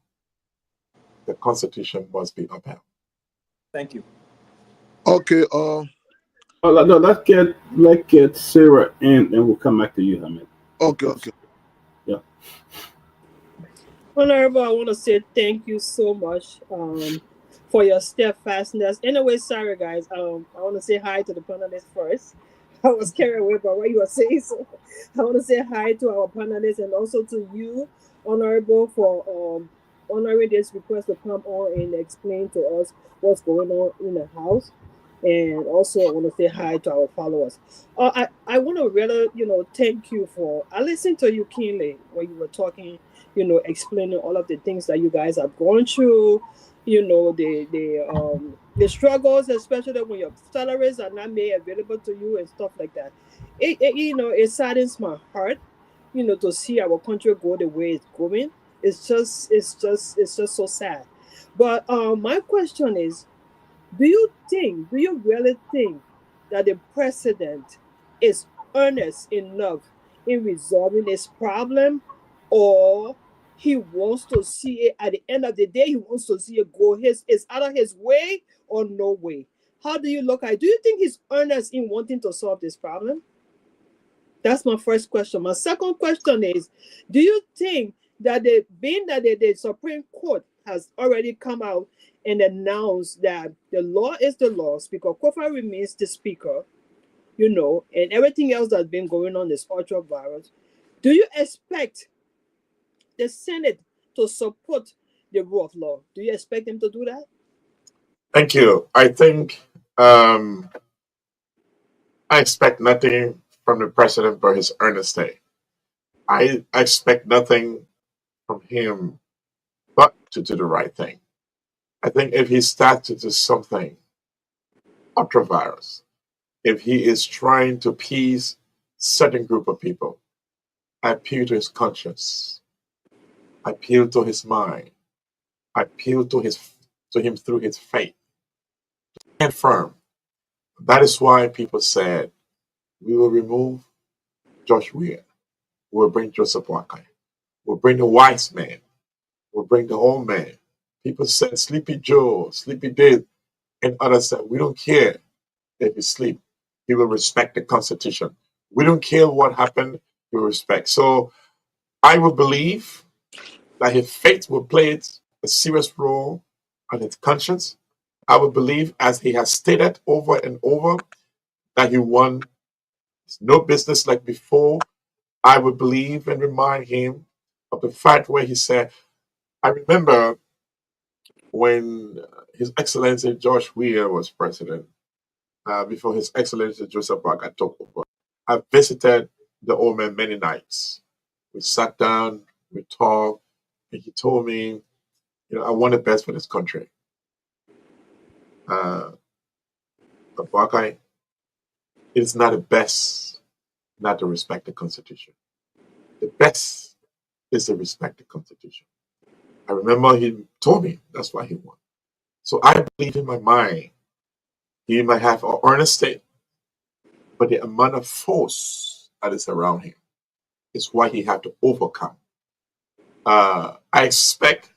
The Constitution must be upheld. Thank you. Okay. Oh, no, let's get Sarah in, and we'll come back to you, Hamid. Okay. Okay. Yeah. Honorable, I want to say thank you so much for your steadfastness. Anyway, sorry guys. I want to say hi to the panelists first. I was carried away by what you were saying, so I want to say hi to our panelists and also to you, Honorable, for honoring this request to come on and explain to us what's going on in the house. And also, I want to say hi to our followers. I want to really, thank you for. I listened to you keenly when you were talking, explaining all of the things that you guys have gone through. The struggles, especially when your salaries are not made available to you and stuff like that. It saddens my heart, to see our country go the way it's going. It's just so sad. But my question is, do you really think that the president is earnest enough in resolving this problem, or he wants to see it at the end of the day, he wants to see it go it's either his way or no way? How do you look at it? Do you think he's earnest in wanting to solve this problem? That's my first question. My second question is, do you think that the Supreme Court has already come out and announced that the law is the law, Speaker Kofa remains the speaker, and everything else that's been going on is ultra virus? Do you expect the Senate to support the rule of law? Do you expect them to do that? Thank you. I think I expect nothing from the president but his earnestness. I expect nothing from him but to do the right thing. I think if he starts to do something ultra virus, if he is trying to appease certain group of people, I appeal to his conscience. I appeal to his mind. I appeal to him through his faith. Stand firm. That is why people said, we will remove Josh Weir. We'll bring Joseph Wakai. We'll bring the wise man. We'll bring the old man. People said Sleepy Joe, Sleepy Dave, and others said, we don't care if you sleep. He will respect the Constitution. We don't care what happened, he will respect. So I will believe that his faith will play a serious role on his conscience. I will believe, as he has stated over and over, that he won no business like before. I would believe and remind him of the fact where he said, I remember when His Excellency George Weah was president, before His Excellency Joseph Boakai took over. I visited the old man many nights. We sat down, we talked, and he told me, I want the best for this country. But Barkai, it's not the best not to respect the Constitution. The best is to respect the Constitution. I remember he told me that's why he won. So I believe in my mind he might have an earnest state, but the amount of force that is around him is what he had to overcome. I expect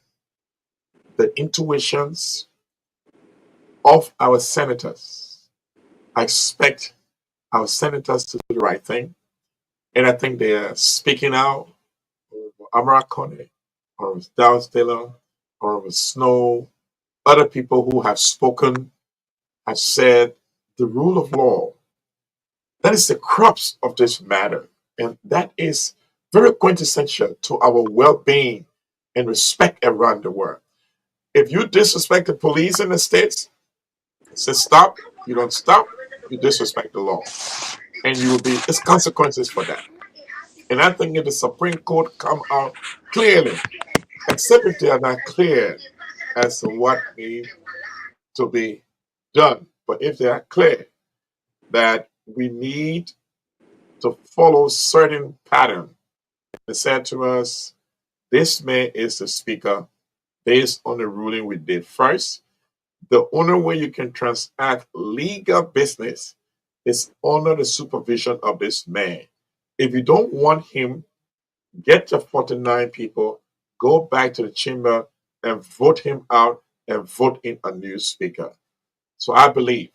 the intuitions of our senators. I expect our senators to do the right thing. And I think they are speaking out. Amara Kone, or Dallas Taylor, or Snow, other people who have spoken have said the rule of law, that is the crux of this matter. And that is very quintessential to our well-being and respect around the world. If you disrespect the police in the States, say stop, you don't stop, you disrespect the law. And you will be, there's consequences for that. And I think if the Supreme Court come out clearly, except if they are not clear as to what needs to be done, but if they are clear that we need to follow certain pattern, they said to us, this man is the speaker based on the ruling we did first. The only way you can transact legal business is under the supervision of this man. If you don't want him, get your 49 people, go back to the chamber and vote him out and vote in a new speaker. So I believe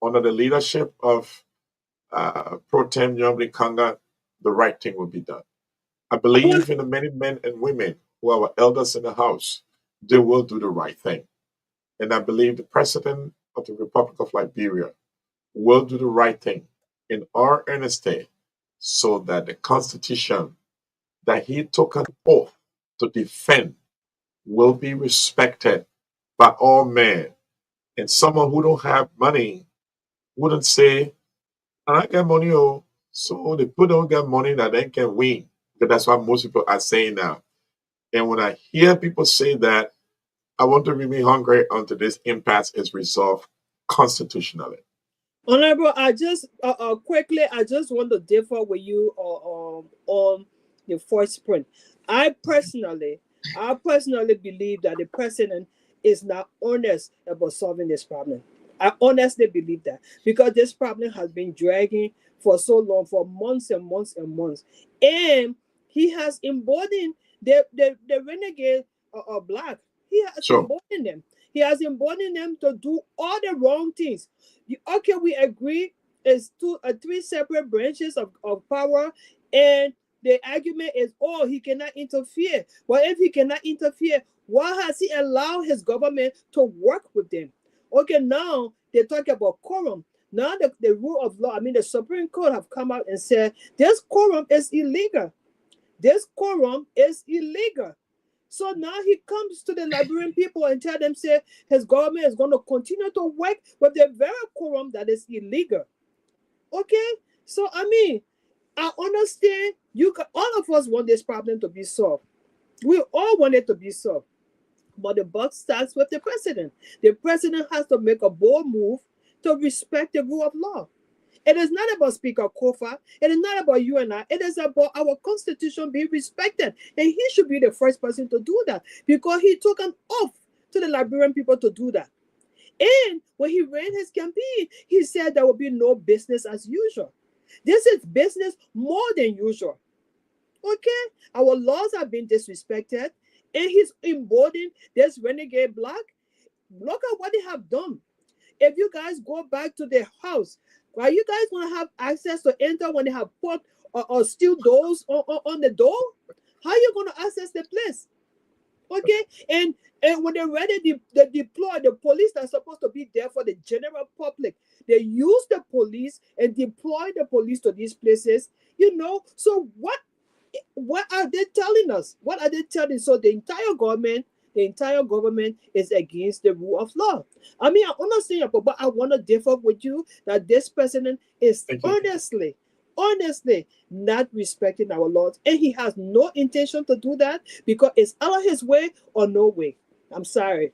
under the leadership of Pro Tem Nyambli Kanga, the right thing will be done. I believe in the many men and women who are our elders in the house. They will do the right thing. And I believe the President of the Republic of Liberia will do the right thing in our earnestness so that the Constitution that he took an oath to defend will be respected by all men. And someone who don't have money wouldn't say, I got money, oh, so the people don't get money that they can win. Because that's what most people are saying now. And when I hear people say that, I want to remain hungry until this impasse is resolved constitutionally. Honorable, I just quickly, I just want to differ with you on the first point. I personally believe that the president is not honest about solving this problem. I honestly believe that because this problem has been dragging for so long, for months and months and months, and he has emboldened the renegade black. He has emboldened them. He has emboldened them to do all the wrong things. Okay, we agree it's three separate branches of power, and the argument is, oh, he cannot interfere. Well, if he cannot interfere, why has he allowed his government to work with them? Okay, now they talk about quorum. Now the rule of law, I mean, the Supreme Court have come out and said this quorum is illegal. This quorum is illegal. So now he comes to the Liberian people and tell them, say, his government is going to continue to work with the very quorum that is illegal. Okay? So, I mean, I understand all of us want this problem to be solved. We all want it to be solved. But the buck starts with the president. The president has to make a bold move to respect the rule of law. It is not about Speaker Kofa. It is not about you and I. It is about our Constitution being respected. And he should be the first person to do that because he took an oath to the Liberian people to do that. And when he ran his campaign, he said there will be no business as usual. This is business more than usual. Okay? Our laws are being disrespected. And he's emboldened this renegade black. Look at what they have done. If you guys go back to their house, are you guys going to have access to enter when they have put or steel doors on the door? How are you going to access the place? Okay? And when they're ready, they deploy the police that's supposed to be there for the general public. They use the police and deploy the police to these places. So what are they telling us? What are they telling? So the entire government is against the rule of law. I mean, I understand, but I want to differ with you that this president is honestly not respecting our laws, and he has no intention to do that because it's out of his way or no way. I'm sorry.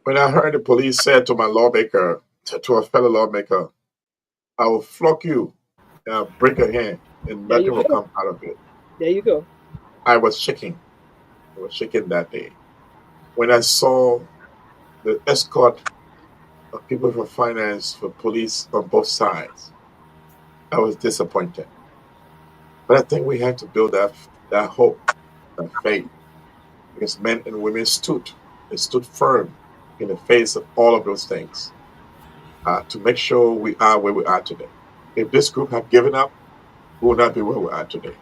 When I heard the police said to my lawmaker, to a fellow lawmaker, I will flog you and I'll break your hand and There you nothing will go. come out of it. There you go. I was shaking. I was shaking that day. When I saw the escort of people from finance, for police on both sides, I was disappointed. But I think we had to build that hope, that faith, because men and women stood. They stood firm in the face of all of those things to make sure we are where we are today. If this group had given up, we would not be where we are today.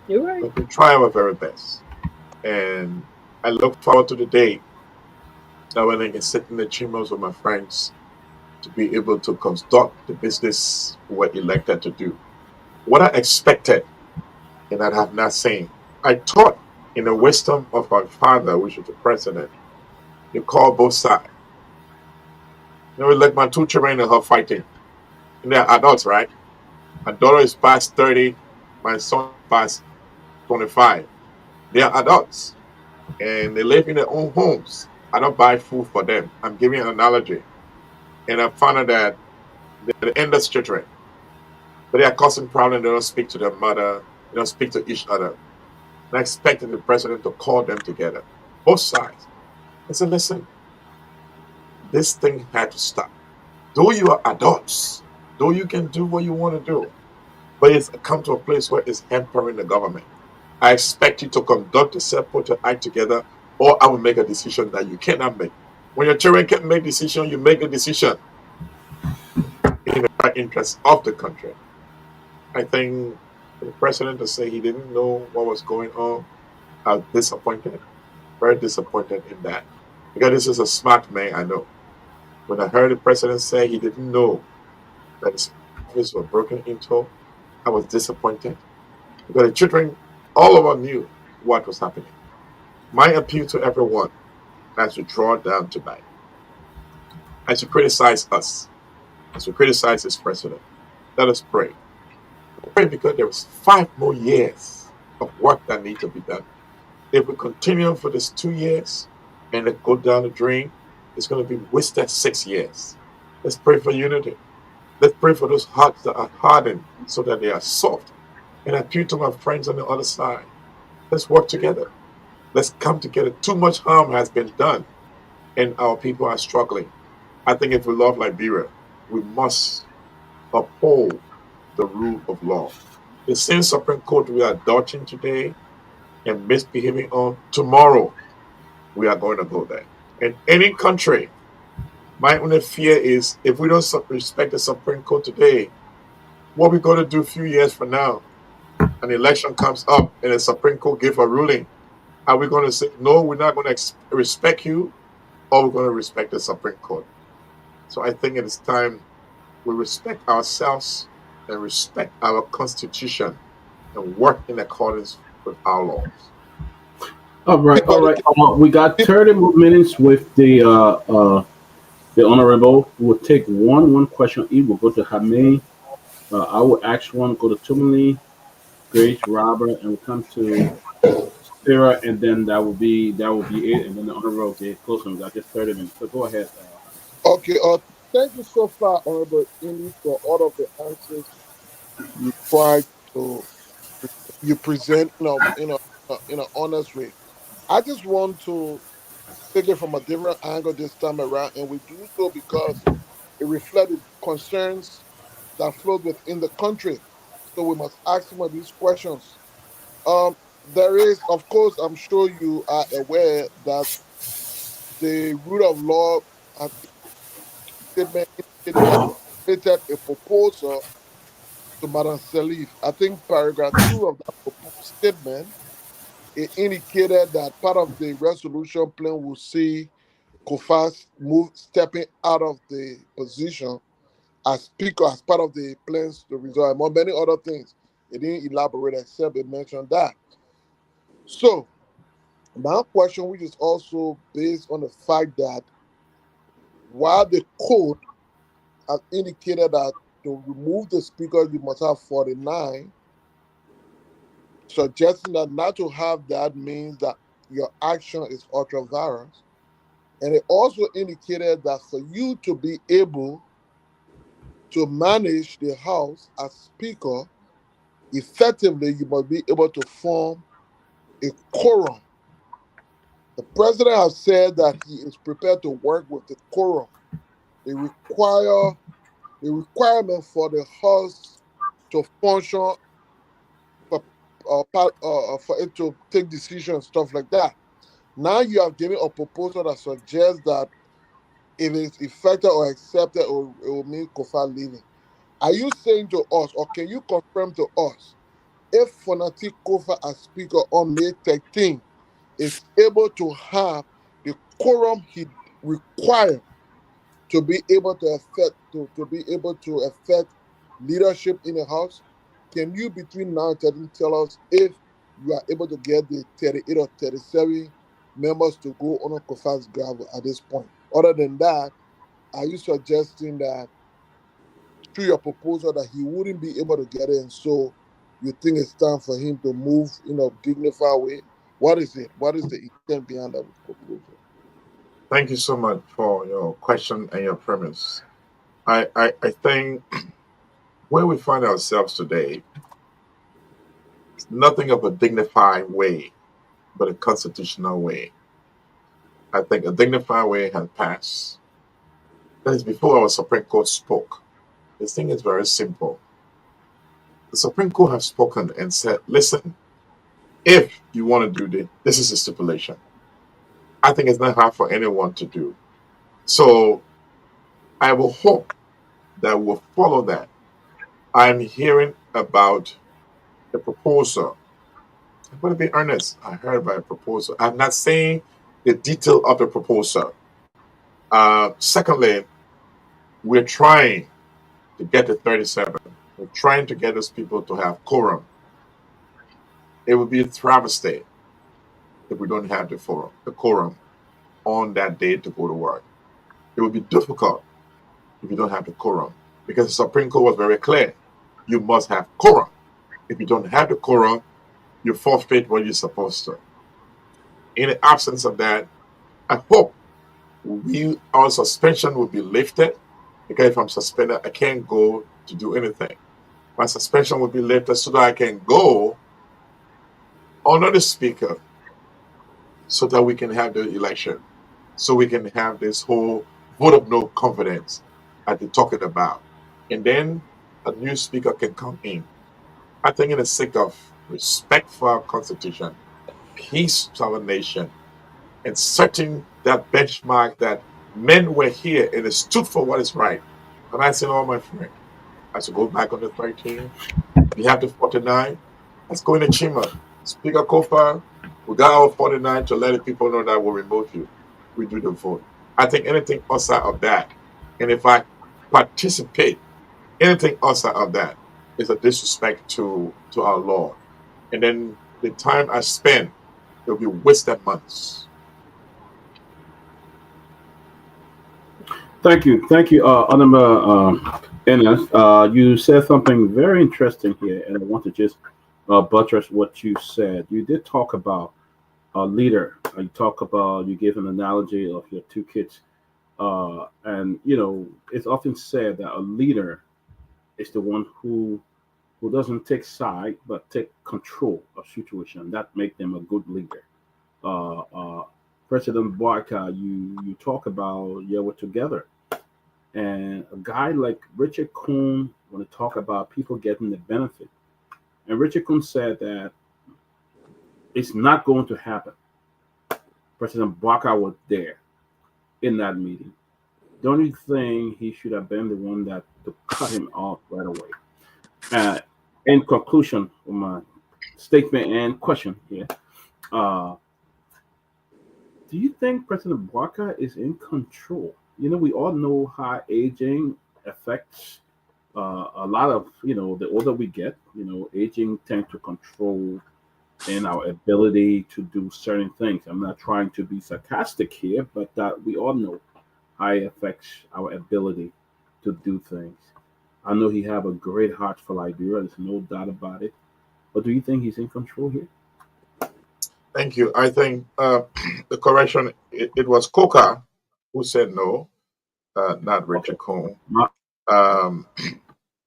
You're right. But we try our very best. And I look forward to the day that when I can sit in the chambers with my friends to be able to conduct the business we're elected to do. What I expected and I have not seen. I taught in the wisdom of my father, which was the president, you call both sides. You know, like my two children and her fighting. And they're adults, right? My daughter is past 30, my son is past 25. They are adults and they live in their own homes. I don't buy food for them. I'm giving an analogy. And I found out that they're the eldest children, but they are causing problems. They don't speak to their mother, they don't speak to each other. And I expected the president to call them together, both sides. I said, listen, this thing had to stop. Though you are adults, though you can do what you want to do, but it's come to a place where it's hampering the government. I expect you to conduct yourself, put your act together, or I will make a decision that you cannot make. When your children can make decision, you make a decision in the right interest of the country. I think the president to say he didn't know what was going on, I was disappointed, very disappointed in that. Because this is a smart man, I know. When I heard the president say he didn't know that his office was broken into, I was disappointed. Because the children, all of us knew what was happening. My appeal to everyone as we draw down tonight, as you criticize us, as we criticize this president, let us pray. Pray because there is 5 more years of work that need to be done. If we continue for this 2 years and it go down the drain, it's going to be wasted 6 years. Let's pray for unity. Let's pray for those hearts that are hardened so that they are soft. And I appeal to my friends on the other side. Let's work together. Let's come together. Too much harm has been done, and our people are struggling. I think if we love Liberia, we must uphold the rule of law. The same Supreme Court we are dodging today and misbehaving on, tomorrow we are going to go there. In any country, my only fear is if we don't respect the Supreme Court today, what we're going to do a few years from now, an election comes up and the Supreme Court give a ruling, are we going to say, no, we're not going to respect you, or we're going to respect the Supreme Court? So I think it is time we respect ourselves and respect our Constitution and work in accordance with our laws. All right, all right. We got 30 more minutes with the honorable. We'll take one question each. We'll go to Hamid. I will ask one. Go to Tomalin, Grace, Robert, and we'll come to Sarah, and then that will be it. And then the honorable get closing. We got just 30 minutes. So go ahead. Okay. Thank you so far, Honorable Indy, for all of the answers you tried to you present in an honest way. I just want to take it from a different angle this time around, and we do so because it reflects the concerns that flow within the country. So we must ask some of these questions. There is, of course, I'm sure you are aware that the rule of law has statement indicated that they submitted a proposal to Madam Salif. I think paragraph 2 of that statement, it indicated that part of the resolution plan will see Kofas stepping out of the position as speaker as part of the plans to resolve, among many other things. It didn't elaborate except it mentioned that. So my question, which is also based on the fact that while the code has indicated that to remove the speaker you must have 49, suggesting that not to have that means that your action is ultra virus. And it also indicated that for you to be able to manage the House as Speaker effectively, you must be able to form a quorum. The president has said that he is prepared to work with the quorum. They require the requirement for the House to function for, for it to take decisions, stuff like that. Now you have given a proposal that suggests that if it's effected or accepted, it will mean Kofa leaving. Are you saying to us, or can you confirm to us, if Fonati Kofa as Speaker on May 13 is able to have the quorum he requires to be able to affect leadership in the House? Can you between now and 13 tell us if you are able to get the 38 or 37 members to go on Kofa's gravel at this point? Other than that, are you suggesting that through your proposal that he wouldn't be able to get it, and so you think it's time for him to move in a dignified way? What is it? What is the intent behind that proposal? Thank you so much for your question and your premise. I think where we find ourselves today is nothing of a dignified way, but a constitutional way. I think a dignified way has passed. That is before our Supreme Court spoke. This thing is very simple. The Supreme Court have spoken and said, listen, if you want to do this, this is a stipulation. I think it's not hard for anyone to do. So I will hope that we'll follow that. I'm hearing about a proposal. I'm going to be earnest. I heard about a proposal. I'm not saying the detail of the proposal. Secondly, we're trying to get to 37. We're trying to get those people to have quorum. It would be a travesty if we don't have the quorum on that day to go to work. It would be difficult if you don't have the quorum, because the Supreme Court was very clear. You must have quorum. If you don't have the quorum, you forfeit what you're supposed to. In the absence of that, I hope our suspension will be lifted, because if I'm suspended, I can't go to do anything. My suspension will be lifted so that I can go honor the speaker, so that we can have the election, so we can have this whole vote of no confidence that they're talking about. And then a new speaker can come in. I think in the sake of respect for our constitution, peace to our nation, and setting that benchmark that men were here and they stood for what is right. And I said, oh, my friend, I should go back on the 13. We have the 49. Let's go in the chamber. Speaker Kofa, we got our 49 to let the people know that we'll remove you. We do the vote. I think anything outside of that, and if I participate, anything outside of that is a disrespect to our Lord. And then the time I spend, it'll be wasted months. Thank you, Honorable Enes. You said something very interesting here, and I want to just buttress what you said. You did talk about a leader. You gave an analogy of your two kids, and it's often said that a leader is the one who doesn't take side but take control of situation. That make them a good leader. Uh, uh, President Barker, you talk about we're together, and a guy like Richard Kuhn want to talk about people getting the benefit, and Richard Kuhn said that it's not going to happen. President Barker was there in that meeting. Don't you think he should have been the one that to cut him off right away? Uh, in conclusion of my statement and question here, uh, do you think President Barker is in control? We all know how aging affects a lot of, the older we get, aging tend to control in our ability to do certain things. I'm not trying to be sarcastic here, but that we all know how it affects our ability to do things. I know he have a great heart for Liberia. There's no doubt about it. Or do you think he's in control here? Thank you. I think the correction, it was Coca who said no, not Richard Cohn. Um,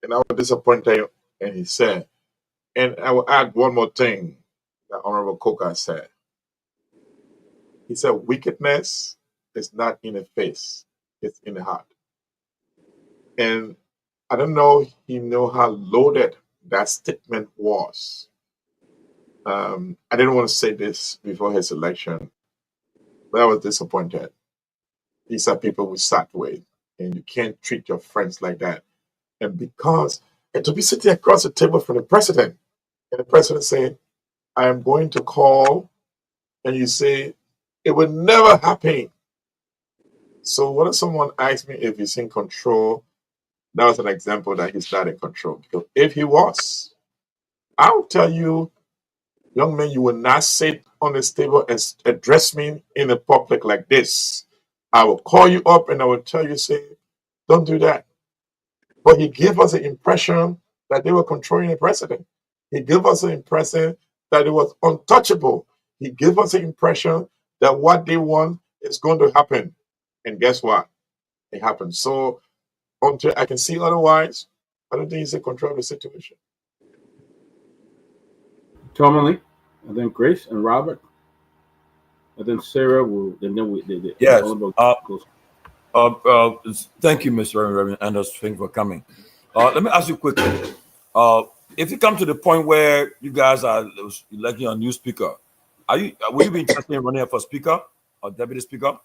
and I was disappointed, and he said, and I will add one more thing that Honorable Coca said. He said, wickedness is not in the face, it's in the heart. And I don't know he know how loaded that statement was. I didn't want to say this before his election, but I was disappointed. These are people we sat with, and you can't treat your friends like that. And to be sitting across the table from the president, and the president saying, I am going to call, and you say, it would never happen. So what if someone asks me if he's in control? That was an example that he's not in control. Because if he was, I'll tell you, young man, you will not sit on this table and address me in the public like this. I will call you up and I will tell you, say, don't do that. But he gave us the impression that they were controlling the president. He gave us the impression that it was untouchable. He gave us the impression that what they want is going to happen. And guess what? It happened. So until I can see otherwise, I don't think he's in control of the situation. Tomalin, and then Grace and Robert, and then Sarah will, and then we. Yes. Goes. Thank you, Mr. Reverend Anders, for coming. Let me ask you quickly. If you come to the point where you guys are electing a new speaker, will you be interested in running for speaker or deputy speaker?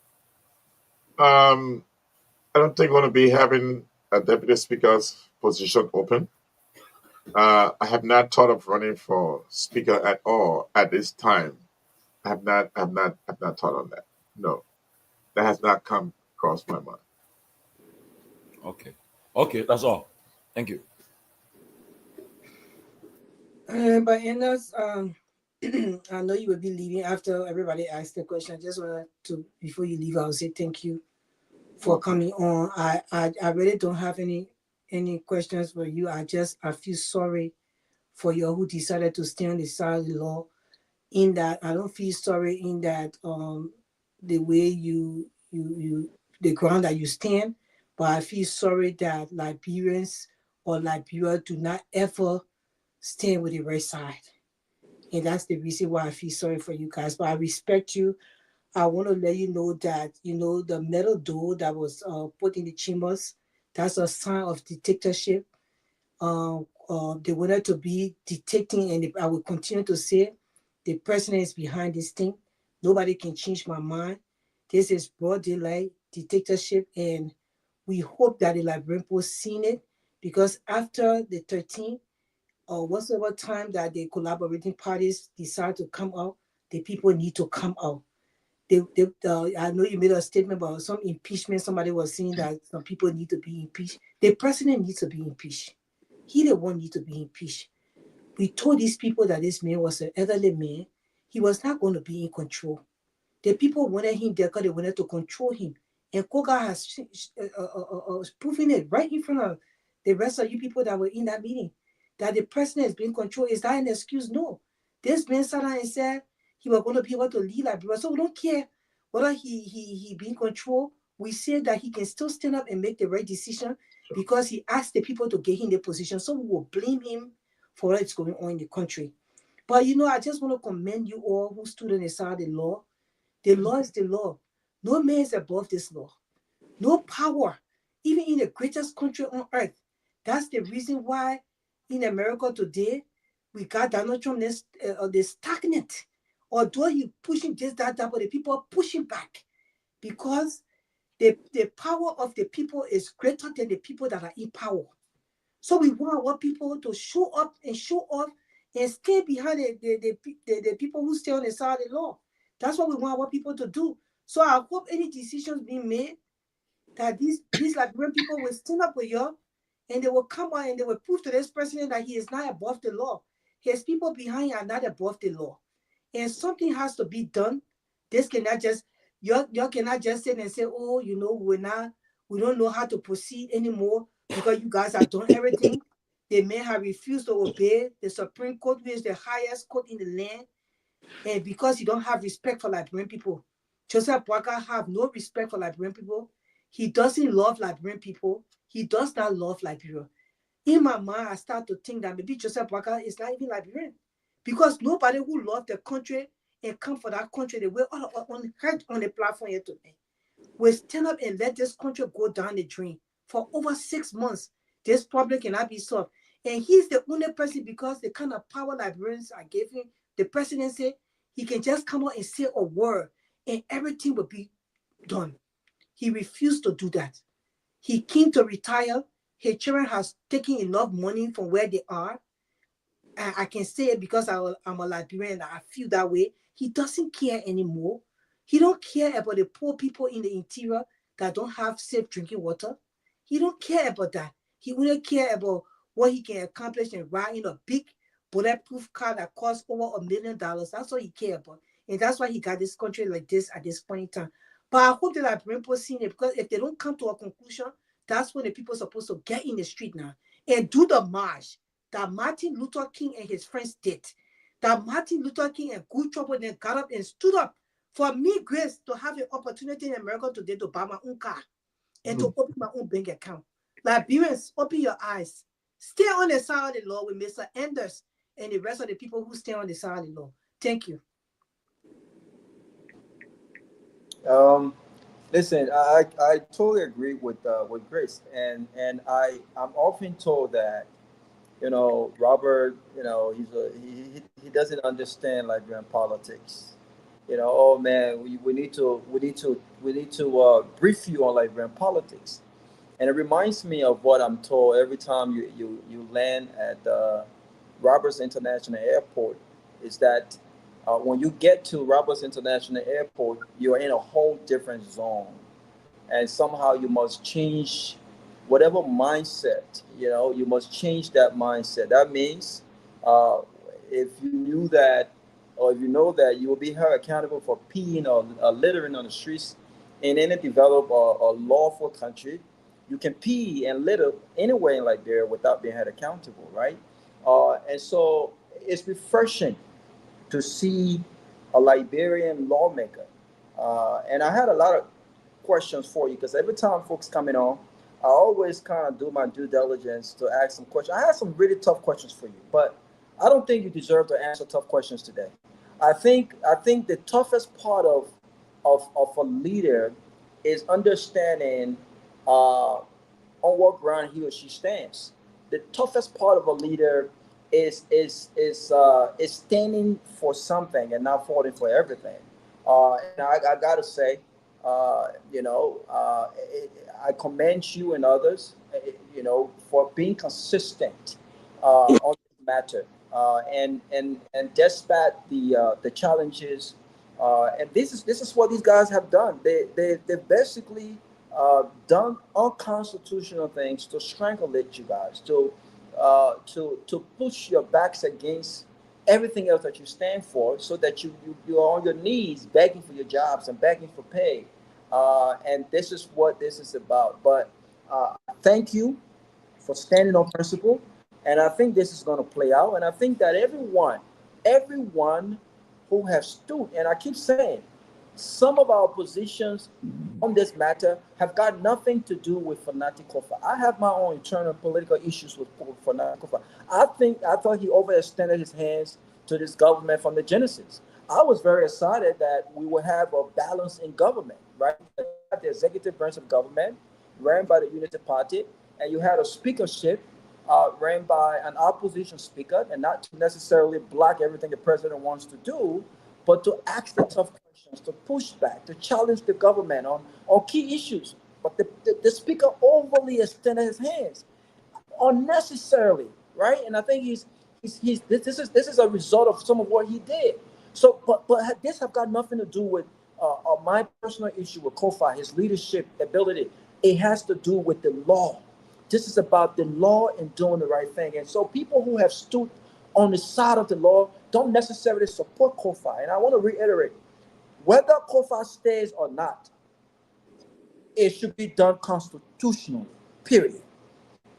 I don't think we're going to be having a deputy speaker's position open. I have not thought of running for speaker at all at this time. I have not thought on that. No, that has not come across my mind. Okay, that's all. Thank you. But Enos, I know you will be leaving after everybody asked the question. I just wanted to, before you leave, I'll say thank you for coming on. I really don't have any questions for you. I feel sorry for you who decided to stay on the side of the law. In that, I don't feel sorry in that the way you the ground that you stand, but I feel sorry that Liberians or Liberia do not ever stand with the right side. And that's the reason why I feel sorry for you guys. But I respect you. I want to let you know that, the metal door that was put in the chambers, that's a sign of dictatorship. They wanted to be dictating, and I will continue to say, the president is behind this thing. Nobody can change my mind. This is broad daylight dictatorship, and we hope that the Liberian people seen it, because after the 13th, or whatsoever time that the collaborating parties decide to come out, the people need to come out. I know you made a statement about some impeachment. Somebody was saying that some people need to be impeached. The president needs to be impeached. He the one need to be impeached. We told these people that this man was an elderly man. He was not going to be in control. The people wanted him there because they wanted to control him. And Koga has proven it right in front of the rest of you people that were in that meeting, that the president is being controlled. Is that an excuse? No. This man sat down and said he was going to be able to lead Liberia. So we don't care whether he be in control. We say that he can still stand up and make the right decision because he asked the people to get him the position. So we will blame him for what's going on in the country. But I just want to commend you all who stood on the side of the law. The law is the law. No man is above this law. No power, even in the greatest country on earth. That's the reason why in America today, we got Donald Trump the stagnant. Although he pushing this, that, but the people are pushing back because the power of the people is greater than the people that are in power. So we want our people to show up and show off and stay behind the people who stay on the side of the law. That's what we want our people to do. So I hope any decisions being made that these Liberian people will stand up with you and they will come out and they will prove to this president that he is not above the law. His people behind are not above the law. And something has to be done. This cannot just, you cannot just sit and say, oh, we don't know how to proceed anymore because you guys have done everything. The man have refused to obey the Supreme Court, which is the highest court in the land, and because he don't have respect for Liberian people. Joseph Boakai have no respect for Liberian people. He doesn't love Liberian people. He does not love Liberia. In my mind, I start to think that maybe Joseph Boakai is not even Liberian, because nobody who loves the country and come for that country the way on the platform here today will stand up and let this country go down the drain for over 6 months. This problem cannot be solved. And he's the only person, because the kind of power Liberians are giving the presidency, he can just come out and say a word and everything will be done. He refused to do that. He came to retire. His children has taken enough money from where they are. I can say it because I'm a Liberian. I feel that way. He doesn't care anymore. He don't care about the poor people in the interior that don't have safe drinking water. He don't care about that. He only care about what he can accomplish and ride in a big bulletproof car that costs over $1 million. That's all he care about. And that's why he got this country like this at this point in time. But I hope the Liberian people see it, because if they don't come to a conclusion, that's when the people are supposed to get in the street now and do the march that Martin Luther King and his friends did. That Martin Luther King and Good Trouble then got up and stood up for me, Grace, to have an opportunity in America today to buy my own car and to open my own bank account. Liberians, open your eyes. Stay on the side of the law with Mr. Anders and the rest of the people who stay on the side of the law. Thank you. Listen, I totally agree with Grace, and I'm often told that, Robert, he doesn't understand Liberian politics. Oh man, we need to brief you on Liberian politics, and it reminds me of what I'm told every time you land at Roberts International Airport, is that when you get to Roberts International Airport, you're in a whole different zone, and somehow you must change whatever mindset. You must change that mindset. That means if you knew that, or if you know that you will be held accountable for peeing or littering on the streets in any developed or lawful country, you can pee and litter anywhere in Liberia without being held accountable, right? And so it's refreshing to see a Liberian lawmaker. And I had a lot of questions for you, because every time folks coming on, I always kind of do my due diligence to ask some questions. I have some really tough questions for you, but I don't think you deserve to answer tough questions today. I think the toughest part of a leader is understanding on what ground he or she stands. The toughest part of a leader is standing for something and not falling for everything. And I gotta say, I commend you and others, for being consistent on this matter, and despite the challenges, and this is what these guys have done. They basically done unconstitutional things to strangulate you guys, to push your backs against everything else that you stand for, so that you're on your knees begging for your jobs and begging for pay. And this is what this is about. But thank you for standing on principle. And I think this is going to play out. And I think that everyone who has stood, and I keep saying, some of our positions on this matter have got nothing to do with Fanatic Kofa. I have my own internal political issues with Fanatic Kofa. I thought he overextended his hands to this government from the Genesis. I was very excited that we would have a balance in government, right? You had the executive branch of government ran by the Unity Party, and you had a speakership ran by an opposition speaker, and not to necessarily block everything the president wants to do, but to ask the tough questions, to push back, to challenge the government on key issues. But the speaker overly extended his hands unnecessarily, right? And I think this is a result of some of what he did. So, but this have got nothing to do with my personal issue with Kofi, his leadership ability. It has to do with the law. This is about the law and doing the right thing. And so people who have stood on the side of the law don't necessarily support Kofi. And I want to reiterate, whether Kofi stays or not, it should be done constitutionally, period.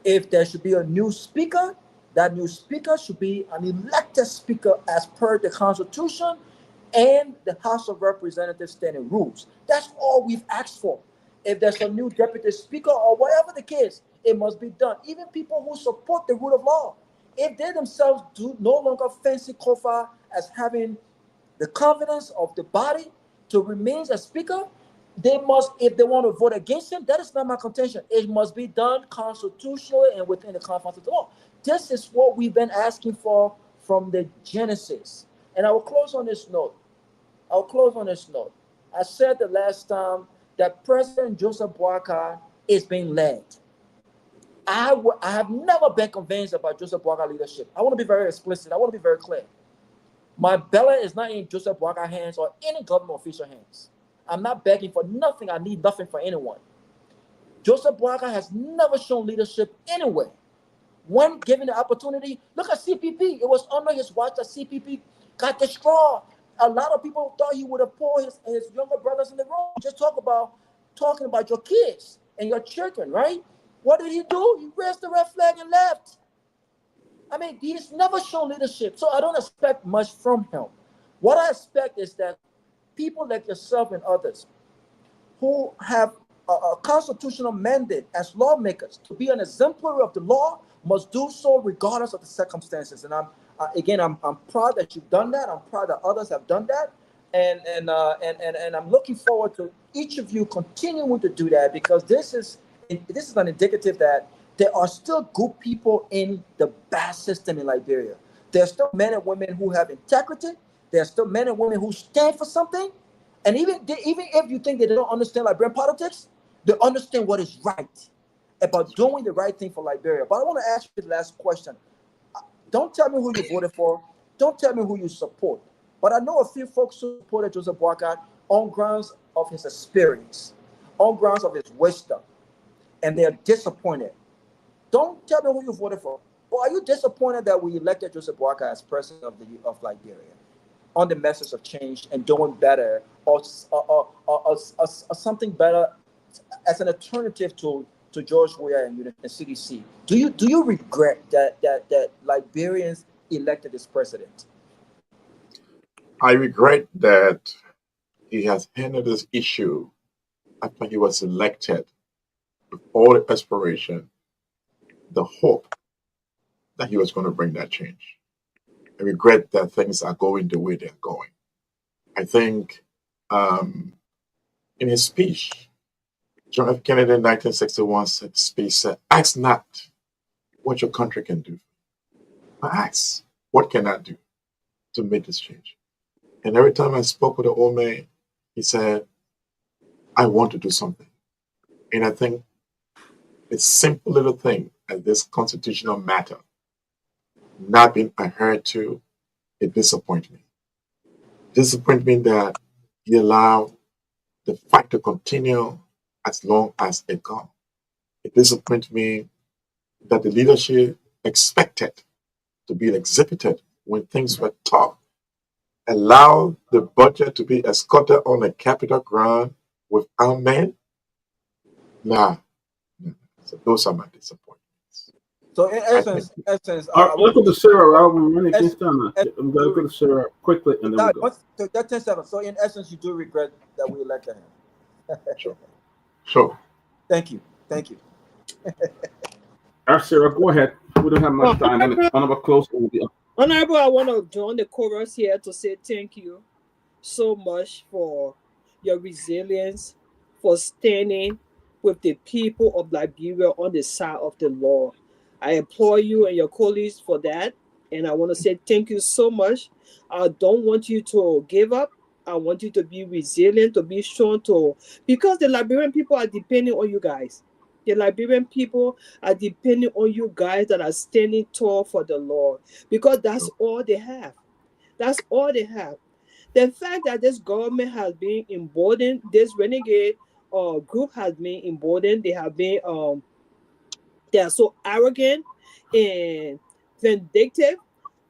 If there should be a new speaker, that new speaker should be an elected speaker as per the Constitution and the House of Representatives standing rules. That's all we've asked for. If there's a new deputy speaker or whatever the case, it must be done. Even people who support the rule of law, if they themselves do no longer fancy Kofa as having the confidence of the body to remain as speaker, they must, if they want to vote against him, that is not my contention. It must be done constitutionally and within the confines of the law. This is what we've been asking for from the Genesis. And I will close on this note. I said the last time that President Joseph Boakai is being led. I have never been convinced about Joseph Boakai leadership. I want to be very explicit. I want to be very clear. My belly is not in Joseph Boakai hands or any government official hands. I'm not begging for nothing. I need nothing for anyone. Joseph Boakai has never shown leadership anywhere. When given the opportunity, look at CPP. It was under his watch that CPP got destroyed. A lot of people thought he would have pulled his younger brothers in the room. Just talking about your kids and your children, right? What did he do? He raised the red flag and left. I mean, he's never shown leadership, so I don't expect much from him. What I expect is that people like yourself and others who have a constitutional mandate as lawmakers to be an exemplary of the law must do so regardless of the circumstances. And I'm proud that you've done that. I'm proud that others have done that. And I'm looking forward to each of you continuing to do that, because this is an indicative that there are still good people in the bad system in Liberia. There are still men and women who have integrity. There are still men and women who stand for something. And even if you think they don't understand Liberian politics, they understand what is right about doing the right thing for Liberia. But I want to ask you the last question. Don't tell me who you voted for. Don't tell me who you support. But I know a few folks who supported Joseph Boakai on grounds of his experience, on grounds of his wisdom, and they're disappointed. Don't tell me who you voted for. Or are you disappointed that we elected Joseph Boakai as president of Liberia on the message of change and doing better, or something better as an alternative to George Weah and CDC? Do you regret that Liberians elected this president? I regret that he has handled this issue after he was elected with all the aspiration, the hope that he was going to bring that change. I regret that things are going the way they're going. I think in his speech, John F. Kennedy in 1961 said, ask not what your country can do, but ask what can I do to make this change. And every time I spoke with the old man, he said, I want to do something. And I think it's simple little thing as this constitutional matter not being adhered to, it disappoints me. Disappoint me that he allowed the fight to continue as long as it gone. It disappoints me that the leadership expected to be exhibited when things were tough. Allow the budget to be escorted on a Capitol ground without men? Nah. So those are my disappointments. So in essence, look at the Sarah. I'm running against time. I'm going to go to Sarah quickly, and then we'll go. That's 10 seconds. So in essence, you do regret that we elected him. Sure. Thank you. All right, Sarah, go ahead. We don't have much time. And one of our close. Honorable, I want to join the chorus here to say thank you so much for your resilience, for standing with the people of Liberia on the side of the law. I applaud you and your colleagues for that. And I want to say thank you so much. I don't want you to give up. I want you to be resilient, to be strong, because the Liberian people are depending on you guys. The Liberian people are depending on you guys that are standing tall for the Lord, because that's all they have. That's all they have. The fact that this government has been emboldened, this renegade group has been emboldened, they have been they are so arrogant and vindictive.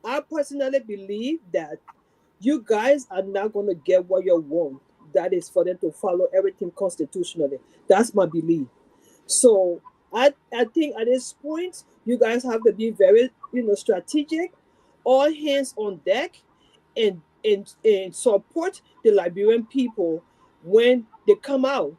I personally believe that you guys are not going to get what you want. That is for them to follow everything constitutionally. That's my belief. So I think at this point, you guys have to be very, strategic, all hands on deck, and support the Liberian people when they come out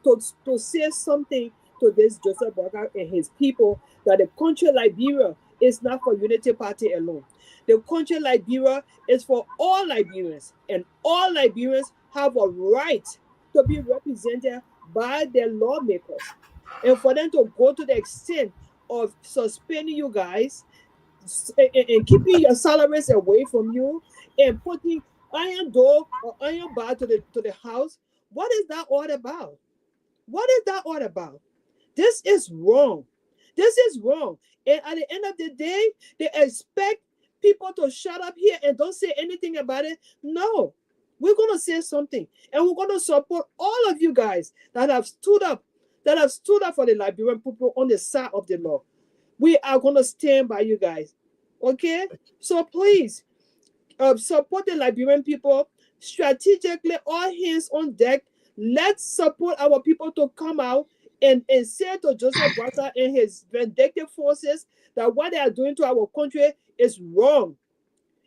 to say something to this Joseph Boakai and his people, that the country Liberia is not for Unity Party alone. The country Liberia is for all Liberians, and all Liberians have a right to be represented by their lawmakers. And for them to go to the extent of suspending you guys, and keeping your salaries away from you, and putting iron door or iron bar to the house, what is that all about? What is that all about? This is wrong. This is wrong. And at the end of the day, they expect people to shut up here and don't say anything about it. No, we're going to say something. And we're going to support all of you guys that have stood up for the Liberian people on the side of the law. We are going to stand by you guys. Okay? So please, support the Liberian people strategically, all hands on deck. Let's support our people to come out and say to Joseph Boakai and his vindictive forces that what they are doing to our country is wrong.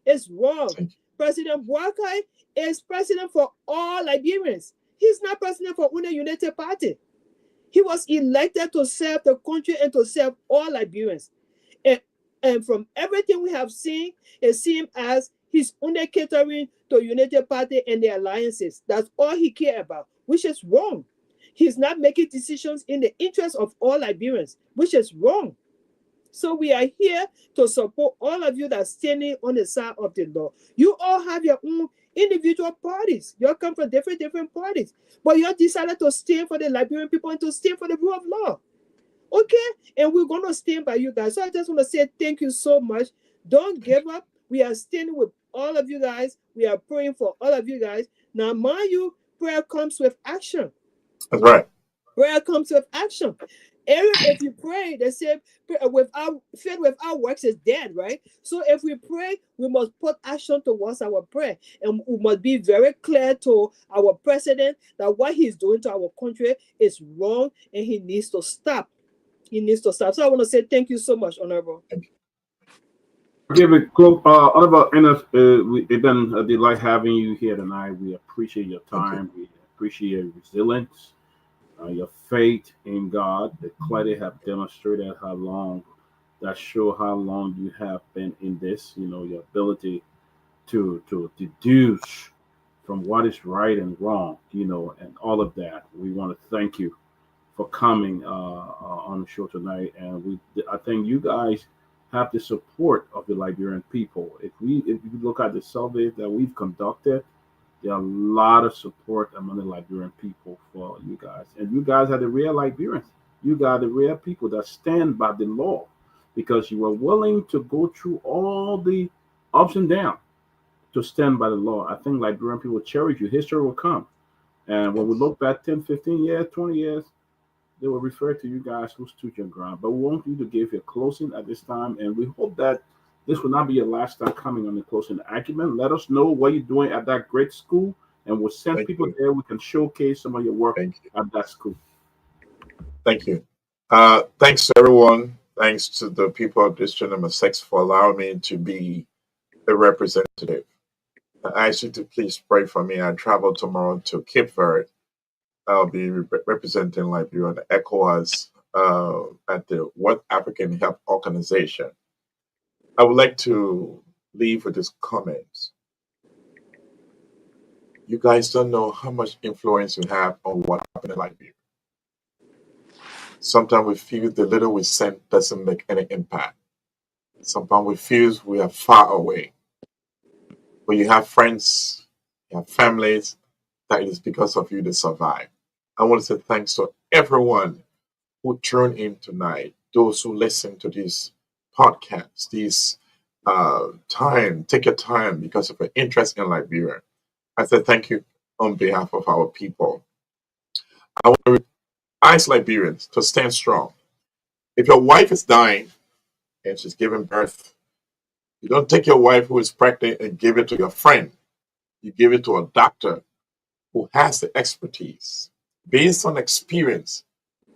It's wrong. President Boakai is president for all Liberians. He's not president for only United Party. He was elected to serve the country and to serve all Liberians. And from everything we have seen, it seems as he's only catering to United Party and the alliances. That's all he cares about, which is wrong. He's not making decisions in the interest of all Liberians, which is wrong. So we are here to support all of you that are standing on the side of the law. You all have your own individual parties. You all come from different parties. But you all decided to stand for the Liberian people and to stand for the rule of law. Okay? And we're going to stand by you guys. So I just want to say thank you so much. Don't give up. We are standing with all of you guys. We are praying for all of you guys. Now, mind you, prayer comes with action. That's right. Prayer comes with action. If you pray, they say faith without works is dead, right? So if we pray, we must put action towards our prayer. And we must be very clear to our president that what he's doing to our country is wrong and he needs to stop. He needs to stop. So I want to say thank you so much, Honorable. Give it close. Honorable Ennis, it's been a delight having you here tonight. We appreciate your time. We appreciate your resilience, your faith in God. That clearly have demonstrated how long you have been in this. Your ability to deduce from what is right and wrong. And all of that. We want to thank you for coming on the show tonight, and I think you guys have the support of the Liberian people. If you look at the surveys that we've conducted, there are a lot of support among the Liberian people for you guys, and you guys are the real Liberians. You got the real people that stand by the law, because you were willing to go through all the ups and downs to stand by the law. I think Liberian people cherish you. History will come, and when we look back 10, 15 years, 20 years, they will refer to you guys who stood your ground. But we want you to give your closing at this time, and we hope that this will not be your last time coming on the closing argument. Let us know what you're doing at that great school, and we'll send people there. We can showcase some of your work at that school. Thank you. Thanks to everyone. Thanks to the people of District Number 6 for allowing me to be a representative. I ask you to please pray for me. I travel tomorrow to Cape Verde. I'll be representing Liberia and ECOWAS at the World African Health Organization. I would like to leave with this comment. You guys don't know how much influence you have on what happened in Liberia. Sometimes we feel the little we send doesn't make any impact. Sometimes we feel we are far away. But you have friends, you have families, that it is because of you they survive. I want to say thanks to everyone who tuned in tonight, those who listen to this podcast, this take your time because of your interest in Liberia. I say thank you on behalf of our people. I want to ask Liberians to stand strong. If your wife is dying and she's giving birth, you don't take your wife who is pregnant and give it to your friend. You give it to a doctor who has the expertise, based on experience,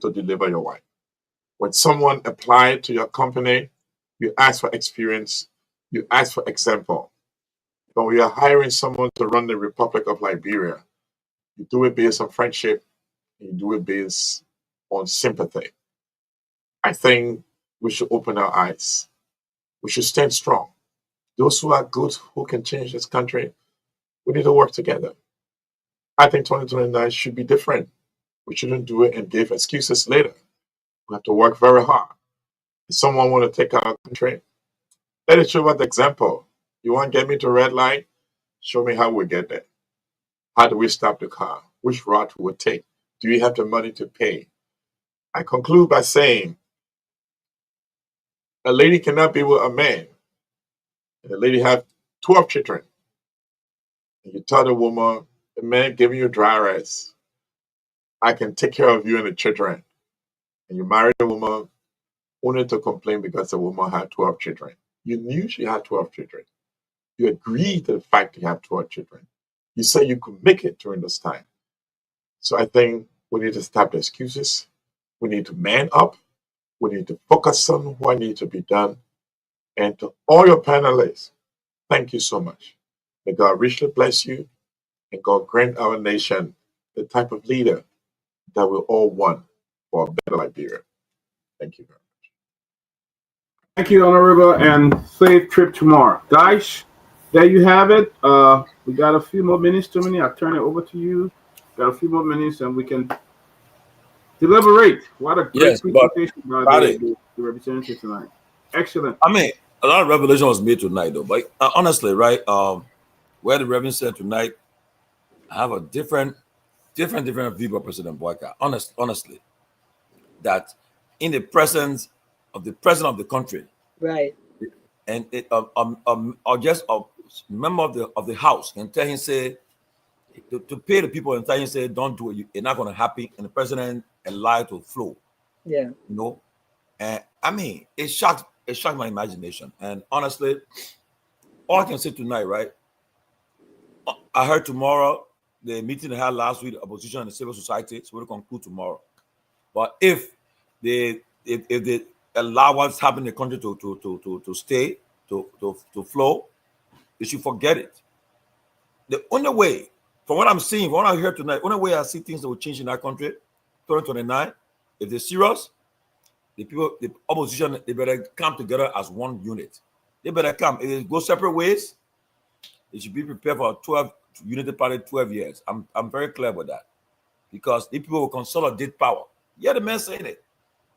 to deliver your wife. When someone applied to your company, you ask for experience, you ask for example. But when you are hiring someone to run the Republic of Liberia, you do it based on friendship, you do it based on sympathy. I think we should open our eyes. We should stand strong. Those who are good, who can change this country, we need to work together. I think 2029 should be different. We shouldn't do it and give excuses later. We have to work very hard. If someone want to take our country, let it show us the example. You want to get me to red light? Show me how we get there. How do we stop the car? Which route we would take? Do you have the money to pay? I conclude by saying a lady cannot be with a man. And the lady have 12 children. And you tell the woman, the man giving you dry rice, I can take care of you and the children. And you marry the woman only to complain because the woman had 12 children. You knew she had 12 children. You agreed to the fact you have 12 children. You said you could make it during this time. So I think we need to stop the excuses. We need to man up. We need to focus on what needs to be done. And to all your panelists, thank you so much. May God richly bless you, and God grant our nation the type of leader that we all want for a better Liberia. Thank you very much. Thank you, Honorable, and safe trip tomorrow. Guys, there you have it. We got a few more minutes, Tomini. I'll turn it over to you. Got a few more minutes, and we can deliberate. What a great Yes, but presentation by Paddy, the representative tonight. Excellent. I mean, a lot of revelation was made tonight, though. But honestly, right, where the Reverend said tonight, I have a different view of President Boyka. Honestly, that in the presence of the president of the country, Right. and or just a member of the house can tell him, say, to pay the people and tell him, say, don't do it, it's not going to happen, and the president allowed to flow. Yeah. You know, and I mean, it shocked my imagination. And honestly, all I can say tonight, right? I heard tomorrow the meeting they had last week, opposition and the civil society, so we'll conclude tomorrow. But if they allow what's happening in the country to stay, to flow, they should forget it. The only way, from what I'm seeing, from what I heard tonight, only way I see things that will change in that country, 2029, if they're serious, the opposition, they better come together as one unit. They better come. If they go separate ways, they should be prepared for 12 unity party, 12 years. I'm very clear about that. Because the people will consolidate power. Yeah, the man saying it.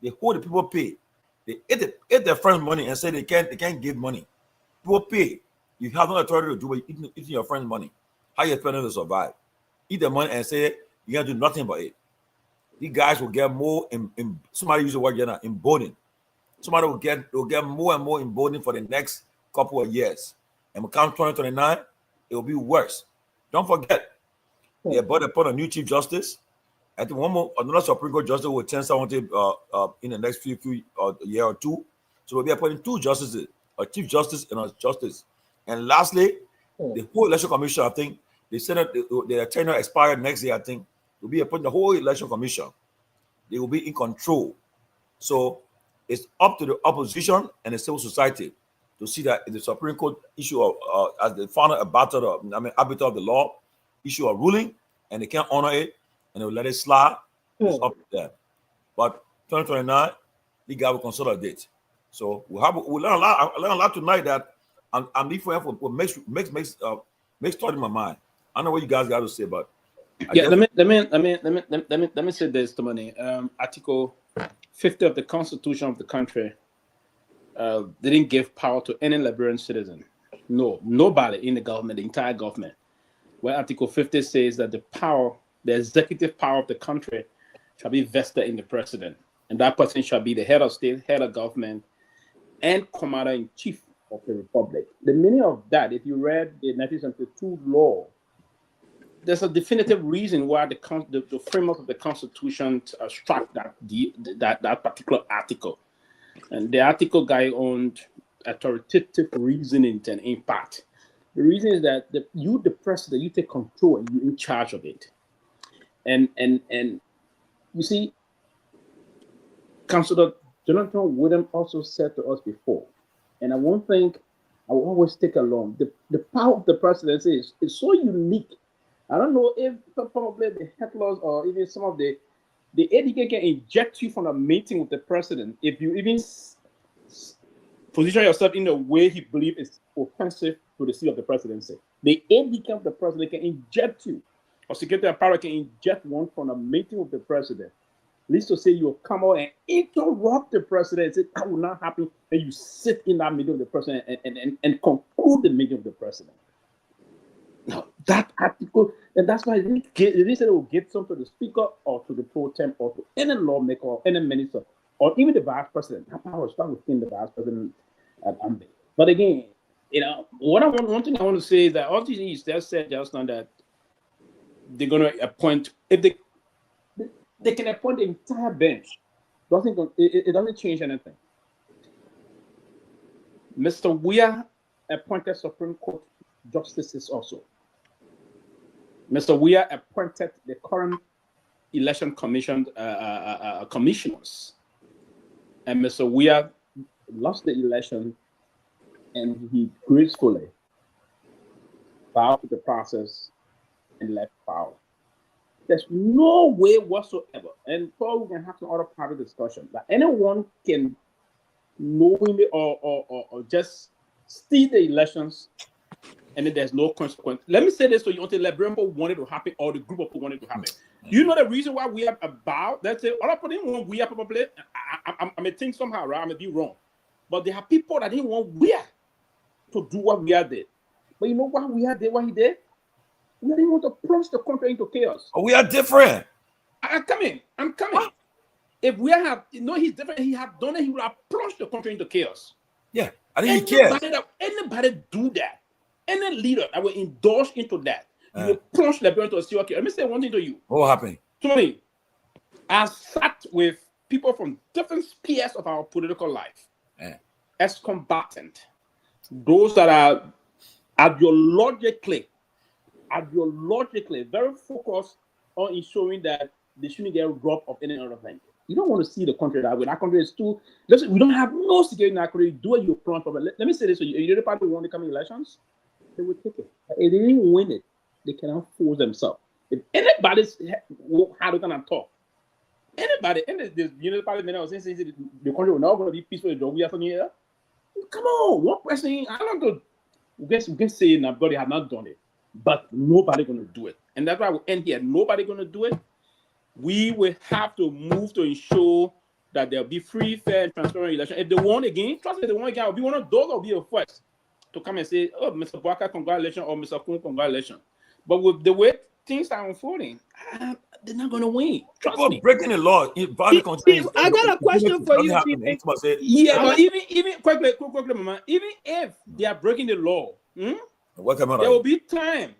They hold the people pay. They eat their friends' money and say they can't give money. People pay. You have no authority to do it, eating your friends' money. How you expect them to survive? Eat the money and say you can't do nothing about it. These guys will get more somebody use the word emboldened. Somebody will get more and more emboldened for the next couple of years. And we come 2029, it will be worse. Don't forget, they about to appoint a new Chief Justice. I think another Supreme Court justice will attend someone in the next few year or two. So we'll be appointing 2 justices, a Chief Justice and a Justice. And lastly, the whole Election Commission, I think, they said that their tenure expired next year, I think, will be appointing the whole Election Commission. They will be in control. So it's up to the opposition and the civil society to see that if the Supreme Court issue as the final arbiter of the law, issue a ruling, and they can't honor it, and they will let it slide. It's up to them. But 2029, the guy will consolidate. So we'll learn a lot. I learned a lot tonight that I'm different for what makes thought in my mind. I know what you guys got to say, but let me say this, Tomani. Article 50 of the Constitution of the country didn't give power to any Liberian citizen. No, nobody in the government, the entire government. Where Article 50 says that the executive power of the country shall be vested in the president, and that person shall be the head of state, head of government, and commander-in-chief of the republic. The meaning of that, if you read the 1972 law, there's a definitive reason why the framework of the Constitution struck that particular article. And the article guy owned authoritative reasoning and impact. The reason is that the president, you take control and you're in charge of it. And you see, Councillor Jonathan Williams also said to us before, and I won't think I will always take along. The power of the presidency is so unique. I don't know if probably the hecklers or even some of the ADK can inject you from a meeting with the president if you even position yourself in a way he believes is offensive to the seat of the presidency. The ADK of the president can inject you, or security apparatus can inject one from a meeting with the president. At least to say you'll come out and interrupt the president and say that will not happen, and you sit in that meeting of the president and conclude the meeting of the president. Now that article, and that's why they say they will give some to the speaker or to the pro tem or to any lawmaker or any minister or even the vice president. That power start within the vice president at Ambe. But again, one thing I want to say is that all these just said just now that they're going to appoint, if they can appoint the entire bench. It doesn't change anything. Mr. Weir appointed Supreme Court justices also. Mr. Weir appointed the current election commission commissioners. And Mr. Weir lost the election and he gracefully bowed to the process and left power. There's no way whatsoever, and probably we can have some other private discussion, that anyone can knowingly or just steal the elections and then there's no consequence. Let me say this to you, until Liberian people wanted to happen or the group of people wanted to happen. You know the reason why we are about, let's say, other people didn't want we are probably, I may think somehow, right? I may be wrong. But there are people that didn't want we are to do what we are did. But you know what we are did, what he did? We didn't want to plunge the country into chaos. Oh, we are different. I'm coming. What? If we have, he's different. He have done it. He would have plunged the country into chaos. Yeah, I think he cares. Anybody do that? Any leader that will indulge into that, you will plunge Liberia into a serious chaos. Let me say one thing to you. What happened? To me, I sat with people from different spheres of our political life as combatants, those that are ideologically very focused on ensuring that they shouldn't get robbed of any other thing. You don't want to see the country that way. That country is too. Listen, we don't have no security in that country. Do what you plan for. Let me say this to you. If the party won the coming elections, they would take it. If they didn't win it, they cannot force themselves. If anybody's how they can talk, anybody, the unity party men saying the country will not going to be peaceful. We have something here. Come on, one person. I don't know. We can say now, but they have not done it. But nobody going to do it. And that's why we end here. Nobody going to do it. We will have to move to ensure that there'll be free, fair, and transparent election. If they won again, trust me, if they won again, I'll be one of those that will be a first to come and say, oh, Mr. Bwaka, congratulations, or Mr. Kun, congratulations. But with the way things are unfolding, they're not going to win. Trust me. Breaking the law. I got a question for you, people. Yeah, but even quickly, Mama, even if they are breaking the law, there will be time.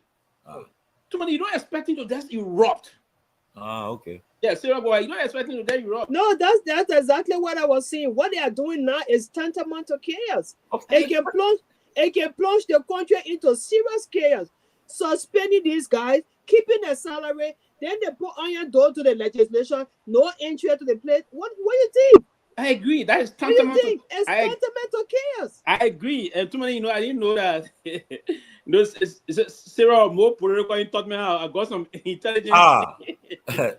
Too many, you don't expect it to just erupt. Okay. Yeah, Sarah boy, you don't expect it to just erupt. No, that's exactly what I was saying. What they are doing now is tantamount to chaos. Okay. It can plunge the country into serious chaos. Suspending these guys, keeping their salary, then they put iron door to the legislation, no entry to the place. What do you think? I agree. That is tantamount to chaos. I agree. And too many, I didn't know that. Sarah more political taught me how I got some intelligence.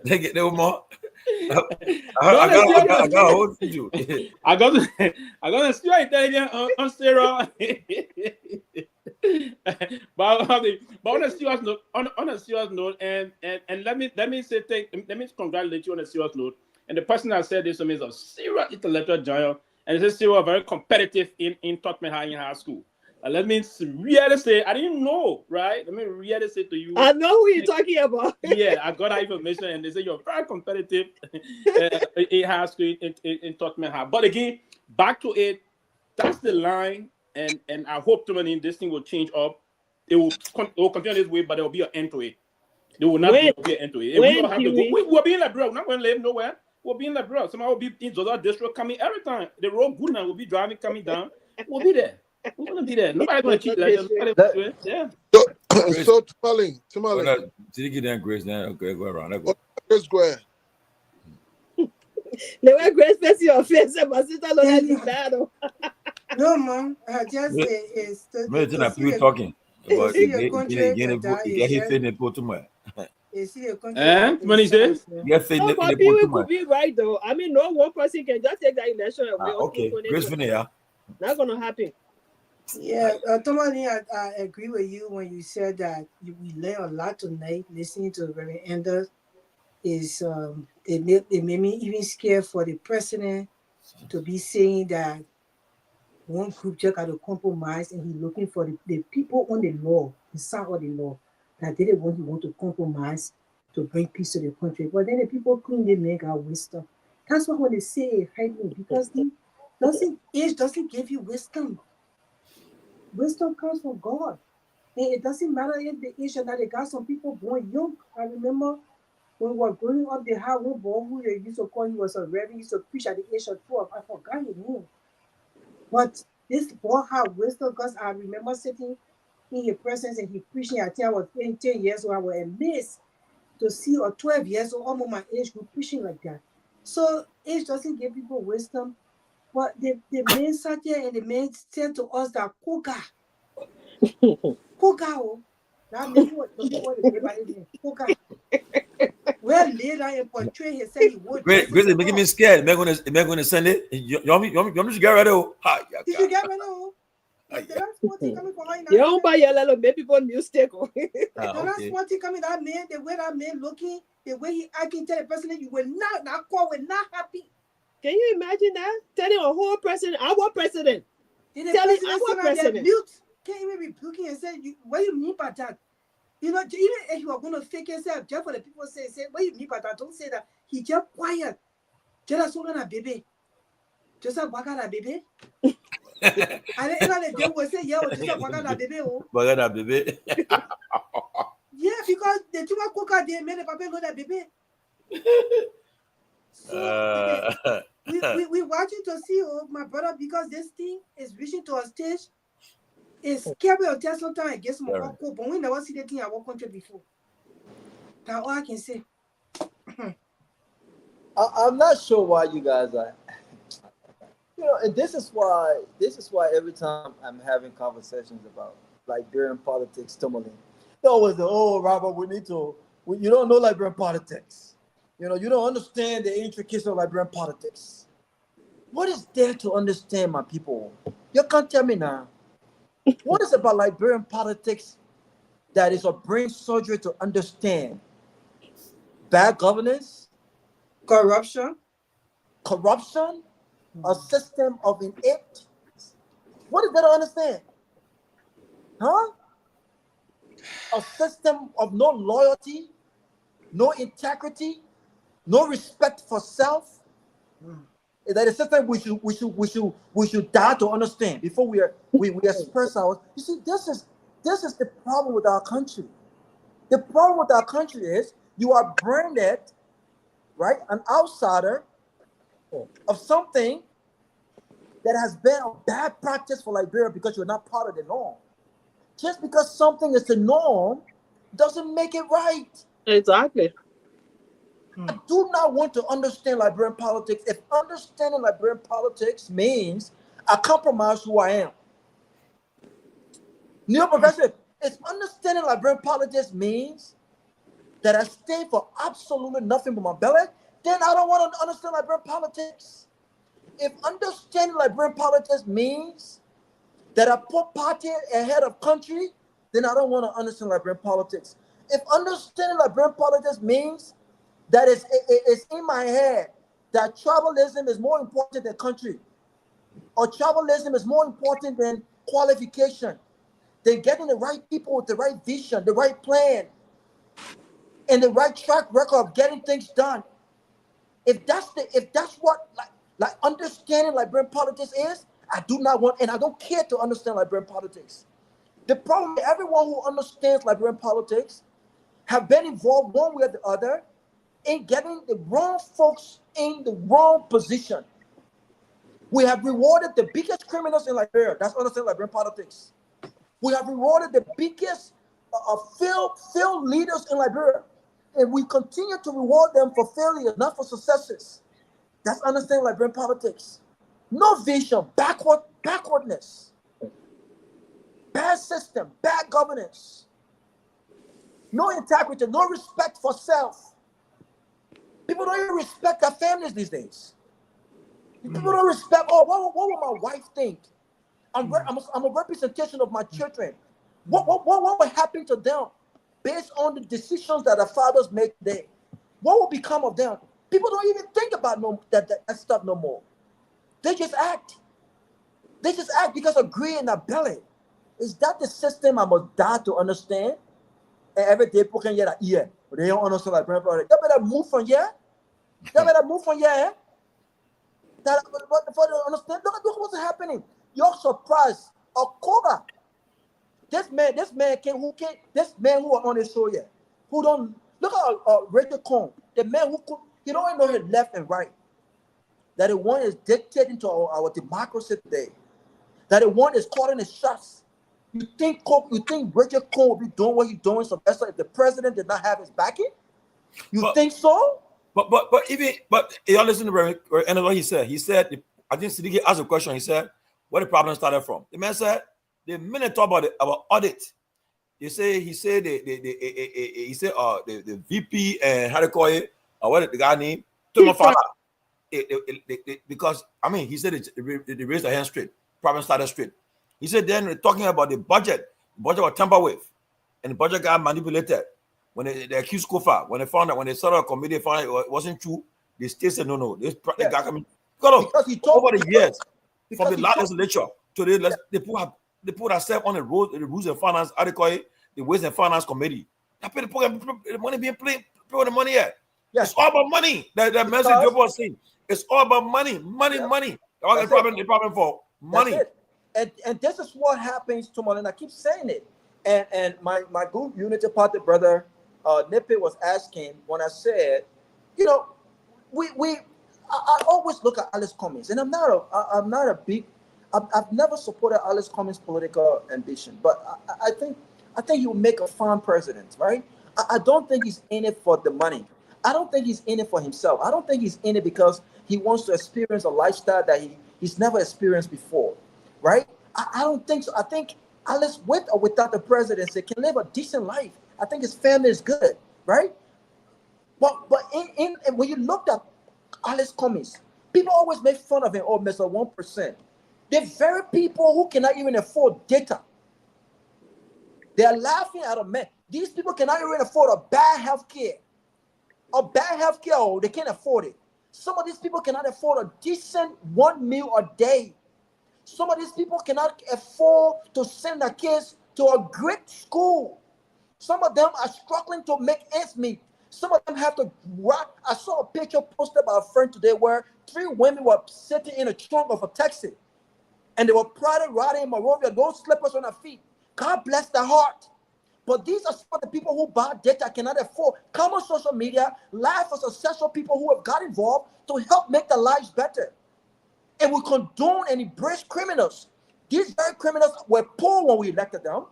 They get no more. I got a hold of you. I got a still intelligence on Sarah. but on a serious note, and let me congratulate you on a serious note. And the person that said this to me is a serious intellectual giant, and this is serious very competitive in Torgbean High in high school. Let me really say, I didn't know, right? Let me really say to you. I know who you're talking about. Yeah, I got that information, and they say you're very competitive in high school in Torgbean High. But again, back to it, that's the line, and I hope this thing will change up. It will continue this way, but there will be an end to it. There will not be an end to it. We'll be in the bro. Not going to live nowhere. We'll be in the bro. Somebody will be in Zola district coming every time. The road good now will be driving, coming down. We'll be there. We're going to be there. Nobody's going to cheat like that. Yeah. So Tomalin. Did you get that Grace now? Okay, go around. Grace Guar. The way Grace face your face, my sister look like the battle. No, mom. I just Me- is me to too, see Pewee talking to about see your country to getting die is just fit in the too much. you see your country And is what is sad. it? So. Get fit No, in but the too people could much. be right though. I mean, no one person can just take that election away or Okay, keep on Grace it. Finney, yeah. Not gonna happen. Yeah, Tomalin, I agree with you when you said that we learned a lot tonight listening to Reverend Anders. Is it made me even scared for the president to be saying that one group just got to compromise and he looking for the people on the law, the side of the law, that they didn't want to compromise to bring peace to the country. But then the people claim they make our wisdom. That's why when they say it hurt me, because age doesn't give you wisdom. Wisdom comes from God. And it doesn't matter if the age or not. They got some people born young. I remember when we were growing up, they had one boy who they used to call, he was a reverend, he used to preach at the age of 12. I forgot his name. But this boy had wisdom because I remember sitting in his presence and he preaching. I think I was 10 years old. I was amazed to see a 12 years old, almost my age group, preaching like that. So age doesn't give people wisdom. But the man sat there and the man said to us that Koga, that man who was talking about the Peabody name, Koga. Well, later in portray, he said he would Grace dress as a is making me scared. Am I gonna send it? You want me to get ready? Hi, yeah, Did you get me now? yeah. The last one thing coming from my You don't buy your little make people mistake. The last Okay. one thing coming, that man, the way that man looking, the way he acting, tell the person that you will not call, will not happy. Can you imagine that? Telling a whole president, our president. Did the Telling president our sit on president. there mute? Can't even rebuking and say, what you mean by that? You know, even if you are going to fake yourself, just for the people say, what you mean by that? Don't say that. He just quiet. Just so gonna baby. Just a bagada baby. And then they will say, yeah, just a bagada baby. Bagada baby. Yeah, because the two coca they made the papa know that baby. So we watching to see my brother, because this thing is reaching to a stage. It's scary to tell sometimes it gets more cool, but we never see the thing in our country before. That's all I can say. I'm not sure why you guys are. And this is why every time I'm having conversations about Liberian politics, Tomalin, they always say, "Oh, Robert, you don't know Liberian politics. You don't understand the intricacies of Liberian politics. What is there to understand, my people? You can't tell me now. What is about Liberian politics that is a brain surgery to understand? Bad governance, Corruption, a system of innate. What is there to understand? Huh? A system of no loyalty, no integrity, no respect for self. Is that a system we should die to understand before we express ours? You see, this is the problem with our country. The problem with our country is you are branded, right, an outsider of something that has been a bad practice for Liberia because you're not part of the norm. Just because something is the norm doesn't make it right. Exactly. I do not want to understand Liberian politics if understanding Liberian politics means I compromise who I am. Professor, if understanding Liberian politics means that I stay for absolutely nothing but my belly, then I don't want to understand Liberian politics. If understanding Liberian politics means that I put party ahead of country, then I don't want to understand Liberian politics. If understanding Liberian politics means that it's in my head that tribalism is more important than country, or tribalism is more important than qualification, than getting the right people with the right vision, the right plan, and the right track record of getting things done. If that's what understanding Liberian politics is, I do not want, and I don't care to understand Liberian politics. The problem is everyone who understands Liberian politics have been involved one way or the other in getting the wrong folks in the wrong position. We have rewarded the biggest criminals in Liberia. That's understanding Liberian politics. We have rewarded the biggest failed leaders in Liberia. And we continue to reward them for failures, not for successes. That's understanding Liberian politics. No vision, backwardness, bad system, bad governance, no integrity, no respect for self. People don't even respect their families these days. People don't respect, oh, what will my wife think? I'm a representation of my children. What will happen to them based on the decisions that their fathers make today? What will become of them? People don't even think about that stuff no more. They just act. They just act because of greed in their belly. Is that the system I must die to understand? And every day people can hear that, yeah, but they don't understand like grandpa. They better move from here. They better move from here. That before they understand, look what's happening. You're surprised. Okoga. This man who are on the show here, who don't look at Rachel Cohn, the man who could, he don't even know his left and right. That the one is dictating to our democracy today. That the one is calling the shots. You think Rachel Cohn will be doing what he's doing, Sylvester, if the president did not have his backing? You think so? But y'all listen to what he said. He said, I think Siddiqui asked a question. He said, where the problem started from. The man said, the minute talk about our audit, he said the VP and how to call it, what the guy named because I mean he said they raised their hand straight. Problem started straight. He said then we're talking about the budget. The budget was tampered with, and the budget got manipulated. When they accused Kofa, when they found out, when they started a committee, found out it wasn't true. They still said no. This guy coming over the years from the last legislature to they put ourselves on the rules and finance article, the ways and finance committee. That pay the money being played, pay the money here. Yes. It's all about money. That message you was saying. It's all about money. All the problem for money. And this is what happens to Tomalin. I keep saying it. And my good Unity Party brother Nippet was asking when I said, you know, I always look at Alice Cummings, and I've never supported Alice Cummings' political ambition, but I think he will make a fine president, right? I don't think he's in it for the money. I don't think he's in it for himself. I don't think he's in it because he wants to experience a lifestyle that he's never experienced before, right? I don't think so. I think Alice, with or without the presidency, can live a decent life. I think his family is good, right? But when you looked at Alice Cummings, people always make fun of him, oh, Mr. 1%. The very people who cannot even afford data, they are laughing at a man. These people cannot even afford a bad health care. Oh, they can't afford it. Some of these people cannot afford a decent 1 meal a day. Some of these people cannot afford to send their kids to a great school. Some of them are struggling to make ends meet. Some of them have to rock. I saw a picture posted by a friend today where 3 women were sitting in a trunk of a taxi. And they were riding in Monrovia, no slippers on their feet. God bless their heart. But these are some of the people who buy data cannot afford. Come on social media, live for successful people who have got involved to help make their lives better. And we condone and embrace criminals. These very criminals were poor when we elected them.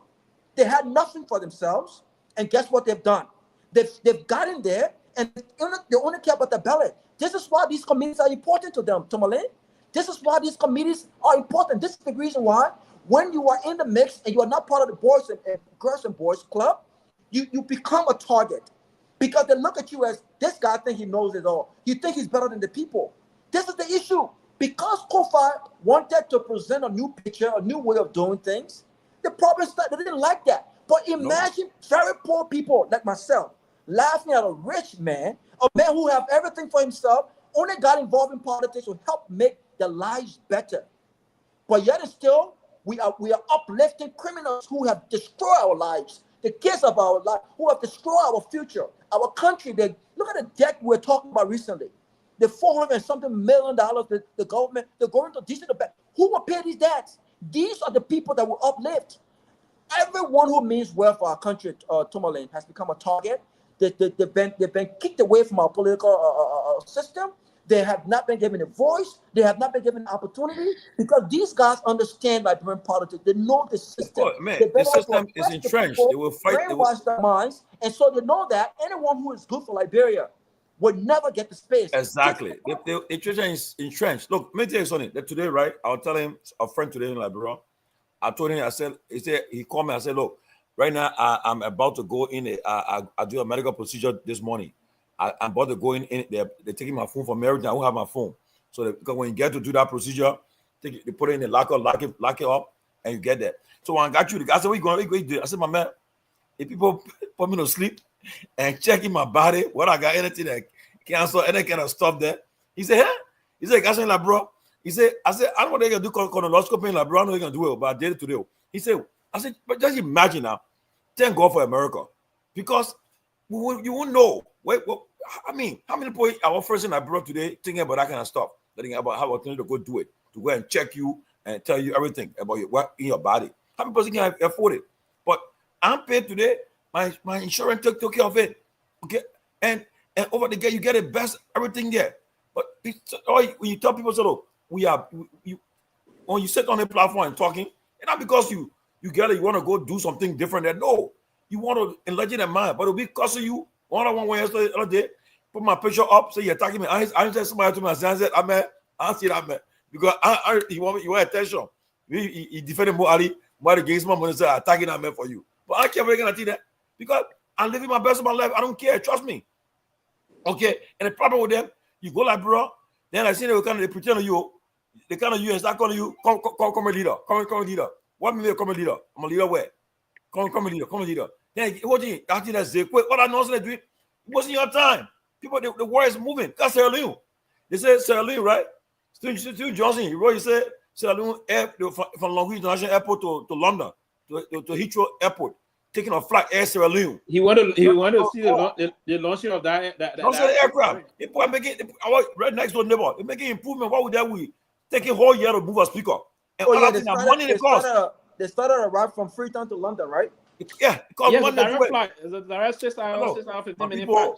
They had nothing for themselves. And guess what they've done? They've gotten there and they only care about the ballot. This is why these committees are important to them, Tomalin. This is why these committees are important. This is the reason why when you are in the mix and you are not part of the boys and girls and boys club, you become a target. Because they look at you as, this guy thinks he knows it all. You think he's better than the people. This is the issue. Because Kofa wanted to present a new picture, a new way of doing things, the problem is that they didn't like that. But imagine very poor people like myself laughing at a rich man, a man who have everything for himself, only got involved in politics to help make their lives better. But yet and still, we are uplifting criminals who have destroyed our lives, the kids of our life, who have destroyed our future, our country. Look at the debt we're talking about recently. The $400 and something million the government, they're going to DC the bank. Who will pay these debts? These are the people that will uplift. Everyone who means well for our country, Tomalin, has become a target. They've been kicked away from our political system. They have not been given a voice. They have not been given an opportunity because these guys understand Liberian politics. They know the system. Oh, man, the system is entrenched. They will fight. Brainwash their minds, and so they know that anyone who is good for Liberia, would never get the space. Exactly. The situation is entrenched. Look, let me tell you something. That today, right? I was telling a friend today in Liberia. I told him, he called me. I said, look, right now I'm about to go in. I do a medical procedure this morning. I'm about to go in. They're taking my phone from everything. I won't have my phone. So because when you get to do that procedure, they put it in the locker, lock it up, and you get there. So when I got you, I said, what you going to do? I said, my man, if people put me to sleep and checking my body, what I got anything that cancer, any kind of stuff there. He said, huh? He said, guys, like, bro. He said, I said, I don't know what they're going to do colonoscopy, like, bro. I know they're going to do it, but I did it today. He said, I said, but just imagine now. Thank God for America. Because you won't know. I mean, how many people our first thing I brought today thinking about that kind of stuff? Thinking about how I to go do it, to go and check you and tell you everything about what in your body. How many people can afford it? But I'm paid today. My insurance took care of it. Okay. And over the gate, you get the best everything there. But when you tell people, so when you sit on a platform and talking, and not because you get it, you want to go do something different. That no, you want to enlarge their mind, but it'll be costing you. One yesterday, other day, put my picture up, say you're attacking me. I said somebody to me, I said, I see that man because you want attention. He defended Mohali against my money, say attacking that man for you. But I can't really that because I'm living my best of my life. I don't care. Trust me. Okay, and the problem with them, you go like, bro, then I see they pretend to you, they kind of you and start calling you, come a leader, come a leader. What mean come a leader? I'm a leader where? Come a leader. Then what do you think that's what I know they do? It wasn't your time. People, the war is moving. That's Sierra Leone. They said Sierra Leone, right? Stu Johnson, he said Sierra Leone from Longview International Airport to London, to Heathrow Airport. Taking a flight Air Sierra Leone. He wanted to see the launching of that aircraft. People are making right next door neighbor. They're making improvement. What would that we taking whole year to move a speaker? And they started a route from Freetown to London, right? Yeah, because the direct flight. It's a direct 6 hours, 15 minute flight.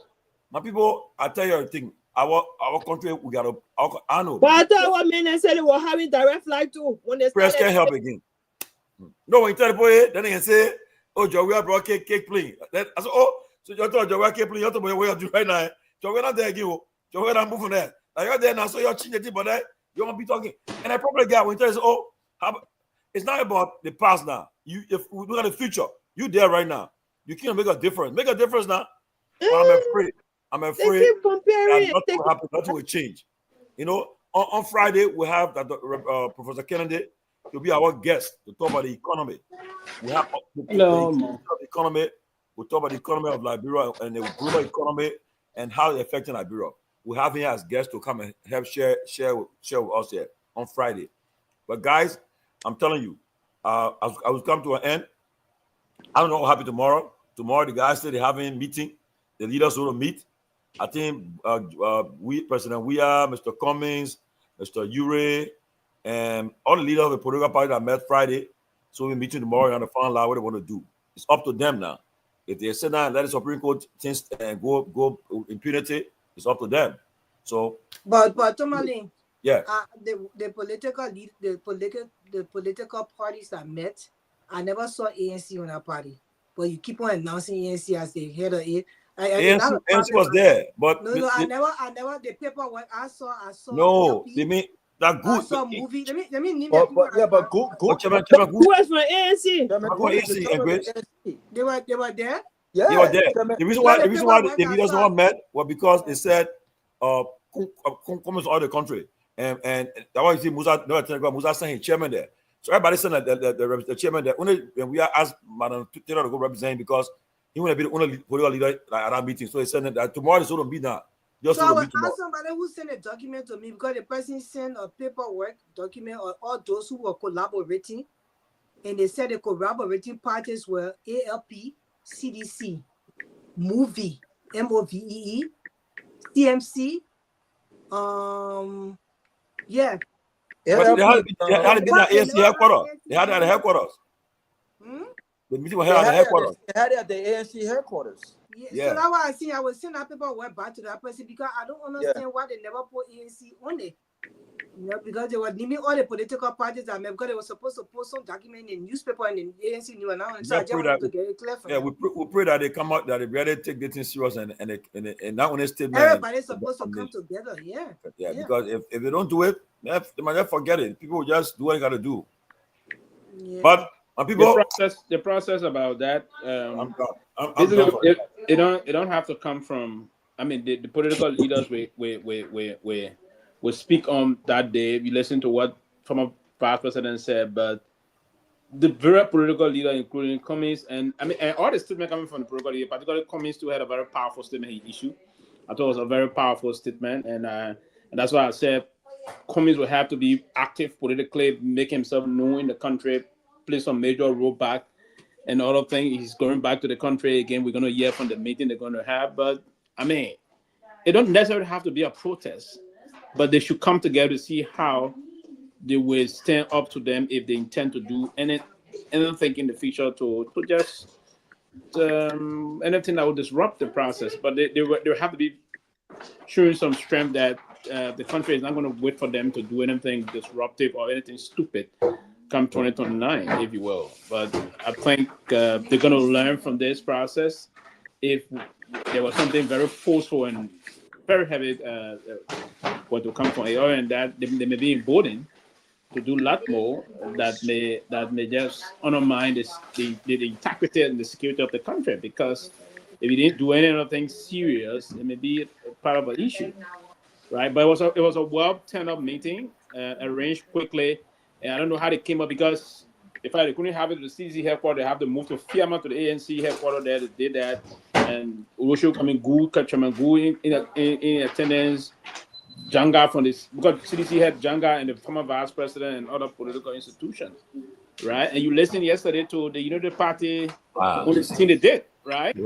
My people, I tell you everything. Our country, we got to. I know. But I thought what men said they were having direct flight too when they press can't help again. No, when you tell the boy, then they can say, "Oh, Joe, we are brought cake playing." Then I said, "Oh, so you told Joe, we are cake playing. You told me what you do right now. Joe, we're not there again. Joe, we're not moving there. Now you're there now, so you're changing, but that you won't be talking." And I probably got when you tell us, "Oh, it's not about the past now. If we look at the future, you there right now. You can't make a difference. Make a difference now." But I'm afraid that nothing will change. You know, on Friday we have Professor Kennedy to be our guest to talk about the economy. We have the economy. We talk about the economy of Liberia and the global economy and how it's affecting Liberia. We have him as guest to come and help share with us here on Friday. But guys, I'm telling you, I will come to an end. I don't know what happened tomorrow. Tomorrow, the guys said they're having a meeting. The leaders will meet. I think President Weah, Mr. Cummings, Mr. Ure, and all the leaders of the political party that met Friday. So we're meeting tomorrow and to find out what they want to do. It's up to them now. If they sit down and let the Supreme Court things and go impunity, it's up to them. So, but Tomalin, yeah, the political parties that met, I never saw ANC on that party. But you keep on announcing ANC as the head of it. ANC was there, but no, I never. The paperwork I saw. No, they mean that good. I saw movie. Let me name but good. Who was from ANC? They were there. Yeah, they were there. The reason why the leaders all met was because they said come to all the country, and that why you see Musa sent his chairman there. So everybody sent the chairman there. Only when we asked Madam Taylor to go represent him because he want to be the only political leader at that meeting. So he said that tomorrow is going to be now. So I will ask somebody who sent a document to me because the person sent a paperwork document of all those who were collaborating, and they said the collaborating parties were ALP, CDC, MOVE, MOVEE, CMC, yeah. But they had to be at ANC headquarters. They had it at the headquarters. The meeting was held at the headquarters. They had it at the ANC headquarters. Yeah. So that's why I was sending that paperwork back to that person because I don't understand why they never put ANC on it. You know, because they were naming all the political parties, I mean, because they were supposed to post some document in newspaper and in ANC News and all. So I just wanted to get it clear for them. We pray that they come out, that they really take this thing serious and not only statement. Everybody's supposed to come together, yeah. Because if they don't do it, they might just forget it. People will just do what they got to do. Yeah. But people, the process about that, I'm done. it don't have to come from. I mean, the political leaders we speak on that day. We listen to what former past president said, but the very political leader, including Cummings, and all the statement coming from the political leader, particularly Cummings, too, had a very powerful statement he issued. I thought it was a very powerful statement, and that's why I said Cummings will have to be active politically, make himself known in the country, play some major role back, and other things. He's going back to the country again. We're going to hear from the meeting they're going to have, but I mean, it don't necessarily have to be a protest, but they should come together to see how they will stand up to them if they intend to do anything in the future to just anything that will disrupt the process. But they have to be showing some strength that the country is not going to wait for them to do anything disruptive or anything stupid come 2029, if you will. But I think they're going to learn from this process. If there was something very forceful and very heavy what will come from AR, and that they may be emboldened to do a lot more that may just undermine the integrity and the security of the country, because if you didn't do anything serious, it may be part of an issue, right? But it was a well turned up meeting, arranged quickly, and I don't know how they came up, because if they couldn't have it at the CDC headquarters, they have to move to Fiamma to the ANC headquarters there. They did that, and Urusho Chairman Gu in attendance. Janga from this, because CDC had Janga and the former vice president and other political institutions, right? And you listened yesterday to the United Party, on the thing they did, right?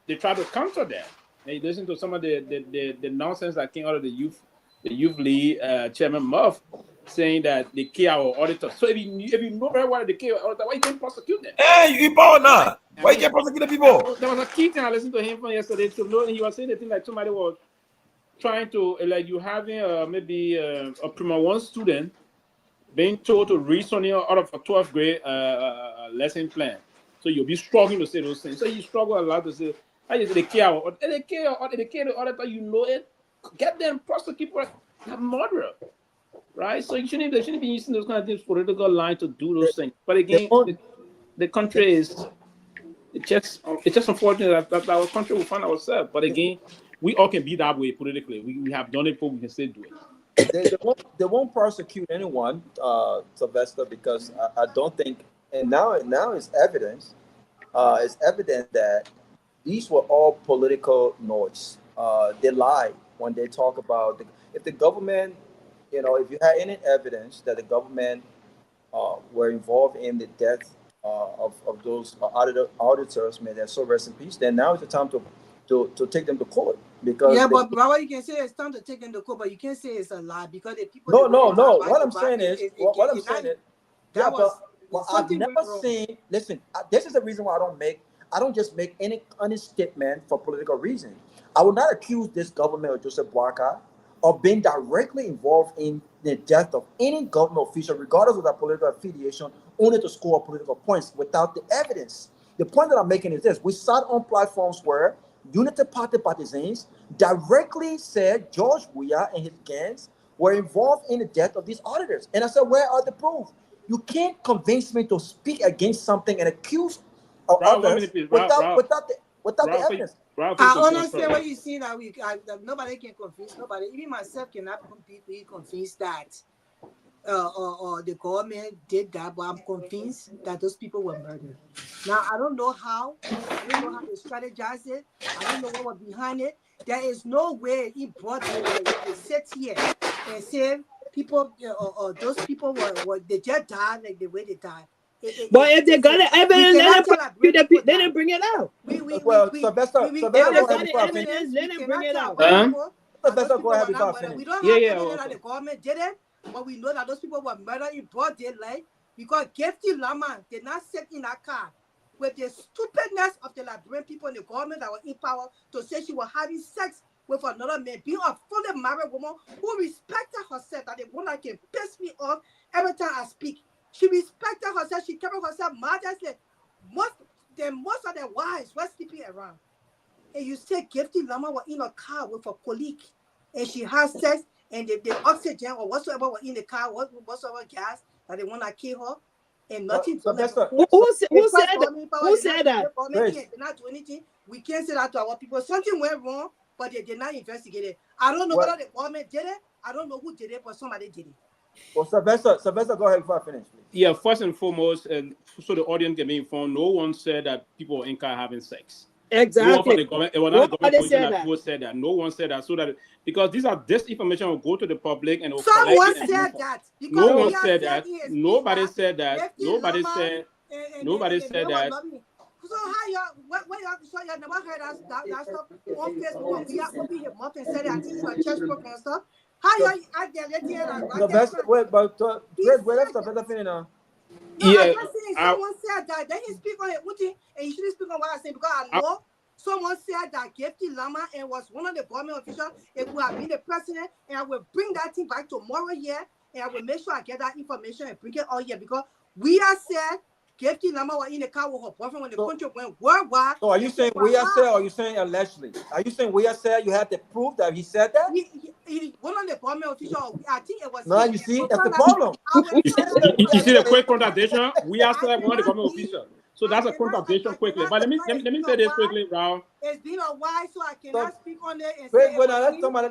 They tried to counter that. And you listen to some of the nonsense that came out of the youth league, Chairman Muff, saying that they kill our auditors. So if you know very well they kill our auditors, why you can't prosecute them? Hey, you power now. Why you can't prosecute the people? There was a key thing I listened to him from yesterday to know, and he was saying the thing like somebody was trying to, like, you having maybe a Prima 1 student being told to read something out of a 12th grade lesson plan. So you'll be struggling to say those things. So you struggle a lot to say, I just they care the auditor, you know it. Get them, prosecute that murderer. Right? So they shouldn't be using those kind of things, political line to do those things. But again, the country is it's just unfortunate that our country will find ourselves. But again, we all can be that way politically. We have done it before, we can still do it. They won't prosecute anyone, Sylvester, because I don't think, and now it's evidence. It's evident that these were all political noise. They lie when they talk about if the government, if you had any evidence that the government were involved in the death of those auditors, may they so rest in peace, then now is the time to take them to court. Because but what you can say is time to take them to court, but you can't say it's a lie, because the people. No. What I'm saying is, I've never seen. Listen, this is the reason why I don't just make any statement for political reasons. I will not accuse this government of Joseph Boakai of being directly involved in the death of any government official, regardless of their political affiliation, only to score political points without the evidence. The point that I'm making is this: we sat on platforms where Unity Party partisans directly said George Weah and his gangs were involved in the death of these auditors. And I said, where are the proof? You can't convince me to speak against something and accuse others without the evidence. I understand what you see that nobody can convince nobody. Even myself cannot be convinced that the government did that, but I'm convinced that those people were murdered. Now, I don't know how. I don't know how they strategized it. I don't know what was behind it. There is no way he brought it. They sit here and say people, those people they just died like the way they died. But if they got the evidence, let them bring it out. Sylvester, let them bring it out. Sylvester, go ahead before I finish. We don't have evidence that the government did it, but we know that those people were murdered in broad daylight because Gifty Lama did not sit in that car with the stupidness of the Liberian people in the government that were in power to say she was having sex with another man, being a fully married woman who respected herself, that the one that can piss me off every time I speak. She respected herself, she carried herself modestly. Most of the wives were sleeping around. And you say Gifty Lama was in a car with a colleague, and she has sex, and the oxygen or whatsoever was in the car, whatsoever gas that they want to kill her, and nothing. Who said that? They did not do anything. We can't say that to our people. Something went wrong, but they did not investigate it. I don't know whether the government did it. I don't know who did it, but somebody did it. Well, Sylvester, go ahead before I finish, please. Yeah, first and foremost, so the audience can be informed, no one said that people in car having sex. Exactly. It was not the government that people said that. No one said that. So that because these are this information will go to the public and someone said that. No one said that. Nobody said that. Nobody said. Nobody said that. So how y'all? What y'all? So y'all never heard that stuff on Facebook? We are opening your mouth and said it. I think it's on church program and stuff. How y'all out there? Let's hear that. Sylvester, wait, but wait, let's Sylvester finish now. No, yeah, someone said that. Then he speak on it, and you shouldn't speak on what I say because I know someone said that Gifty Lama and was one of the government officials. It would have been the president, and I will bring that thing back tomorrow here, and I will make sure I get that information and bring it all here because we are said Gifty Lama was in the car with her boyfriend when the country went worldwide. So are you saying we are said, or are you saying allegedly? Are you saying we are said? You have to prove that he said that? He one of the government officials. I think it was. No, you see, that's the problem. You see the quick contradiction. We are said one of the government officials. So that's a contradiction quickly. But let me say this quickly, Raul. It's been a while, so I cannot speak on it and say somebody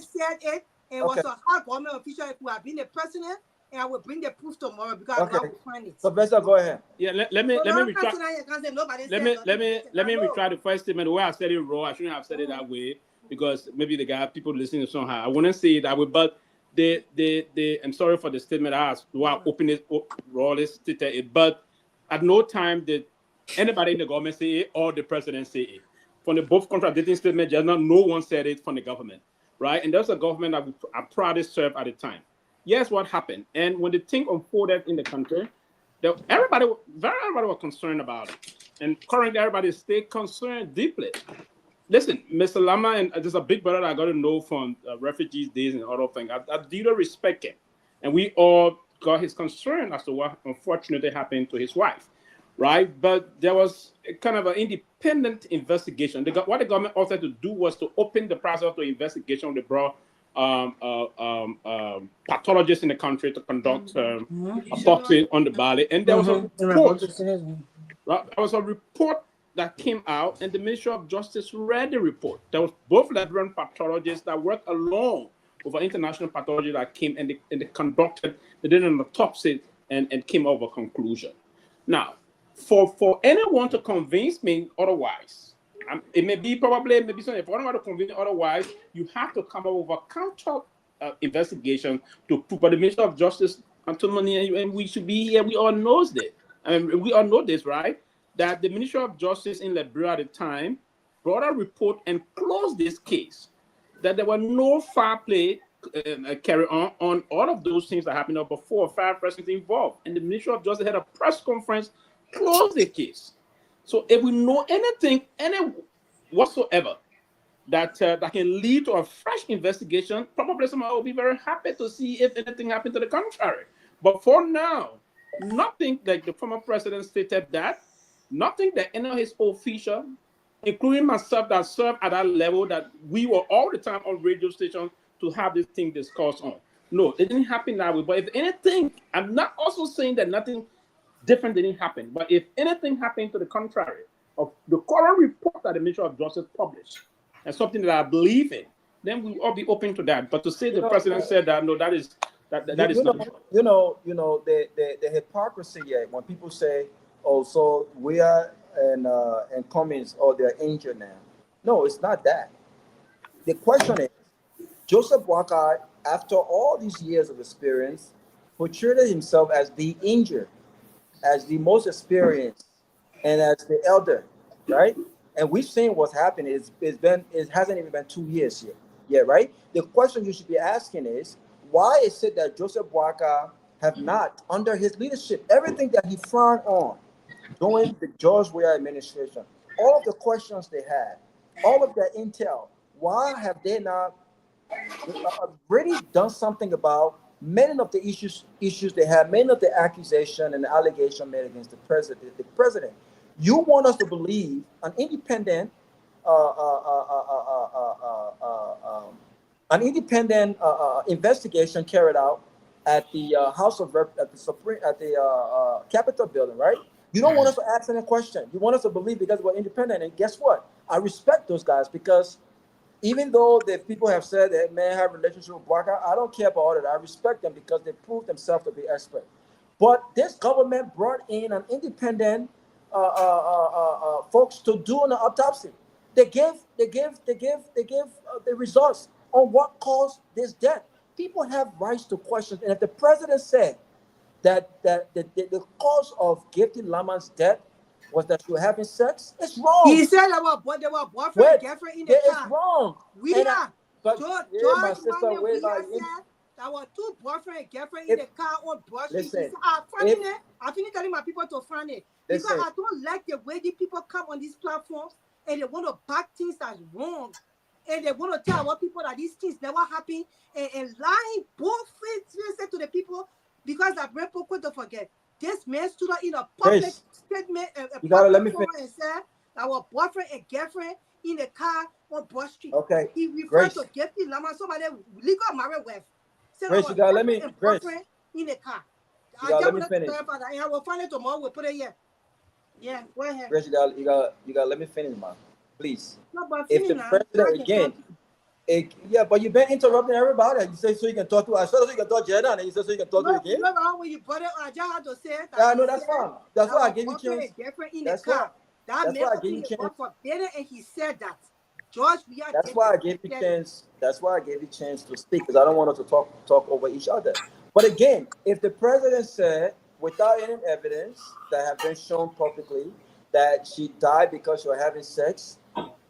said it. And it was a hard government official. It would have been the president. And I will bring the proof tomorrow because I will find it. So Bessa, go ahead. Yeah, let me retry. Let me retry the first statement. The way I said it raw, I shouldn't have said it that way because maybe the guy people listening to somehow. I wouldn't say it that way, but I'm sorry for the statement I asked. Do I open it rawly stated it? But at no time did anybody in the government say it or the president say it. From the both contradicting statements, no one said it from the government, right? And there's a government that I proudly served at the time. Yes, what happened? And when the thing unfolded in the country, everybody was concerned about it. And currently, everybody stay concerned deeply. Listen, Mr. Lama, and there's a big brother that I got to know from refugees days and other things. I do respect him. And we all got his concern as to what unfortunately happened to his wife, right? But there was a kind of an independent investigation. What the government also had to do was to open the process of the investigation. They brought pathologists in the country to conduct autopsy on the body, and there was a report. Right? There was a report that came out, and the Ministry of Justice read the report. There was both Liberian pathologists that worked along with an international pathologist that came and they did an autopsy and came up with a conclusion. Now, for anyone to convince me otherwise. It may be something. If I don't want to convince otherwise, you have to come up with a counter investigation to prove. But the Minister of Justice, and we should be here. We all know this. We all know this, right? That the Ministry of Justice in Liberia at the time brought a report and closed this case. That there were no foul play carry on all of those things that happened before 5 persons involved, and the Ministry of Justice had a press conference, closed the case. So if we know anything, whatsoever, that can lead to a fresh investigation, probably someone will be very happy to see if anything happened to the contrary. But for now, nothing like the former president stated that, nothing that any of his officials, including myself that served at that level, that we were all the time on radio stations to have this thing discussed on. No, it didn't happen that way. But if anything, I'm not also saying that nothing different didn't happen. But if anything happened to the contrary of the current report that the Ministry of Justice published, and something that I believe in, then we will all be open to that. But to say the president said that, no, that is not true. The hypocrisy here when people say, "Oh, so we are and Cummins, oh, they're injured now." No, it's not that. The question is, Joseph Walker, after all these years of experience, portrayed himself as the injured, as the most experienced, and as the elder, right? And we've seen what's happened. It hasn't even been 2 years yet, right? The question you should be asking is, why is it that Joseph Walker have not, under his leadership, everything that he frowned on during the George Weah administration, all of the questions they had, all of the intel, why have they not really done something about many of the issues they have, many of the accusation and the allegation made against the president? You want us to believe an independent, investigation carried out at the House of Rep, at the Supreme, at the Capitol building, right? You don't want us to ask any question. You want us to believe because we're independent. And guess what? I respect those guys because even though the people have said that may have relationship with Guar, I don't care about all that. I respect them because they proved themselves to be expert. But this government brought in an independent folks to do an autopsy. They gave the results on what caused this death. People have rights to questions, and if the president said that the cause of Gifty Lama's death was that she was having sex, it's wrong. He said they were boyfriend and girlfriend in the car. It's wrong. We And are. but George, my sister, we by are you. said there were two boyfriend and girlfriend in the car on Broad Street. Listen, I finished telling my people to find it because Listen. I don't like the way these people come on these platforms and they want to back things that's wrong. And they want to tell our people that these things never happen and lying both faces to the people because I bring people to forget. This man stood up in a public Grace, statement you gotta let me forum finish. and said that our boyfriend and girlfriend in the car on Broad Street. Okay, He referred Grace. to Gifty Lama, somebody legal married wife. Said Grace, our you gotta let me. and Grace, boyfriend in the car. you I gotta just let me want to finish. clarify that. And I will find it tomorrow. We'll put it here. Yeah, go ahead. Grace, you gotta let me finish, man. Please. No, but If the finish now. president again, yeah, but you've been interrupting everybody. You say so you can talk to us, so you can talk to Jordan, and you say so you can talk to again. No, when you brought it, I just had to say that. Yeah, no, that's fine. That's why I gave you chance. That's why. That man I gave you chance. forbidden, and he said that. George, we are. That's why I gave you chance. That's why I gave you chance to speak because I don't want us to talk over each other. But again, if the president said without any evidence that have been shown publicly that she died because she was having sex,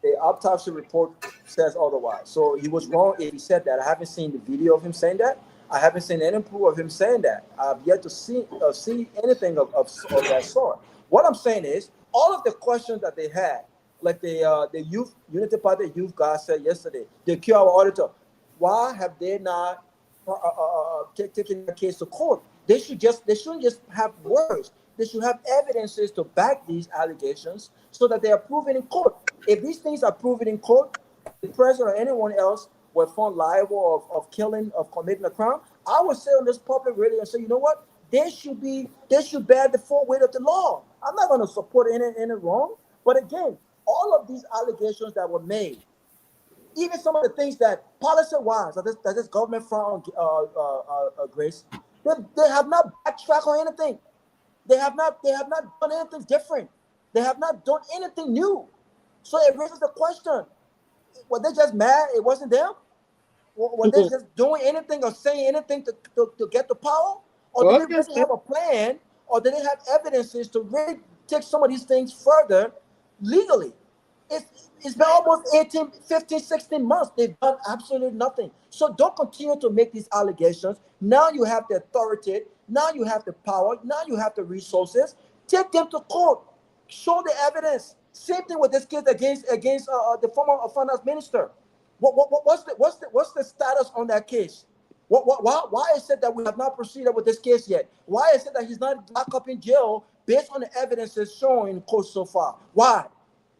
the autopsy report says otherwise. So he was wrong if he said that. I haven't seen the video of him saying that. I haven't seen any proof of him saying that. I've yet to see anything of that sort. What I'm saying is, all of the questions that they had, like the youth Unity Party youth guy said yesterday, they kill our auditor. Why have they not taken the case to court? They shouldn't just have words. They should have evidences to back these allegations so that they are proven in court. If these things are proven in court, the president or anyone else were found liable of killing, of committing a crime, I would say on this public radio and say, you know what? They should bear the full weight of the law. I'm not going to support any wrong. But again, all of these allegations that were made, even some of the things that policy-wise that this government found, Grace, they have not backtracked on anything. They have not done anything different. They have not done anything new. So it raises the question: were they just mad it wasn't them? Were they just doing anything or saying anything to get the power? Or did they really have a plan? Or did they have evidences to really take some of these things further legally? It's been almost 18, 15, 16 months. They've done absolutely nothing. So don't continue to make these allegations. Now you have the authority. Now you have the power. Now you have the resources. Take them to court. Show the evidence. Same thing with this case against the former finance minister. What's the status on that case? Why is it that we have not proceeded with this case yet? Why is it that he's not locked up in jail based on the evidences shown in court so far? Why?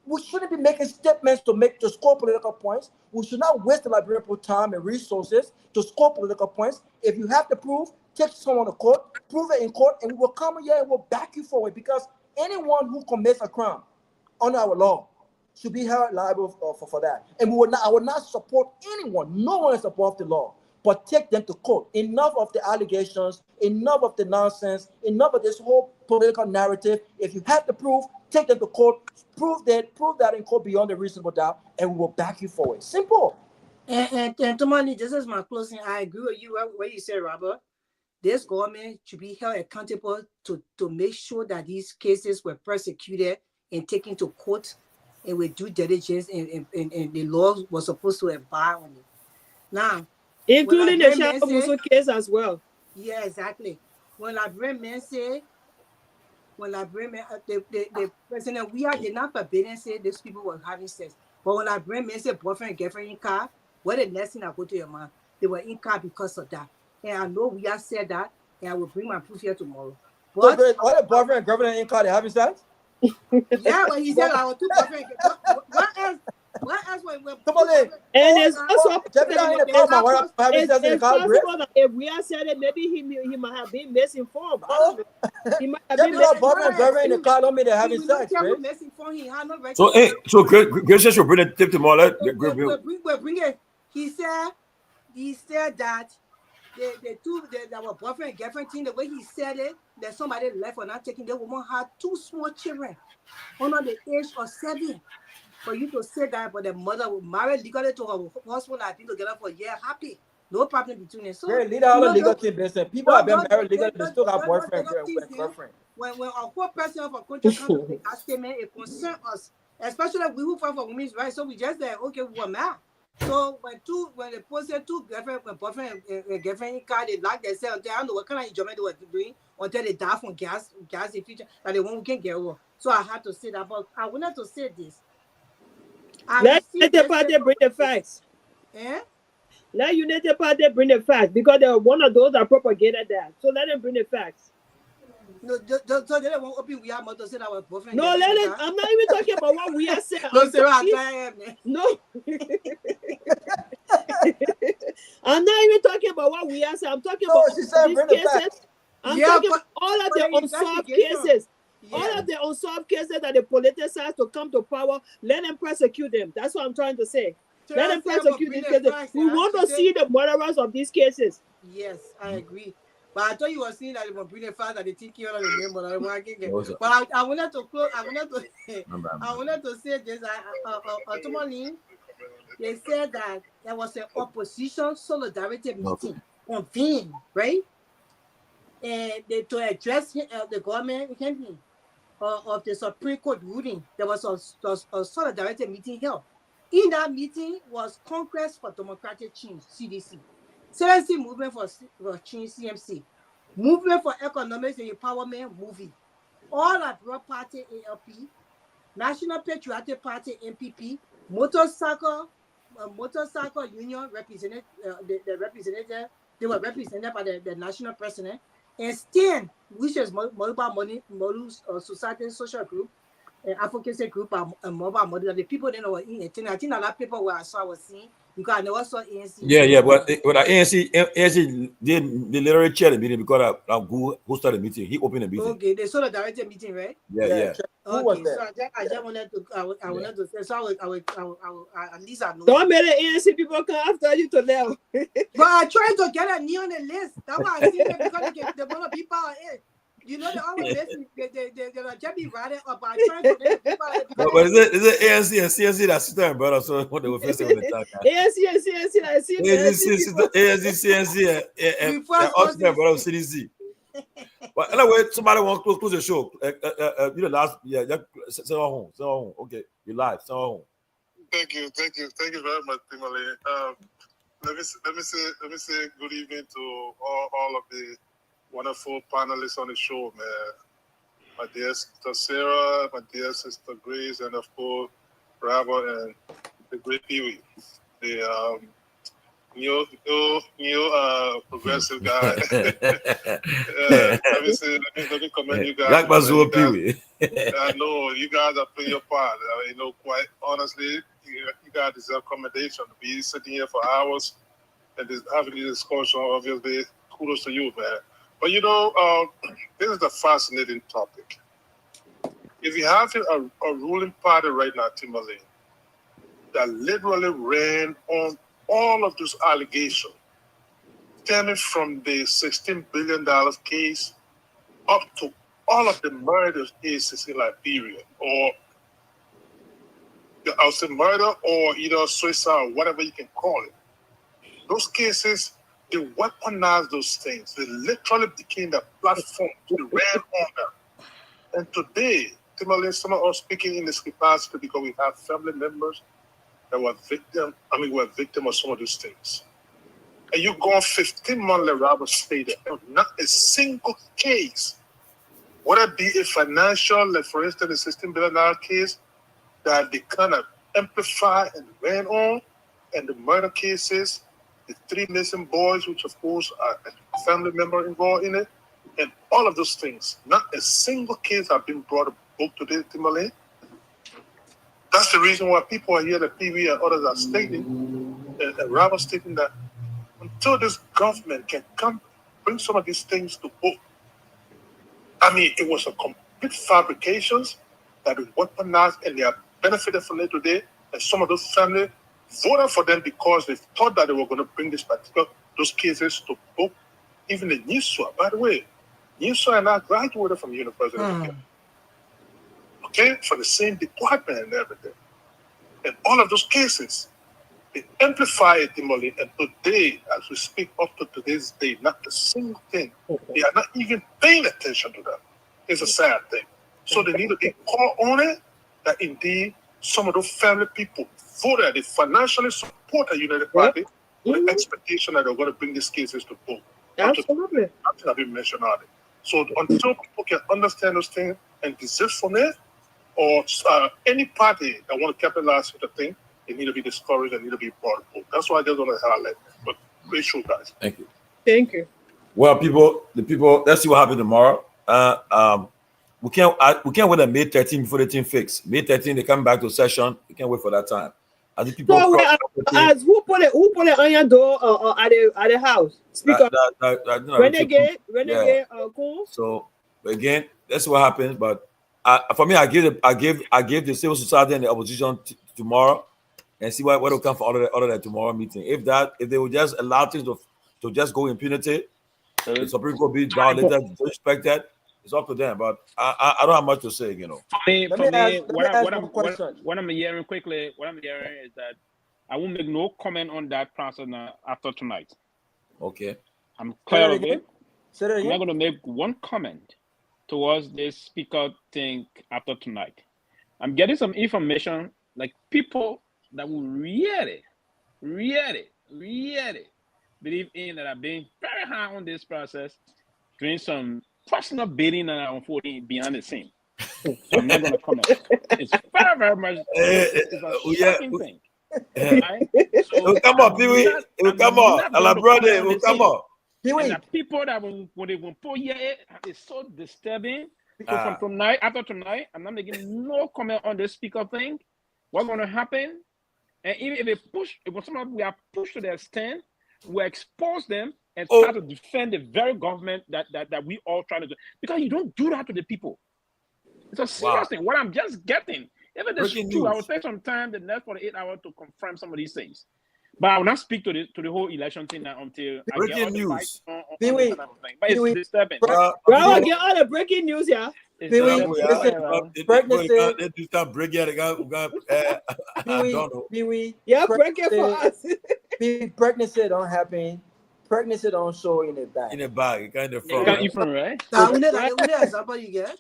We shouldn't be making statements to score political points. We should not waste the Liberian people time and resources to score political points. If you have to prove, take someone to court, prove it in court, and we will come here and we'll back you for it. Because anyone who commits a crime under our law should be held liable for that. And I will not support anyone. No one is above the law. But take them to court. Enough of the allegations, enough of the nonsense, enough of this whole political narrative. If you have to prove, take them to court, prove that in court beyond a reasonable doubt, and we will back you for it. Simple. And Tomalin, this is my closing. I agree with you what you said, Robert. This government should be held accountable to make sure that these cases were prosecuted and taken to court and with due diligence and the law was supposed to abide on it. Now, including the Kehleboe case as well. Yeah, exactly. When Liberian men say, the president, they're not forbidden say these people were having sex. But when I bring men say boyfriend and girlfriend in car, what the next thing I go to your man? They were in car because of that. And I know we have said that, and I will bring my proof here tomorrow. But so all the boyfriend and girlfriend in car, they having sex? Yeah, but he said our two boyfriend. What else? What else? And it's also it's possible that if we are said it, maybe he might have been misinformed. He might have been boyfriend and girlfriend in the car don't mean they're having sex, right? So Gracious will bring a tip tomorrow. We'll bring it. He said that our boyfriend and girlfriend thing, the way he said it, that somebody left or not taking, the woman had 2 small children under the age of 7. For you to say that, but the mother will marry legally to her husband, I've been together for a year, happy. No problem between them. So lead all the legal thing business. People have been married legally, they still have boyfriend and girlfriend. When a whole person of a country comes to make that statement, it concerns us, especially we who fight for women's rights. So we just like, okay, we were mad. So when they posted 2 boyfriend and girlfriend in car, they locked themselves. I don't know what kind of enjoyment they were doing until they die from gas in future that they won't get over. So I had to say that, but I wanted to say this. Let the party bring the facts. Eh? Let United Party bring the facts because they're one of those that propagated that. So let them bring the facts. No, so they don't want open we are to say that our boyfriend. No, let it. I'm not even talking about what we are saying. No. I'm not even talking about what we are saying. I'm talking about these cases. I'm talking about all of the unsolved cases. Yeah. All of the unsolved cases that the politicians to come to power, let them prosecute them. That's what I'm trying to say. Let them prosecute these cases. We want to see the murderers of these cases. Yes, I agree. But I thought you were saying that they were bringing the fact that they think you're the name, but I want to get. But I wanted to close. I wanted to say this. Tomalin, they said that there was an opposition solidarity meeting convened, right? And they to address the government of the Supreme Court ruling. There was a solidarity meeting held. In that meeting was Congress for Democratic Change, CDC, CNC Movement for Change, CMC, Movement for Economics and Empowerment, MOVE, All Abroad Party, ALP, National Patriotic Party, NPP, Motorcycle Union represented they were represented by the national president, and STEM, which is Mobile Society Social Group, advocacy group, and mobile model. The people that were in it. I think a lot of people were seeing because I never saw ANC. Yeah, but ANC did the literary chair the meeting because who started the meeting? He opened the meeting. Okay, they saw the director meeting, right? Yeah. Okay, so I just wanted to. I wanted to say. So I will at least I know. Don't make the ANC people come after you to them. But I tried to get a knee on the list. That's why I see them because they want to be power in. You know, they always listen. They just be riding up. I trying to get people. But is it ANC and CNC that sit there, brother? So what they were facing with the talk? ANC and CNC, I see. ANC, CNC, and ultimate brother CDC. But anyway, somebody wants to close the show. You know, last say home. Okay, you live. Say home. Thank you very much, Tomalin. Let me say good evening to all of the wonderful panelists on the show, man. My dear sister Sarah, my dear sister Grace, and of course Robert and the great Pewee, the new progressive guy. Let me commend you guys. I know you guys are playing your part. Quite honestly, you guys deserve commendation to be sitting here for hours and having this discussion. Obviously, kudos to you, man. But this is a fascinating topic. If you have a ruling party right now, Tomalin, that literally ran on all of those allegations, stemming from the $16 billion case up to all of the murder cases in Liberia, or I'll say murder or suicide, or whatever you can call it. Those cases, they weaponized those things. They literally became the platform. They ran on them. And today, Tomalin, some of us speaking in this capacity because we have family members that were victim of some of those things. And you go on 15 months, like Robert stated, not a single case, whether it be a financial, like for instance, a $16 billion case, that they kind of amplified and ran on, and the murder cases, the 3 missing boys, which of course are a family member involved in it, and all of those things. Not a single case have been brought to book today, Tomalin. That's the reason why people are here, that Pewee and others are stating, and Robert stating that until this government can come bring some of these things to book. I mean, it was a complete fabrications that been weaponized, and they are benefited from it today. And some of those families voted for them because they thought that they were going to bring those cases to book. Even the Nyenwolo, by the way, Nyenwolo and I graduated from university together. Okay, for the same department and everything. And all of those cases, they amplify it, Tomalin, and today, as we speak up to today's day, not a single thing. They are not even paying attention to that. It's a sad thing. So they need to be called on it that indeed some of those family people voted, they financially support a United Party with the expectation that they're going to bring these cases to book. Absolutely. Nothing have been mentioned on it. So until people can understand those things and desist from it, or any party that want to capitalize with the thing, they need to be discouraged and need to be brought up. That's why I just want to highlight. But great show, guys. Thank you. Thank you. Well, the people, let's see what happens tomorrow. We can't wait at May 13 before the team fix. May 13, they come back to session. We can't wait for that time. I think people. So who put it on your door at the house? Speak up. Renegade, cool. So again, that's what happens. But for me, I give the civil society and the opposition tomorrow, and see what will come for all of that tomorrow meeting. If they will just allow things to just go impunity, the Supreme Court be violated, disrespected, it's up to them. But I don't have much to say, you know. What I'm hearing quickly, what I'm hearing is that I won't make no comment on that process after tonight. Okay. I'm clear of it. I'm not going to make one comment towards this speaker thing after tonight. I'm getting some information, like people that will really believe in that I've been very high on this process, doing some personal bidding and unfolding behind the scene. So I'm not going to comment. It's very, very much it's a shocking thing. Right? So come on, Pewee. It will come on. Allah brother, it will come on. And the people that when they will put here, it's so disturbing. Because from tonight, after tonight, I'm not making no comment on the speaker thing. What's going to happen? And even if some of we are pushed to their stand, we expose them and start to defend the very government that we all trying to do. Because you don't do that to the people. It's a serious thing. What I'm just getting, if it is true, I will take some time the next 48 hours to confirm some of these things. But I will not speak to the whole election thing now until I get all the facts on this type of thing. But it's disturbing. Well, get all the breaking news, yeah. Pregnancy don't happen. Pregnancy don't show in the bag. In the bag, kind of from. You from right? You get.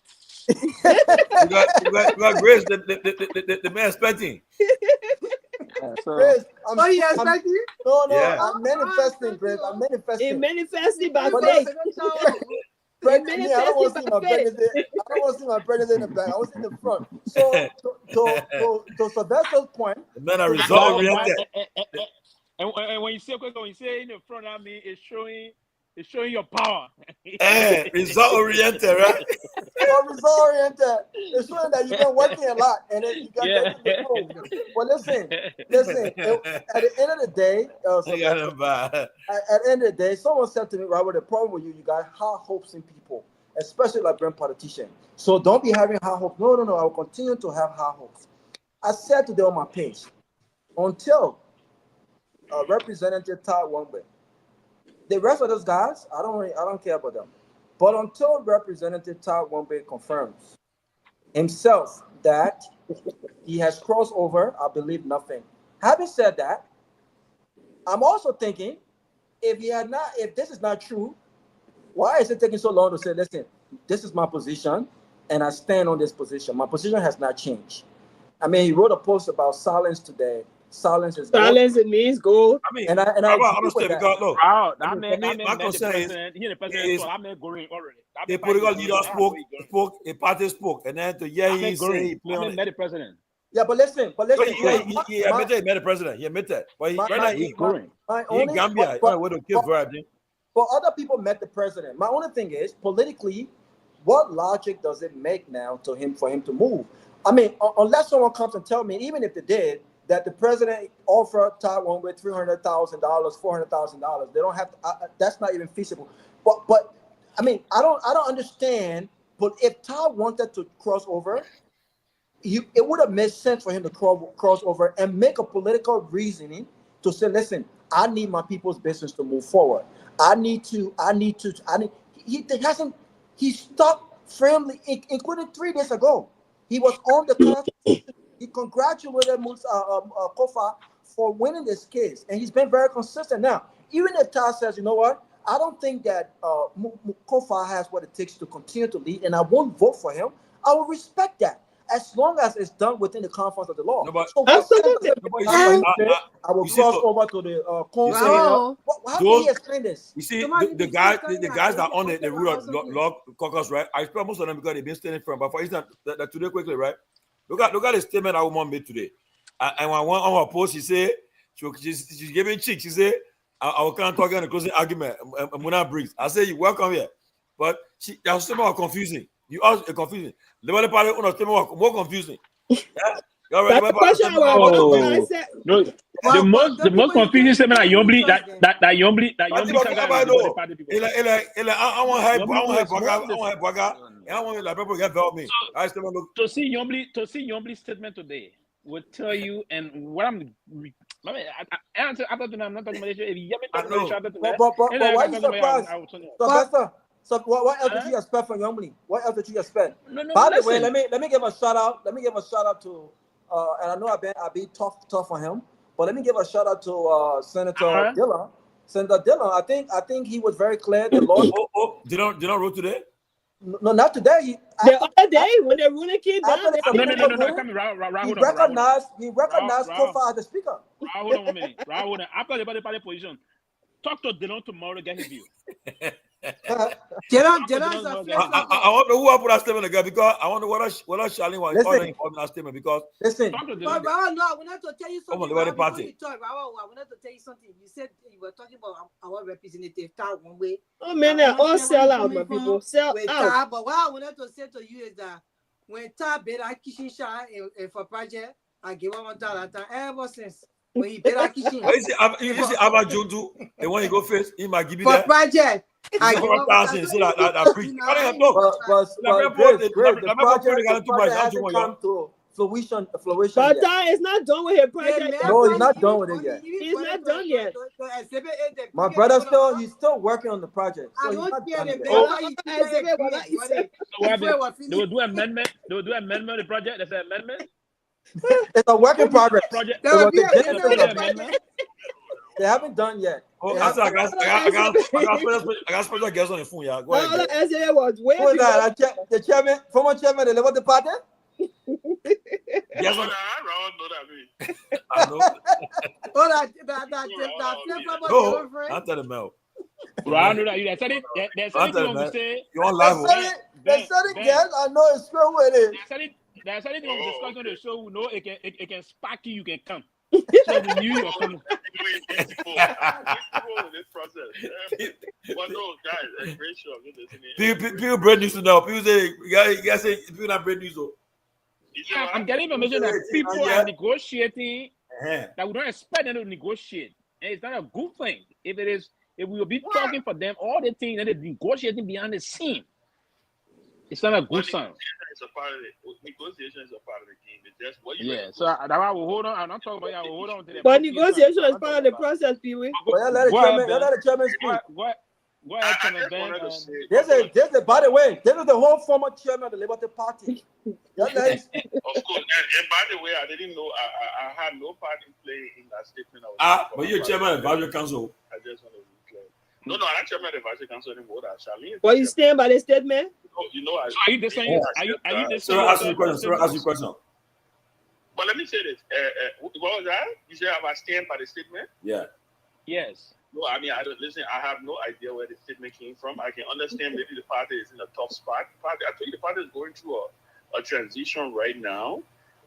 You got Grace, the man expecting. Grace, are you expecting? No, I'm manifesting, Grace. I'm manifesting. It manifesting by faith. I don't want to see my pregnancy. I don't want to see my pregnancy in the back. I want to see the front. So to Sylvester's point, the men are result oriented. And when you say in the front, I mean it's showing your power. Result oriented, right? Result oriented. It's showing that you've been working a lot and then you got to move. Well, listen. At the end of the day, at the end of the day, someone said to me, Robert, the problem with you got high hopes in people, especially like Brent politicians. So don't be having high hopes. No. I will continue to have high hopes. I said to them on my page, until Representative Todd Wongbe, the rest of those guys, I don't care about them. But until Representative Todd Wongbe confirms himself that he has crossed over, I believe nothing. Having said that, I'm also thinking, if this is not true, why is it taking so long to say, listen, this is my position, and I stand on this position. My position has not changed. I mean, he wrote a post about silence today. Silence is gold. Silence, it means gold. I mean, and I understand because look, my concern is the political leader spoke, a party spoke, and then to hear him say he met the president. Yeah, but listen. He admitted he met the president. He admitted, but he's going. He in Gambia. Where to kill for But other people met the president. My only thing is, politically, what logic does it make now for him to move? I mean, unless someone comes and tell me, even if they did, that the president offered Taiwan with $300,000, $400,000, they don't have to. That's not even feasible. But I mean, I don't understand. But if Tai wanted to cross over, it would have made sense for him to cross over and make a political reasoning to say, listen, I need my people's business to move forward. He stopped firmly, including 3 days ago. He was on the Constitution. He congratulated Kofa for winning this case, and he's been very consistent. Now, even if Tai says, you know what, I don't think that Kofa has what it takes to continue to lead, and I won't vote for him, I will respect that, as long as it's done within the confines of the law. I will cross over to the Congo. How can he explain this? You see, the guys that on the root of log caucus, right? I expect most of them because they've been standing firm. But for instance, that today quickly, right? Look at the statement that woman made today. And when one on her post, she said she's giving cheek. She said, I can't talk in the closing argument. Muna brings. I say you welcome here, but there's statement was confusing. You asked a confusing. The other party on a statement was more confusing. That's the question I said. No, the most confusing statement that Yombli I want Baga. I want like people get help me. To see Yombli statement today will tell you, and what I'm I'm not talking about but why are you surprised? Sylvester, so what else did you expect from Yombli? What else did you expect? By the way, let me give a shout out. Let me give a shout out to and I know I've been tough on him, but let me give a shout out to Senator Dillon. Senator Dillon, I think he was very clear. The law. Did not wrote today? No, not today. The other day when the ruling came down, he recognized Kofa as the speaker. Hold on 1 minute. After the party position, talk to Dillon tomorrow to get his view. I wonder who I put that statement again because I wonder what Charlene was in that statement because listen. But Raul, no, I wanted to tell you something. Raul, I wanted to tell you something. You said you were talking about our representative one way. Oh man, they all sell out, my people. Sell out. But what I wanted to say to you is that when Ta beat Kishinsha for project, I gave him $1 ever since. When he beat Kishinsha. You see Abba Juntu, the one he go face, he might give you that. For project. I give 1,000. See that preach. The project hasn't come to fruition but that is not done with his project. No, he's not done with it yet. He's not done yet. My brother he's still working on the project. So they will do amendment. They will do amendment of the project. There's an amendment. It's a work in progress. They haven't done yet. I got special guests on the phone. Yeah, go ahead. Who is that? The chairman, former chairman, the Liberia Party. Yes, I know. I'll tell them out. I know that you said it. There's something to say. You on live? They said it, yes. I know it's true with it. There's anything on discuss on the show. We know it can spark you can come. So we knew you were coming. This process. But no, guys, great show. People bread news now. People say you guys say people not bread news. I'm getting information that people are negotiating that we don't expect them to negotiate, and it's not a good thing. If we will be talking for them all the things that they're negotiating behind the scene, it's not a good sign. Negotiation is a part of the game. It's just what you so that I will hold on. I'm not talking about I will hold on to them. But negotiation is part of the process, Pewee. Let the chairman speak. Go ahead, Chairman Ben. There's a, by the way, this is the whole former chairman of the Liberty Party. Of course, and by the way, I didn't know I had no part in play in that statement. But you're chairman of the advisory council. I just want to be clear. No, I'm not chairman of the advisory council anymore. Charlene. But you stand by the statement? You know, are you the same? Are you the same? Ask you a question. But let me say this. What was that? You said I stand by the statement? Yeah. Yes. No, I mean, I have no idea where the statement came from. I can understand maybe the party is in a tough spot. I think the party is going through a transition right now.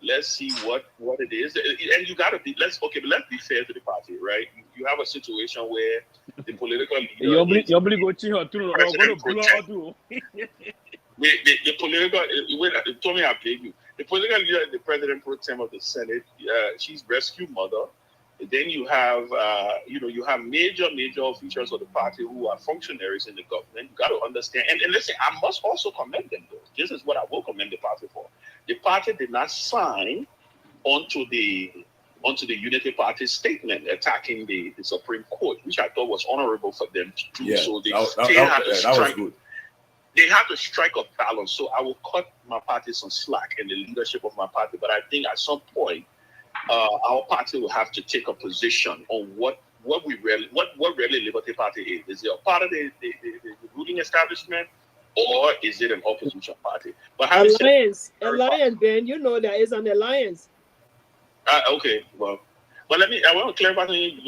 Let's see what it is. And you gotta be let's be fair to the party, right? You have a situation where the political leader You go cheat her too. the political Tommy, I beg you. The political leader is the president pro tem of the Senate. She's rescue mother. And then you have you have major officials of the party who are functionaries in the government. You got to understand. And listen, I must also commend them though. This is what I will commend the party for. The party did not sign onto the Unity Party statement attacking the Supreme Court, which I thought was honorable for them to do. Yeah, So that was good. They have to strike a balance. So I will cut my party some slack in the leadership of my party, but I think at some point our party will have to take a position on what really Liberty Party is. Is it a part of the ruling establishment, or is it an opposition party? But alliance, Ben. You know there is an alliance. Okay, well, but I want to clarify something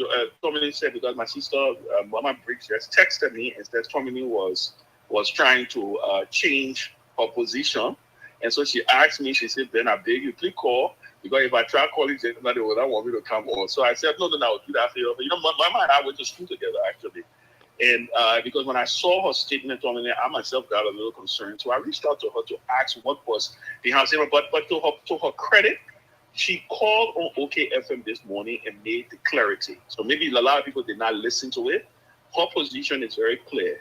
Tomalin said, because my sister Mama Briggs just texted me and said Tomalin was trying to change her position, and so she asked me. She said, "Ben, I beg you, please call, because if I try calling, they will not want me to come on." So I said, "No, I'll do that for you." But my and I went to school together actually, and because when I saw her statement on it, I myself got a little concerned. So I reached out to her to ask what was the house. But to her credit, she called on OKFM this morning and made the clarity. So maybe a lot of people did not listen to it. Her position is very clear.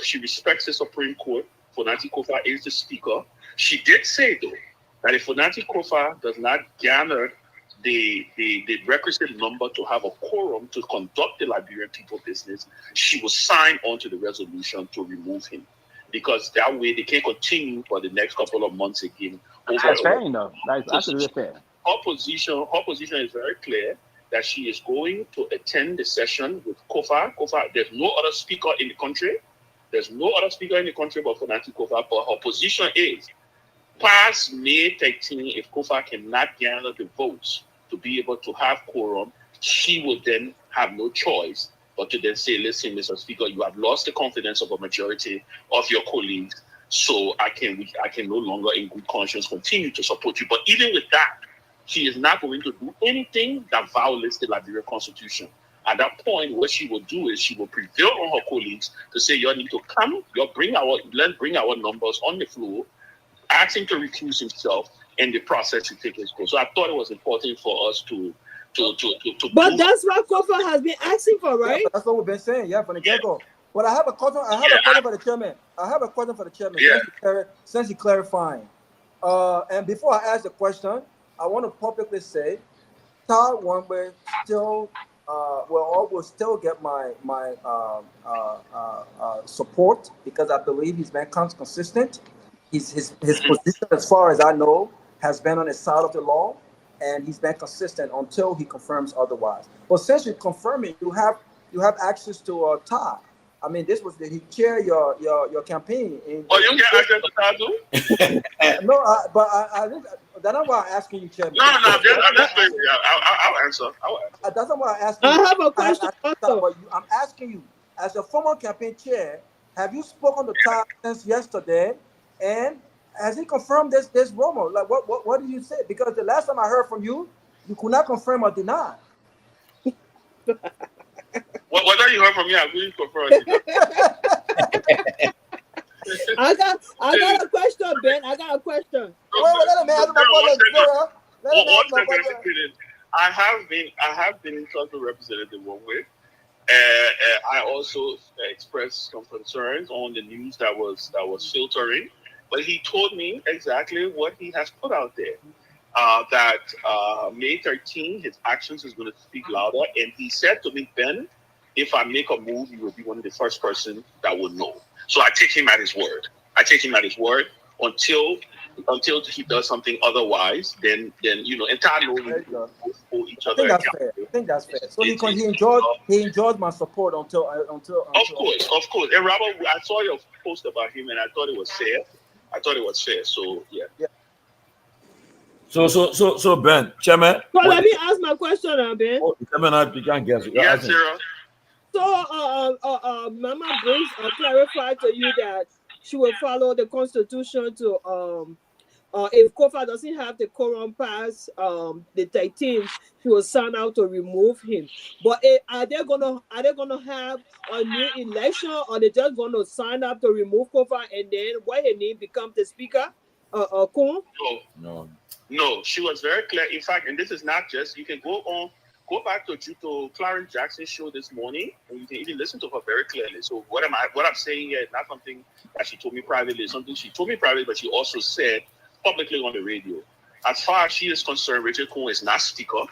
She respects the Supreme Court. Fonati Kofa is the speaker. She did say, though, that if Fonati Kofa does not garner the requisite number to have a quorum to conduct the Liberian people business, she will sign on to the resolution to remove him. Because that way they can continue for the next couple of months again. That's fair enough. That's really fair. Her position is very clear, that she is going to attend the session with Kofa. There's no other speaker in the country. There's no other speaker in the country but Fonati Kofa. But her position is, past May 13, if Kofa cannot gather the votes to be able to have quorum, she will then have no choice but to then say, listen, Mr. Speaker, you have lost the confidence of a majority of your colleagues, so I can no longer in good conscience continue to support you. But even with that, she is not going to do anything that violates the Liberian Constitution. At that point, what she will do is she will prevail on her colleagues to say, you need to come, bring our numbers on the floor, ask him to recuse himself, and the process to take its course. So I thought it was important for us to But that's what Kofa has been asking for, right? Yeah, that's what we've been saying, from the get-go. But I have a question. I have a question for the chairman. Since he's clarifying. And before I ask the question, I want to publicly say, Todd Wangbe still will still get my support, because I believe he's been consistent. His position, as far as I know, has been on the side of the law, and he's been consistent until he confirms otherwise. But since you're confirming, you have access to Todd. I mean, this was he chair your campaign. You get access to Todd too? No, but that's not why I'm asking you, Chairman. No, that's crazy. I'll answer. That's not why I'm asking you. I have a question. I'm asking you, as a former campaign chair, have you spoken to Todd since yesterday? And has he confirmed this rumor? Like, what did you say? Because the last time I heard from you, you could not confirm or deny. Whatever you heard from me, I will confirm. I got a question, Ben. I got a question. I have been in touch with Representative Wangwe. I also expressed some concerns on the news that was filtering, but he told me exactly what he has put out there. That May 13, his actions is going to speak louder, and he said to me, Ben, if I make a move, you will be one of the first person that will know. So I take him at his word. Until he does something otherwise, then entire know for each other. I think that's fair. So he enjoyed my support until. Of course. And Robert, I saw your post about him, and I thought it was fair. So yeah. So Ben, Chairman. So let me ask my question, Ben. Chairman, you can't guess. Yes, Sarah. So Mama Briggs clarified to you that she will follow the Constitution to if Kofa doesn't have the quorum pass, the 13th, she will sign out to remove him. But are they gonna have a new election, or they just gonna sign up to remove Kofa and then why he name become the speaker? Kun? No. She was very clear. In fact, and this is not just, you can go back to Clarence Jackson's show this morning, and you can even listen to her very clearly. So what I'm saying here is not something that she told me privately. It's something she told me privately, but she also said publicly on the radio. As far as she is concerned, Richard Kun is not speaker.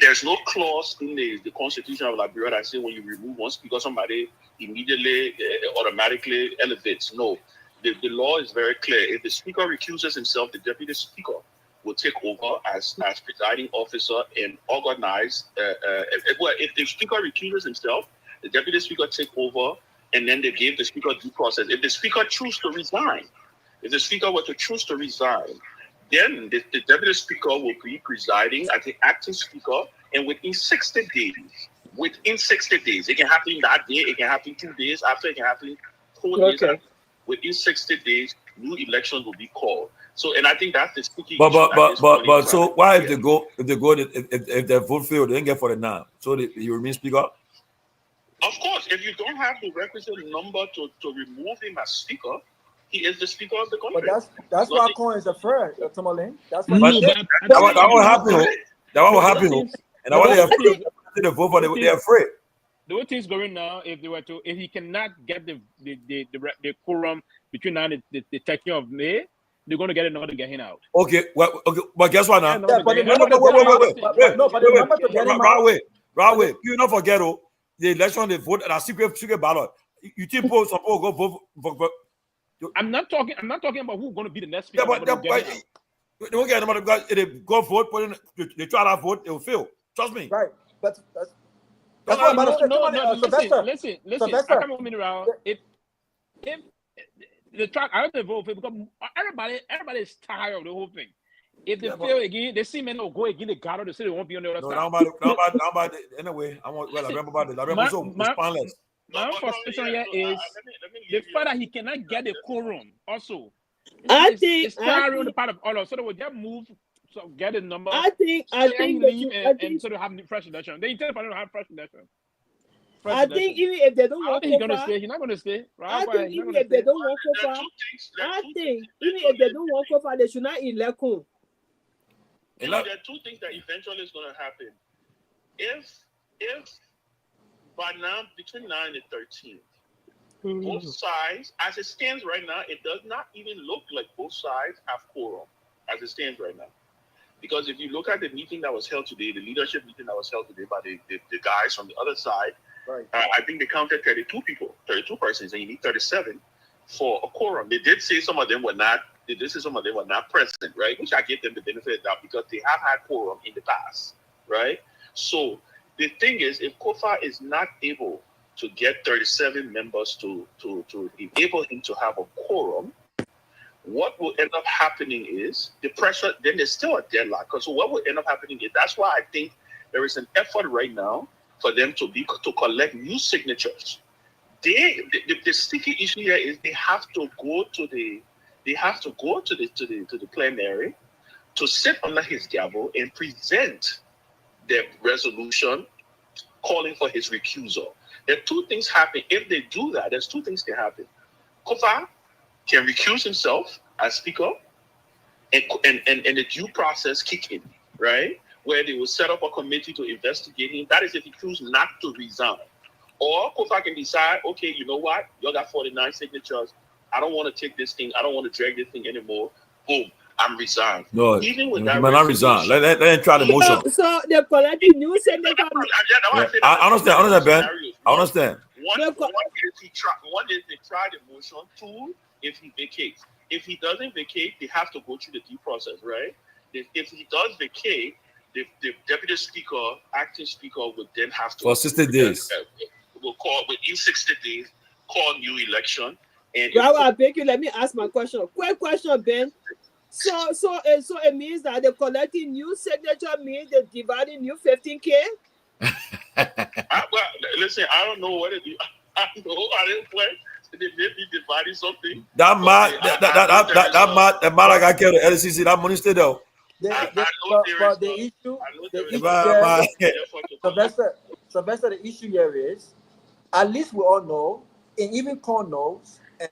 There's no clause in the Constitution of Liberia that says when you remove one speaker, somebody immediately automatically elevates. No. The law is very clear. If the speaker recuses himself, the deputy speaker will take over as presiding officer and organize. If the speaker recuses himself, the deputy speaker take over, and then they give the speaker due process. If the speaker chooses to resign, if the speaker were to choose to resign, then the deputy speaker will be presiding as the acting speaker, and within 60 days, it can happen that day, it can happen 2 days after, it can happen 4 days after. Within 60 days, new elections will be called. So, and I think that's the sticky But so why if they their vote failed, they didn't get 49, so you remain speaker? Of course, if you don't have the requisite number to remove him as speaker, he is the speaker of the country. But that's why Cohen is afraid, Tomalin. That's what will happen. That will happen. And I want to vote for they're afraid. The way things going now, if he cannot get the quorum between now and the 13th of May, they're going to get another get him out. Okay, but guess what now? Wait. You not forget the election, they vote at a secret ballot. You think suppose go vote. I'm not talking about who's going to be the next speaker. Yeah, but they won't get anybody because if they go vote, they try to vote, they will fail. Trust me. Right, but listen. I come on around. If the track, I have to vote for because everybody is tired of the whole thing. If they fail again, they see men will go again. They got to say they won't be on the other side. Anyway, I remember about it. I remember so spineless. My frustration here is the fact that he cannot get a quorum. Also, I think it's tiring on the part of all of us. So they will just move. So get a number. I think and sort of have fresh election. They intend to have fresh election. I think even if they don't want he's going to stay, he's not going to stay. Right? I think even if they don't want Kofa, they should not elect him. There are two things that eventually is going to happen. If by now, between 9 and 13, both sides, as it stands right now, it does not even look like both sides have quorum as it stands right now. Because if you look at the meeting that was held today, the leadership meeting that was held today by the guys from the other side, I think they counted 32 persons, and you need 37 for a quorum. They did say some of them were not present, right? Which I give them the benefit of that because they have had quorum in the past, right? So the thing is, if Kofa is not able to get 37 members to enable him to have a quorum, what will end up happening is the pressure, then there's still a deadlock. So what will end up happening is, that's why I think there is an effort right now for them to collect new signatures. The sticky issue here is they have to go to the plenary to sit under his gavel and present their resolution calling for his recusal. There are two things happen. If they do that, there's two things can happen. Kofa can recuse himself as speaker, and the due process kick in, right? Where they will set up a committee to investigate him. That is if he chooses not to resign. Or Kofa can decide, okay, you know what? You got 49 signatures. I don't want to take this thing. I don't want to drag this thing anymore. Boom, I'm resigned. No, even with you that, might not resign. Let them try the motion. So they're collecting new signatures. I understand, Ben. I understand. One is they try the motion. Two, if he vacates. If he doesn't vacate, they have to go through the due process, right? If he does vacate, the deputy speaker, acting speaker, would then have to for 60 days. Will call within 60 days, call new election. And I beg you, let me ask my question. Quick question, Ben. So it means that they're collecting new signature means they're dividing new 15K? Listen, I don't know what it is. I didn't play. they may be dividing something. That man, that man I got killed at LCC, that money stay there. But the issue Sylvester, the issue here is, at least we all know, and even Con knows, and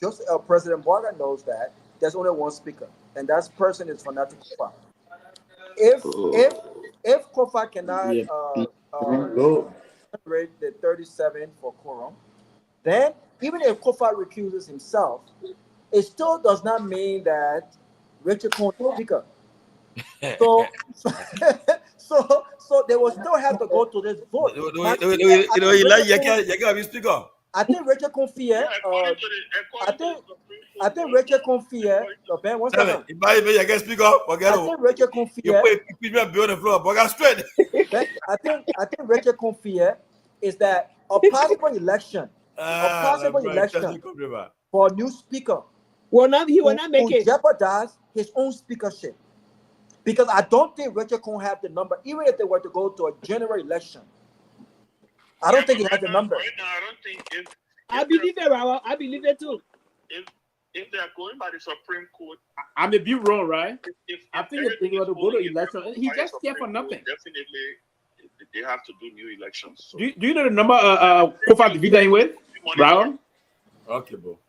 just President Boaga knows that there's only one speaker, and that person is Fanatic Kofa. If Kofa cannot generate the 37 for quorum, then even if Kofa recuses himself, it still does not mean that Richard Con is speaker. So they will still have to go to this vote. I think Richard Confia. I think Richard Confia. Ben, what's that? I think Richard Confia. I think Richard Confia is that a possible election, for a new speaker. He will not make it. Jeopardize his own speakership. Because I don't think Richard Con have the number, even if they were to go to a general election. I don't think he has the number. Right now, I don't think I believe it, Rawa. I believe it too. If they are going by the Supreme Court, I may be wrong, right? I think if they were to go to election, he just here for nothing. Definitely, they have to do new elections. So. Do you know the number Kofa Divida in with? Rawa? Okay, bro.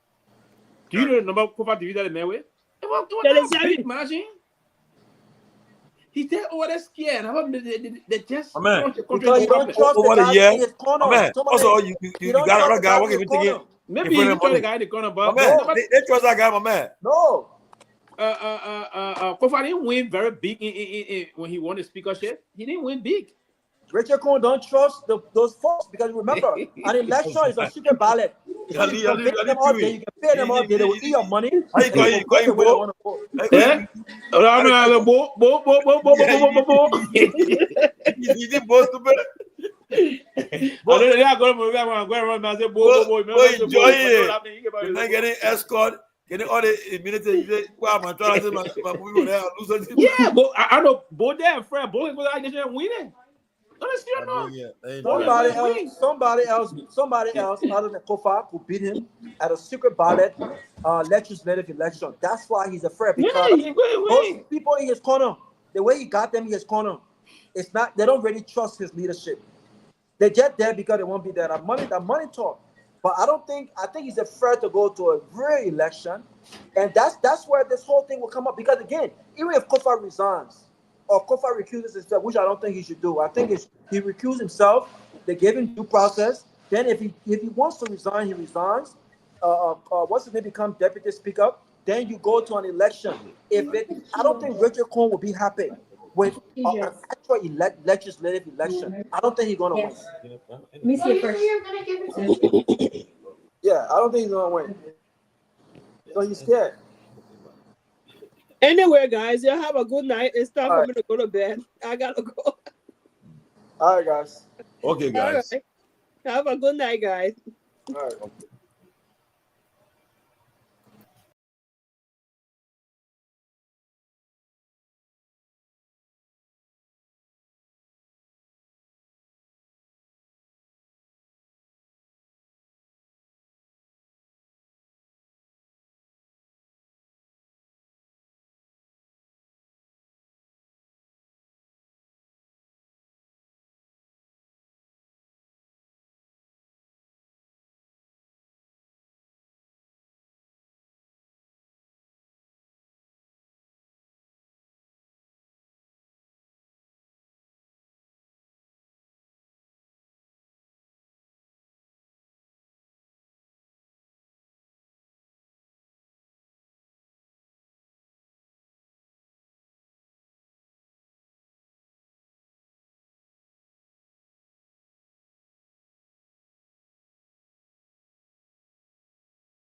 Do you know the number Kofa Divida in with? Imagine. He said, "Oh, they're scared. They just because you don't trust the guy in his corner. Also, you got a guy working with maybe you trust the guy in the corner, but they trust that guy, my man. No. Kofa didn't win very big when he won the speakership. He didn't win big. Richard Con don't trust those folks because remember, an election is a secret ballot. So you can pay them all day. You can pay them all day. They will eat your money. He's getting escort. Getting all the military. Yeah, but I know both there and Fred, both are winning. Somebody else other than Kofa could beat him at a secret ballot legislative election. That's why he's afraid, because those people in his corner, the way he got them in his corner, it's not, they don't really trust his leadership. They get there because they won't be there. That money talk. But I think he's afraid to go to a real election, and that's where this whole thing will come up. Because again, even if Kofa resigns or Kofa recuses himself, which I don't think he should do, I think he recused himself. They gave him due process. Then if he wants to resign, he resigns. Once he becomes deputy speaker, then you go to an election. I don't think Richard Con will be happy with an actual legislative election. I don't think he's gonna win. Let me see it first. Yeah, I don't think he's gonna win. So he's scared. Anyway, guys, you have a good night. It's time for me to go to bed. I gotta go. All right, guys. Okay, guys. All right. Have a good night, guys. All right.